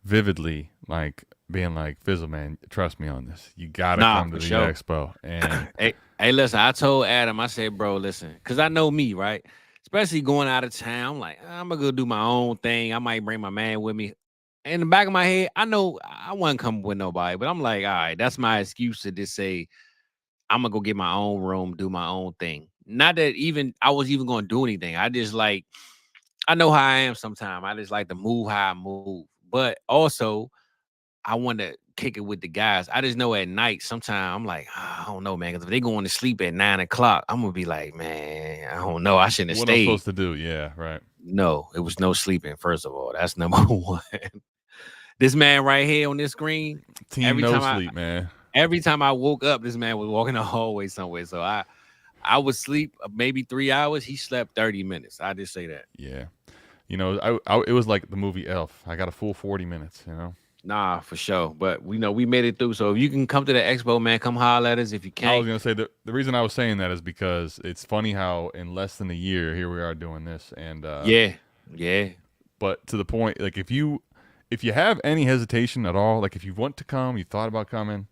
vividly, like, being like, Fizzle, man, trust me on this. You gotta come to the expo. And hey, listen, I told Adam, I said, bro, listen, because I know me, right? Especially going out of town, I'm like, I'm gonna go do my own thing. I might bring my man with me. In the back of my head, I know I wasn't coming with nobody, but I'm like, all right, that's my excuse to just say I'm gonna go get my own room, do my own thing. Not that even I was even gonna do anything. I just like, I know how I am sometimes. I just like to move how I move, but also I want to kick it with the guys. I just know at night, sometimes I'm like, I don't know, man. Because if they going to sleep at 9 o'clock, I'm going to be like, man, I don't know. I shouldn't have stayed. What I'm supposed to do? Yeah, right. No, it was no sleeping, first of all. That's number one. This man right here on this screen. Team sleep, man. Every time I woke up, this man was walking the hallway somewhere. So I would sleep maybe 3 hours. He slept 30 minutes. I just say that. Yeah. You know, it was like the movie Elf. I got a full 40 minutes, you know. Nah, for sure. But we know we made it through. So if you can come to the expo, man, come holler at us if you can. I was gonna say the reason I was saying that is because it's funny how in less than a year here we are doing this, and yeah. But to the point, like if you have any hesitation at all, like if you want to come, you thought about coming,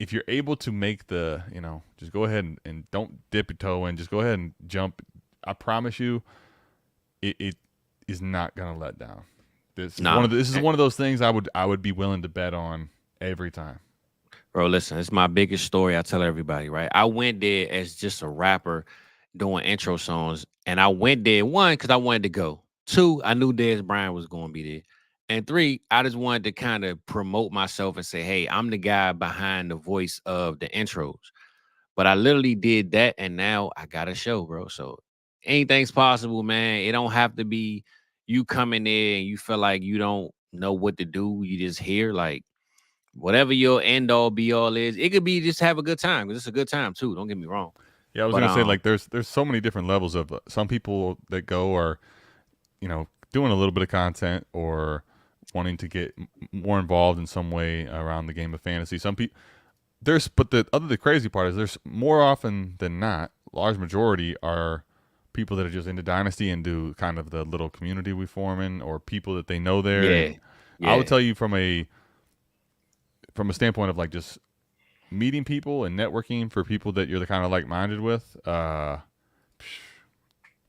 if you're able to make the, you know, just go ahead and don't dip your toe in, just go ahead and jump. I promise you, it is not gonna let down. This is one of those things I would be willing to bet on every time. Bro, listen, it's my biggest story. I tell everybody, right? I went there as just a rapper doing intro songs, and I went there, one, because I wanted to go. Two, I knew Dez Bryant was going to be there. And three, I just wanted to kind of promote myself and say, hey, I'm the guy behind the voice of the intros. But I literally did that, and now I got a show, bro. So anything's possible, man. It don't have to be you coming there and you feel like you don't know what to do. You just hear, like, whatever your end all be all is. It could be just have a good time, because it's a good time too. Don't get me wrong. Yeah, I was gonna say, like, there's so many different levels of some people that go are, you know, doing a little bit of content or wanting to get more involved in some way around the game of fantasy. Some people the crazy part is there's more often than not, large majority are people that are just into Dynasty and do kind of the little community we form in, or people that they know there. Yeah. I would tell you from a standpoint of like just meeting people and networking for people that you're the kind of like-minded with, it's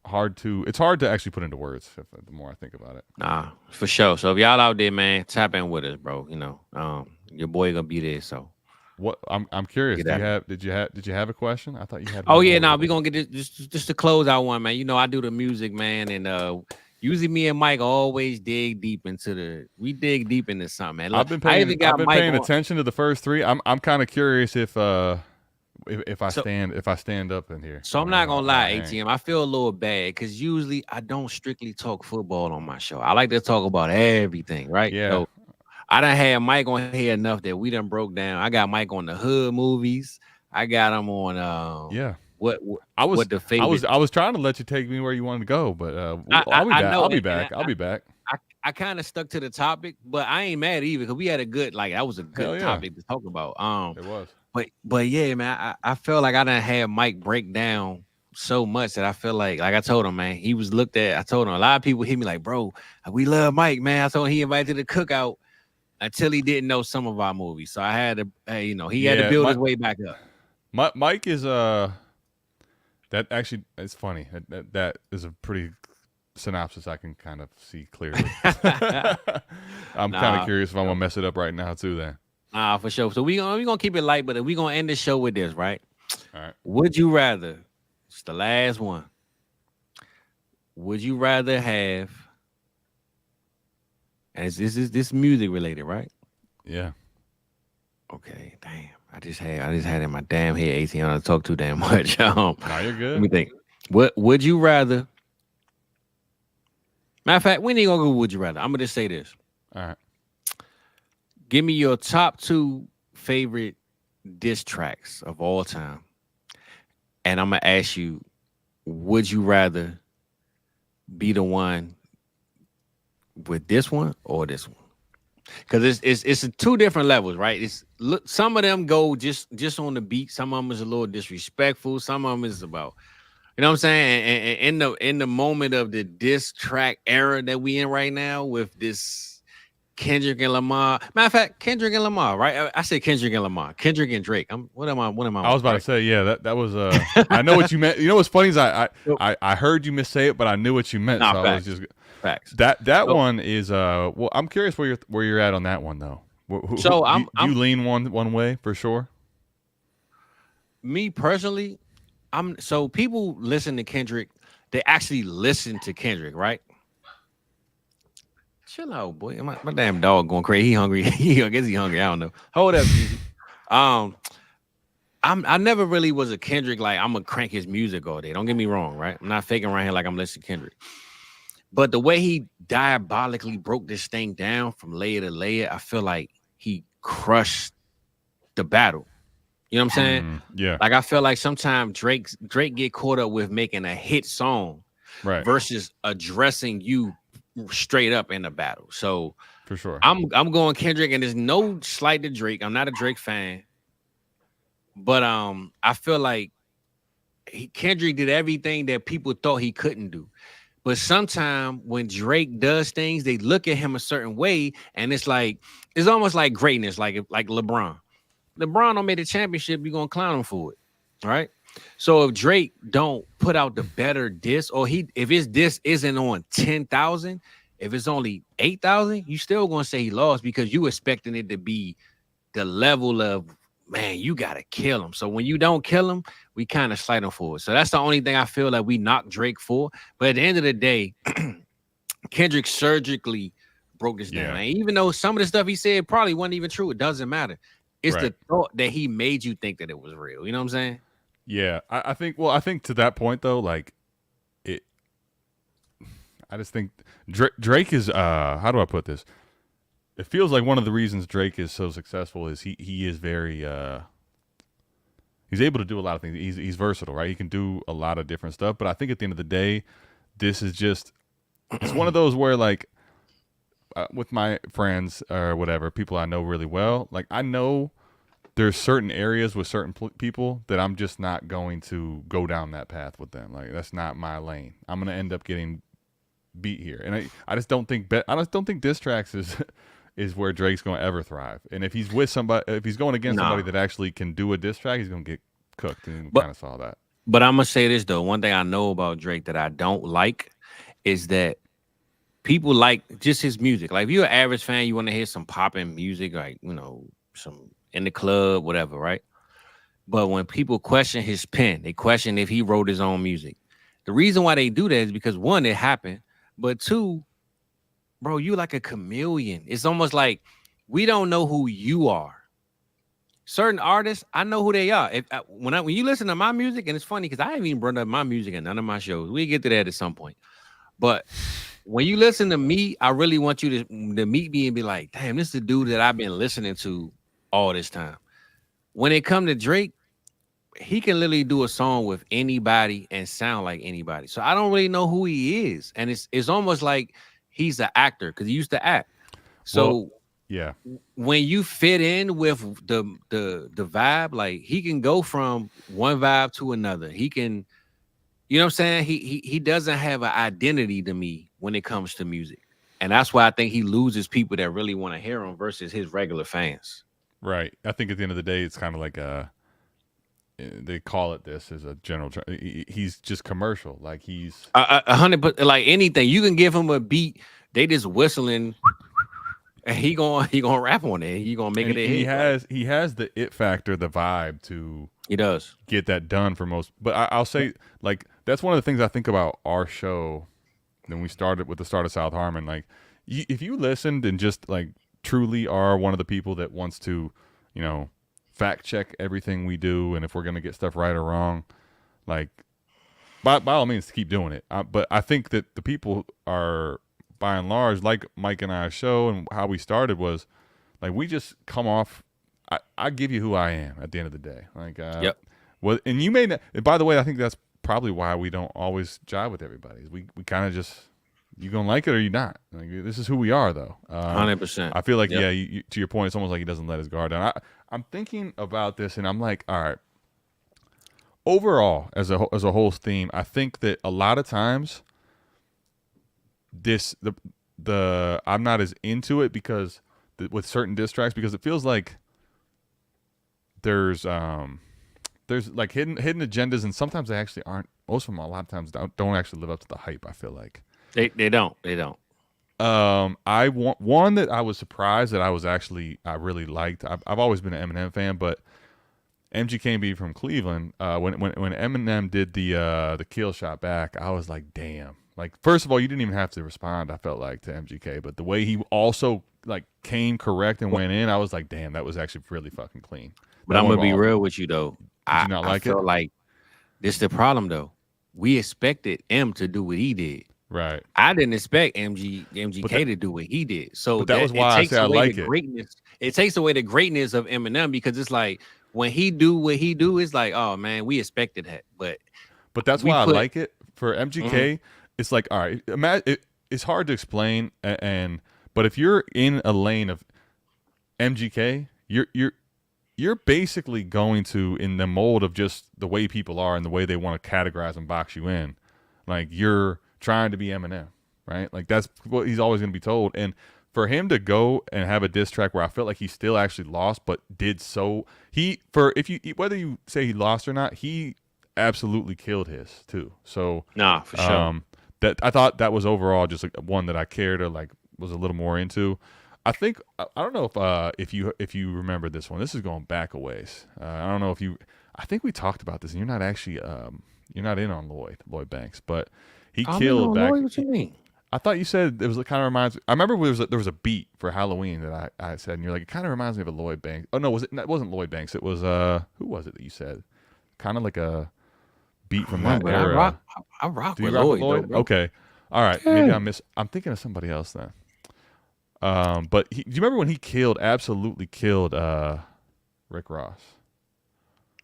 hard to actually put into words the more I think about it. Nah, for sure. So if y'all out there, man, tap in with us, bro. You know, your boy gonna be there. So what I'm curious. Did you have a question? I thought you had. Oh yeah, we gonna get this just to close out one, man. You know, I do the music, man, and usually me and Mike always dig deep into something, man. Look, I've been paying attention to the first three. I'm kind of curious if I stand up in here. So I'm not gonna lie, ATM. I feel a little bad because usually I don't strictly talk football on my show. I like to talk about everything, right? Yeah. So I done had Mike on here enough that we done broke down. I got Mike on the Hood movies. I got him on I was trying to let you take me where you wanted to go, but I'll be back. I kind of stuck to the topic, but I ain't mad either because we had a good, like, that was a good topic to talk about. It was. But yeah, man, I felt like I done had Mike break down so much that I feel like I told him, man, he was looked at. I told him a lot of people hit me like, bro, we love Mike, man. I told him he invited to the cookout until he didn't know some of our movies. So I had to, he had to build his way back up. Mike is that actually, it's funny. That is a pretty synopsis I can kind of see clearly. I'm kind of curious if I'm gonna mess it up right now too. Then. For sure. So we gonna keep it light, but we gonna end the show with this, right? All right. Would you rather? It's the last one. Would you rather have? And this music related, right? Yeah. Okay. Damn. I just had it in my damn head. 18. I don't talk too damn much. No, you're good. Let me think. What would you rather? Matter of fact, we ain't gonna go. Would you rather? I'm gonna just say this. All right. Give me your top 2 favorite diss tracks of all time. And I'm going to ask you, would you rather be the one with this one or this one? Because it's two different levels, right? Some of them go just on the beat. Some of them is a little disrespectful. Some of them is about, you know what I'm saying? And in the moment of the diss track era that we in right now with this Kendrick and Lamar. Matter of fact, Kendrick and Lamar, right? I said Kendrick and Lamar. Kendrick and Drake. What am I? I was about to say, yeah, that was I know what you meant. You know what's funny is I heard you missay it, but I knew what you meant. Nah, so facts. I was just facts. That one is well, I'm curious where you're at on that one though. You lean one way for sure. Me personally, so people listen to Kendrick, they actually listen to Kendrick, right? Chill out, boy. My damn dog going crazy. He hungry. I guess he hungry. I don't know. Hold up. I never really was a Kendrick, like I'm gonna crank his music all day. Don't get me wrong, right? I'm not faking around here like I'm listening to Kendrick. But the way he diabolically broke this thing down from layer to layer, I feel like he crushed the battle. You know what I'm saying? Yeah. Like I feel like sometimes Drake get caught up with making a hit song, right, versus addressing you straight up in the battle. So for sure, I'm going Kendrick, and there's no slight to Drake. I'm not a Drake fan, but I feel like Kendrick did everything that people thought he couldn't do. But sometimes when Drake does things, they look at him a certain way, and it's almost like greatness, like LeBron. LeBron don't make the championship, you're gonna clown him for it, right? So if Drake don't put out the better diss, or if his diss isn't on 10,000, if it's only 8,000, you still gonna say he lost because you expecting it to be the level of, man, you gotta kill him. So when you don't kill him, we kind of slight him for it. So that's the only thing I feel like we knock Drake for. But at the end of the day, Kendrick surgically broke this down. And even though some of the stuff he said probably wasn't even true, it doesn't matter. It's the thought that he made you think that it was real. You know what I'm saying? Yeah, I think to that point though, like I just think Drake is how do I put this? It feels like one of the reasons Drake is so successful is he is very he's able to do a lot of things. He's versatile, right? He can do a lot of different stuff. But I think at the end of the day, this is just it's one of those where like with my friends or whatever, people I know really well, like I know there's certain areas with certain people that I'm just not going to go down that path with them. Like that's not my lane. I'm gonna end up getting beat here, and I just don't think diss tracks is where Drake's gonna ever thrive. And if he's with somebody, if he's going against somebody that actually can do a diss track, he's gonna get cooked. And we kind of saw that. But I'm gonna say this though. One thing I know about Drake that I don't like is that people like just his music. Like if you're an average fan, you want to hear some popping music, like some in the club, whatever, right? But when people question his pen, they question if he wrote his own music. The reason why they do that is because one, it happened, but two, bro, you like a chameleon. It's almost like we don't know who you are. Certain artists, I know who they are. When you listen to my music, and it's funny because I haven't even brought up my music in none of my shows. We get to that at some point. But when you listen to me, I really want you to meet me and be like, damn, this is the dude that I've been listening to all this time. When it comes to Drake, he can literally do a song with anybody and sound like anybody. So I don't really know who he is. And it's almost like he's an actor because he used to act. So yeah, when you fit in with the vibe, like he can go from one vibe to another. He can, you know what I'm saying? He doesn't have an identity to me when it comes to music. And that's why I think he loses people that really want to hear him versus his regular fans. Right. I think at the end of the day, it's kind of like they call it this as a general. He's just commercial. Like he's 100%. Like anything, you can give him a beat. They just whistling, and he gonna rap on it. He gonna make it a hit. He has the it factor, the vibe to. He does get that done for most. But I'll say like that's one of the things I think about our show. Then we started with the start of South Harmon. Like if you listened and just like truly are one of the people that wants to, fact check everything we do, and if we're gonna get stuff right or wrong, like by all means keep doing it. But I think that the people are by and large like Mike and I's show and how we started was like we just come off. I give you who I am at the end of the day. Like yep. Well, and you may not. By the way, I think that's probably why we don't always jive with everybody. We kind of just, you gonna like it or you not. Like, this is who we are, though. 100%. I feel like to your point, it's almost like he doesn't let his guard down. I'm thinking about this, and I'm like, all right. Overall, as a whole theme, I think that a lot of times, I'm not as into it because with certain diss tracks, because it feels like there's like hidden agendas, and sometimes they actually aren't. Most of them, a lot of times, don't actually live up to the hype. I feel like they don't. I want one that I was surprised that I really liked. I've always been an Eminem fan, but MGK from Cleveland, when Eminem did the kill shot back, I was like, damn. Like, first of all, you didn't even have to respond, I felt like, to MGK, but the way he also like came correct and went in, I was like, damn, that was actually really fucking clean. But I'm gonna be real with you though. Did you not like I felt like this is the problem though. We expected M to do what he did. Right. I didn't expect MGK to do what he did. So that was why I say I like it. Greatness. It takes away the greatness of Eminem, because it's like when he do what he do, it's like, oh man, we expected that. But that's why I like it. For MGK, it's like, all right, it's hard to explain, but if you're in a lane of MGK, you're basically going to, in the mold of just the way people are and the way they want to categorize and box you in, like you're trying to be Eminem, right? Like that's what he's always going to be told. And for him to go and have a diss track where I felt like he still actually lost, but did so, whether you say he lost or not, he absolutely killed his too. So nah, for sure. That I thought that was overall just like one that I cared or like was a little more into. I think I don't know if you remember this one. This is going back a ways. I don't know if you. I think we talked about this, and you're not actually you're not in on Lloyd Banks, but he killed back. Lloyd, what you mean? I thought you said it was kind of reminds. I remember there was a beat for Halloween that I said, and you're like, it kind of reminds me of a Lloyd Banks. Oh no, it wasn't Lloyd Banks. It was who was it that you said? Kind of like a beat from that era. I rock with Lloyd. Though, okay, all right. Yeah. Maybe I'm thinking of somebody else then. But do you remember when he absolutely killed Rick Ross?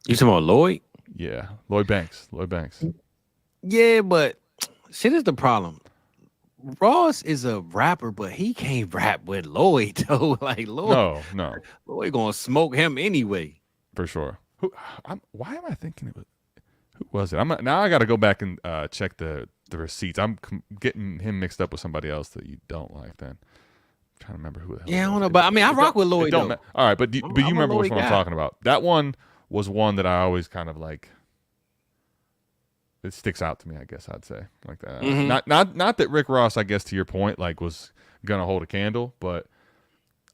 You talking about Lloyd? Yeah, Lloyd Banks. Yeah, but see, this is the problem. Ross is a rapper, but he can't rap with Lloyd though. Like Lloyd, no, Lloyd gonna smoke him anyway. For sure. Why am I thinking it was? Who was it? Now I got to go back and check the receipts. I'm getting him mixed up with somebody else that you don't like. Then I'm trying to remember who. Yeah, I don't know, but I mean, I rock with Lloyd though. All right, but you remember which one I'm talking about? That one was one that I always kind of like. It sticks out to me, I guess I'd say, like that. Mm-hmm. Not that Rick Ross, I guess, to your point, like was gonna hold a candle, but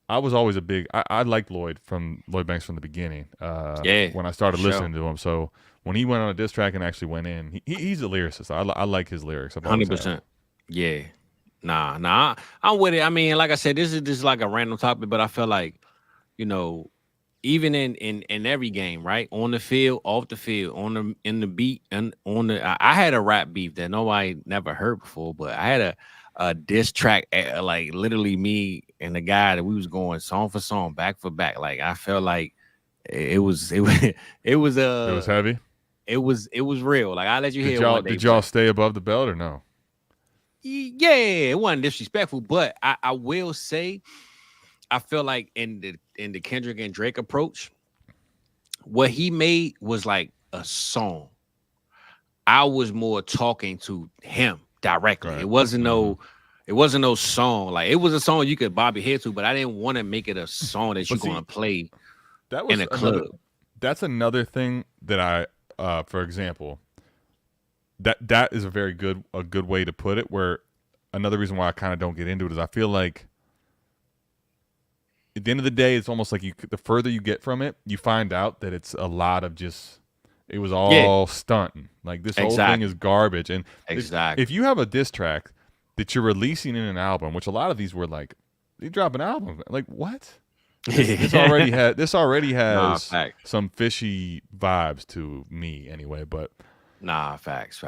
I was always I liked Lloyd Banks from the beginning. When I started listening to him, so when he went on a diss track and actually went in, he's a lyricist. I like his lyrics. 100%. Yeah. Nah. I'm with it. I mean, like I said, this is like a random topic, but I feel like, even in every game, right? On the field, off the field, in the beat, and I had a rap beef that nobody never heard before, but I had a diss track, like literally me and the guy that we was going song for song, back for back. Like I felt like it was heavy. It was real. Like I let you hear. Did y'all stay above the belt or no? Yeah, it wasn't disrespectful, but I will say, I feel like in the Kendrick and Drake approach, what he made was like a song. I was more talking to him directly. Right. It wasn't no song. Like it was a song you could bob your head to, but I didn't want to make it a song that you're gonna play in a club. That's another thing that for example, that is a good way to put it. Where another reason why I kind of don't get into it is I feel like at the end of the day, it's almost like the further you get from it, you find out that it's a lot of it was all stunting. Like this whole thing is garbage. And if you have a diss track that you're releasing in an album, which a lot of these were like, they drop an album. Like what? This already has some fishy vibes to me anyway, but nah, facts.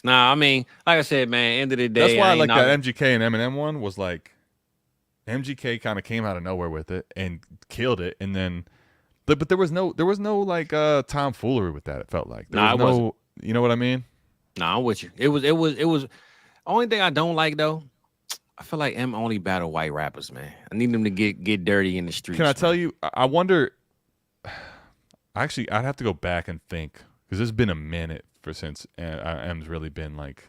Nah, I mean, like I said, man, end of the day. That's why I like that MGK and Eminem one was like MGK kind of came out of nowhere with it and killed it, and then but there was no like tomfoolery with that. It felt like there was no, you know what I mean? Nah, I'm with you. It was. Only thing I don't like though, I feel like M only battle white rappers, man. I need them to get dirty in the streets. Can I tell you? I wonder. Actually, I'd have to go back and think because it's been a minute since M's really been like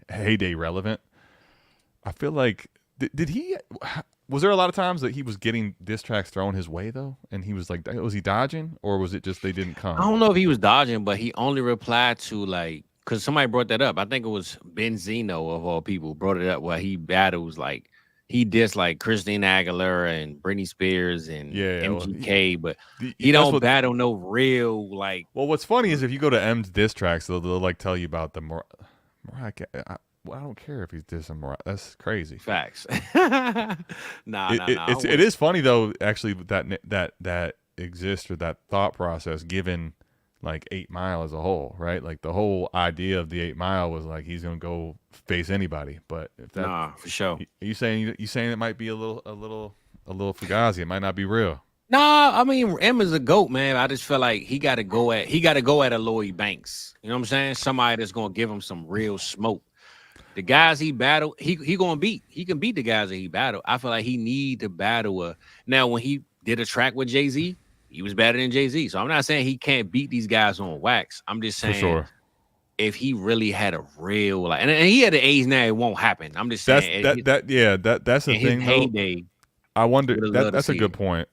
heyday relevant. I feel like did he? Was there a lot of times that he was getting diss tracks thrown his way though, and he was like, was he dodging, or was it just they didn't come? I don't know if he was dodging, but he only replied to like, because somebody brought that up. I think it was Benzino of all people brought it up where he battles like he dissed like Christina Aguilera and Britney Spears and MGK, but he don't battle no real like. Well, what's funny is if you go to M's diss tracks, they'll like tell you about the Mariah. Well, I don't care if he's dissing Mariah. That's crazy. Facts. Nah. It is funny though, actually, that exists or that thought process given like 8 Mile as a whole, right? Like the whole idea of the 8 Mile was like he's gonna go face anybody. But if that, for sure. You saying it might be a little fugazi. It might not be real. Nah, I mean M is a GOAT, man. I just feel like he got to go at a Lloyd Banks. You know what I'm saying? Somebody that's gonna give him some real smoke. The guys he battled, he gonna beat. He can beat the guys that he battled. I feel like he need to battle now when he did a track with Jay-Z, he was better than Jay-Z. So I'm not saying he can't beat these guys on wax. I'm just saying, for sure, if he really had a real like, and he had the age now, it won't happen. I'm just saying that's the thing. Heyday, I wonder that's a good point.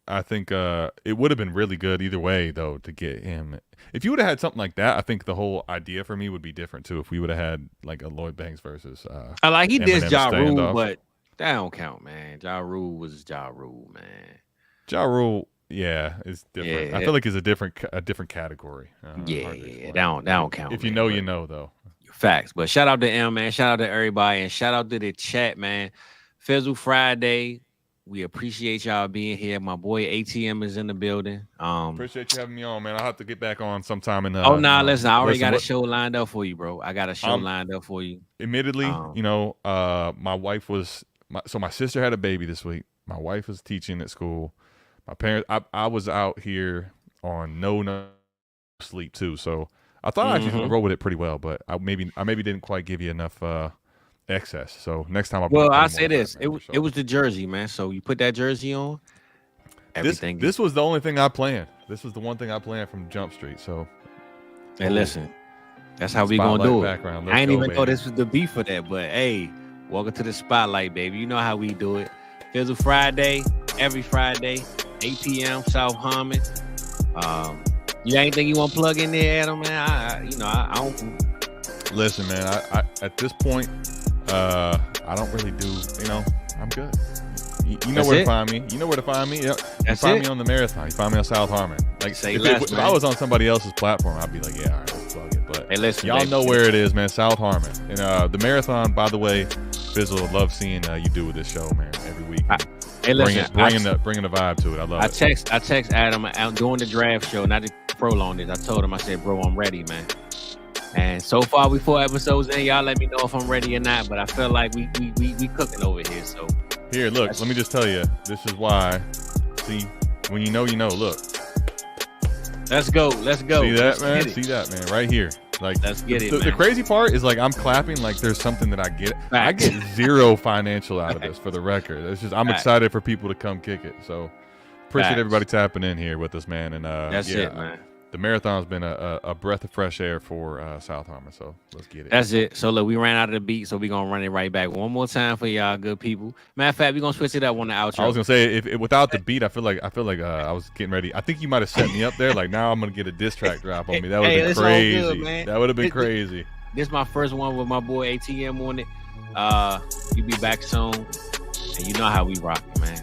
I think it would have been really good either way though to get him. If you would have had something like that, I think the whole idea for me would be different too. If we would have had like a Lloyd Banks versus I like he did Ja Rule, but that don't count, man. Ja Rule was Ja Rule, man. Ja Rule, yeah, it's different. I feel like it's a different category. That don't count. If you know, you know though. Facts. But shout out to M, man. Shout out to everybody, and shout out to the chat, man. Fizzle Friday. We appreciate y'all being here. My boy ATM is in the building. Appreciate you having me on, man. I'll have to get back on sometime. Listen, I already got a show lined up for you, bro. I got a show lined up for you. Admittedly, my wife was my sister had a baby this week. My wife was teaching at school. My parents, I was out here on no sleep too. So I thought I actually roll with it pretty well, but I maybe didn't quite give you enough excess. So next time I'll say this. It was the jersey, man. So you put that jersey on. Everything. This was the only thing I planned. This was the one thing I planned from Jump Street. So hey, listen, that's how we gonna do it. I ain't even know this was the beef for that, but hey, welcome to the spotlight, baby. You know how we do it. Fizzle Friday, every Friday, 8 p.m. South Harmon. You got anything you want to plug in there, Adam? Man, I don't. Listen, man. I at this point, I don't really do. I'm good. You know where to find me. You know where to find me. Yep. You find me on the marathon. You find me on South Harmon. Like if I was on somebody else's platform, I'd be like, yeah, all right, let's plug it. But hey, listen, y'all know where it is, man. South Harmon. And the marathon, by the way, Fizzle, love seeing you do with this show, man. Every week. Bringing the vibe to it. I love it. I text Adam out during the draft show, not to prolong this. I told him, I said, bro, I'm ready, man. And so far, we 4 episodes in. Y'all let me know if I'm ready or not. But I feel like we cooking over here. So here, look. Let me just tell you. This is why. See, when you know, look. Let's go. See that, man? See that, man? Right here. Like, let's get it. The crazy part is like I'm clapping like there's something that I get. I get zero financial out of this, for the record. It's just I'm excited for people to come kick it. So appreciate everybody tapping in here with us, man. And that's it, man. The marathon's been a breath of fresh air for South Harmon, so let's get it. That's it. So look, we ran out of the beat, so we're gonna run it right back one more time for y'all good people. Matter of fact, we're gonna switch it up on the outro. I was gonna say if without the beat, I feel like I was getting ready. I think you might have set me up there. Like now I'm gonna get a diss track drop on me. That would have been crazy. Good, man. That would have been crazy. This is my first one with my boy ATM on it. You be back soon, and you know how we rock, man.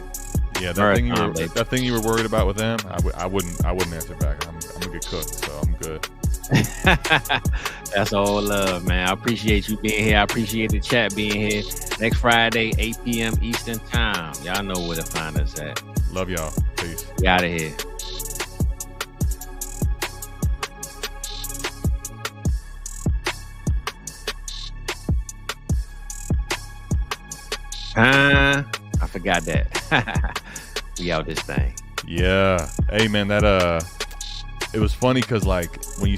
Yeah, that thing you were worried about with them, I wouldn't answer back. I'm gonna get cooked, so I'm good. That's all love, man. I appreciate you being here. I appreciate the chat being here. Next Friday, 8 p.m. Eastern time. Y'all know where to find us at. Love y'all. Peace. We out of here. I forgot that. We out this thing. Yeah. Hey, man, it was funny because like when you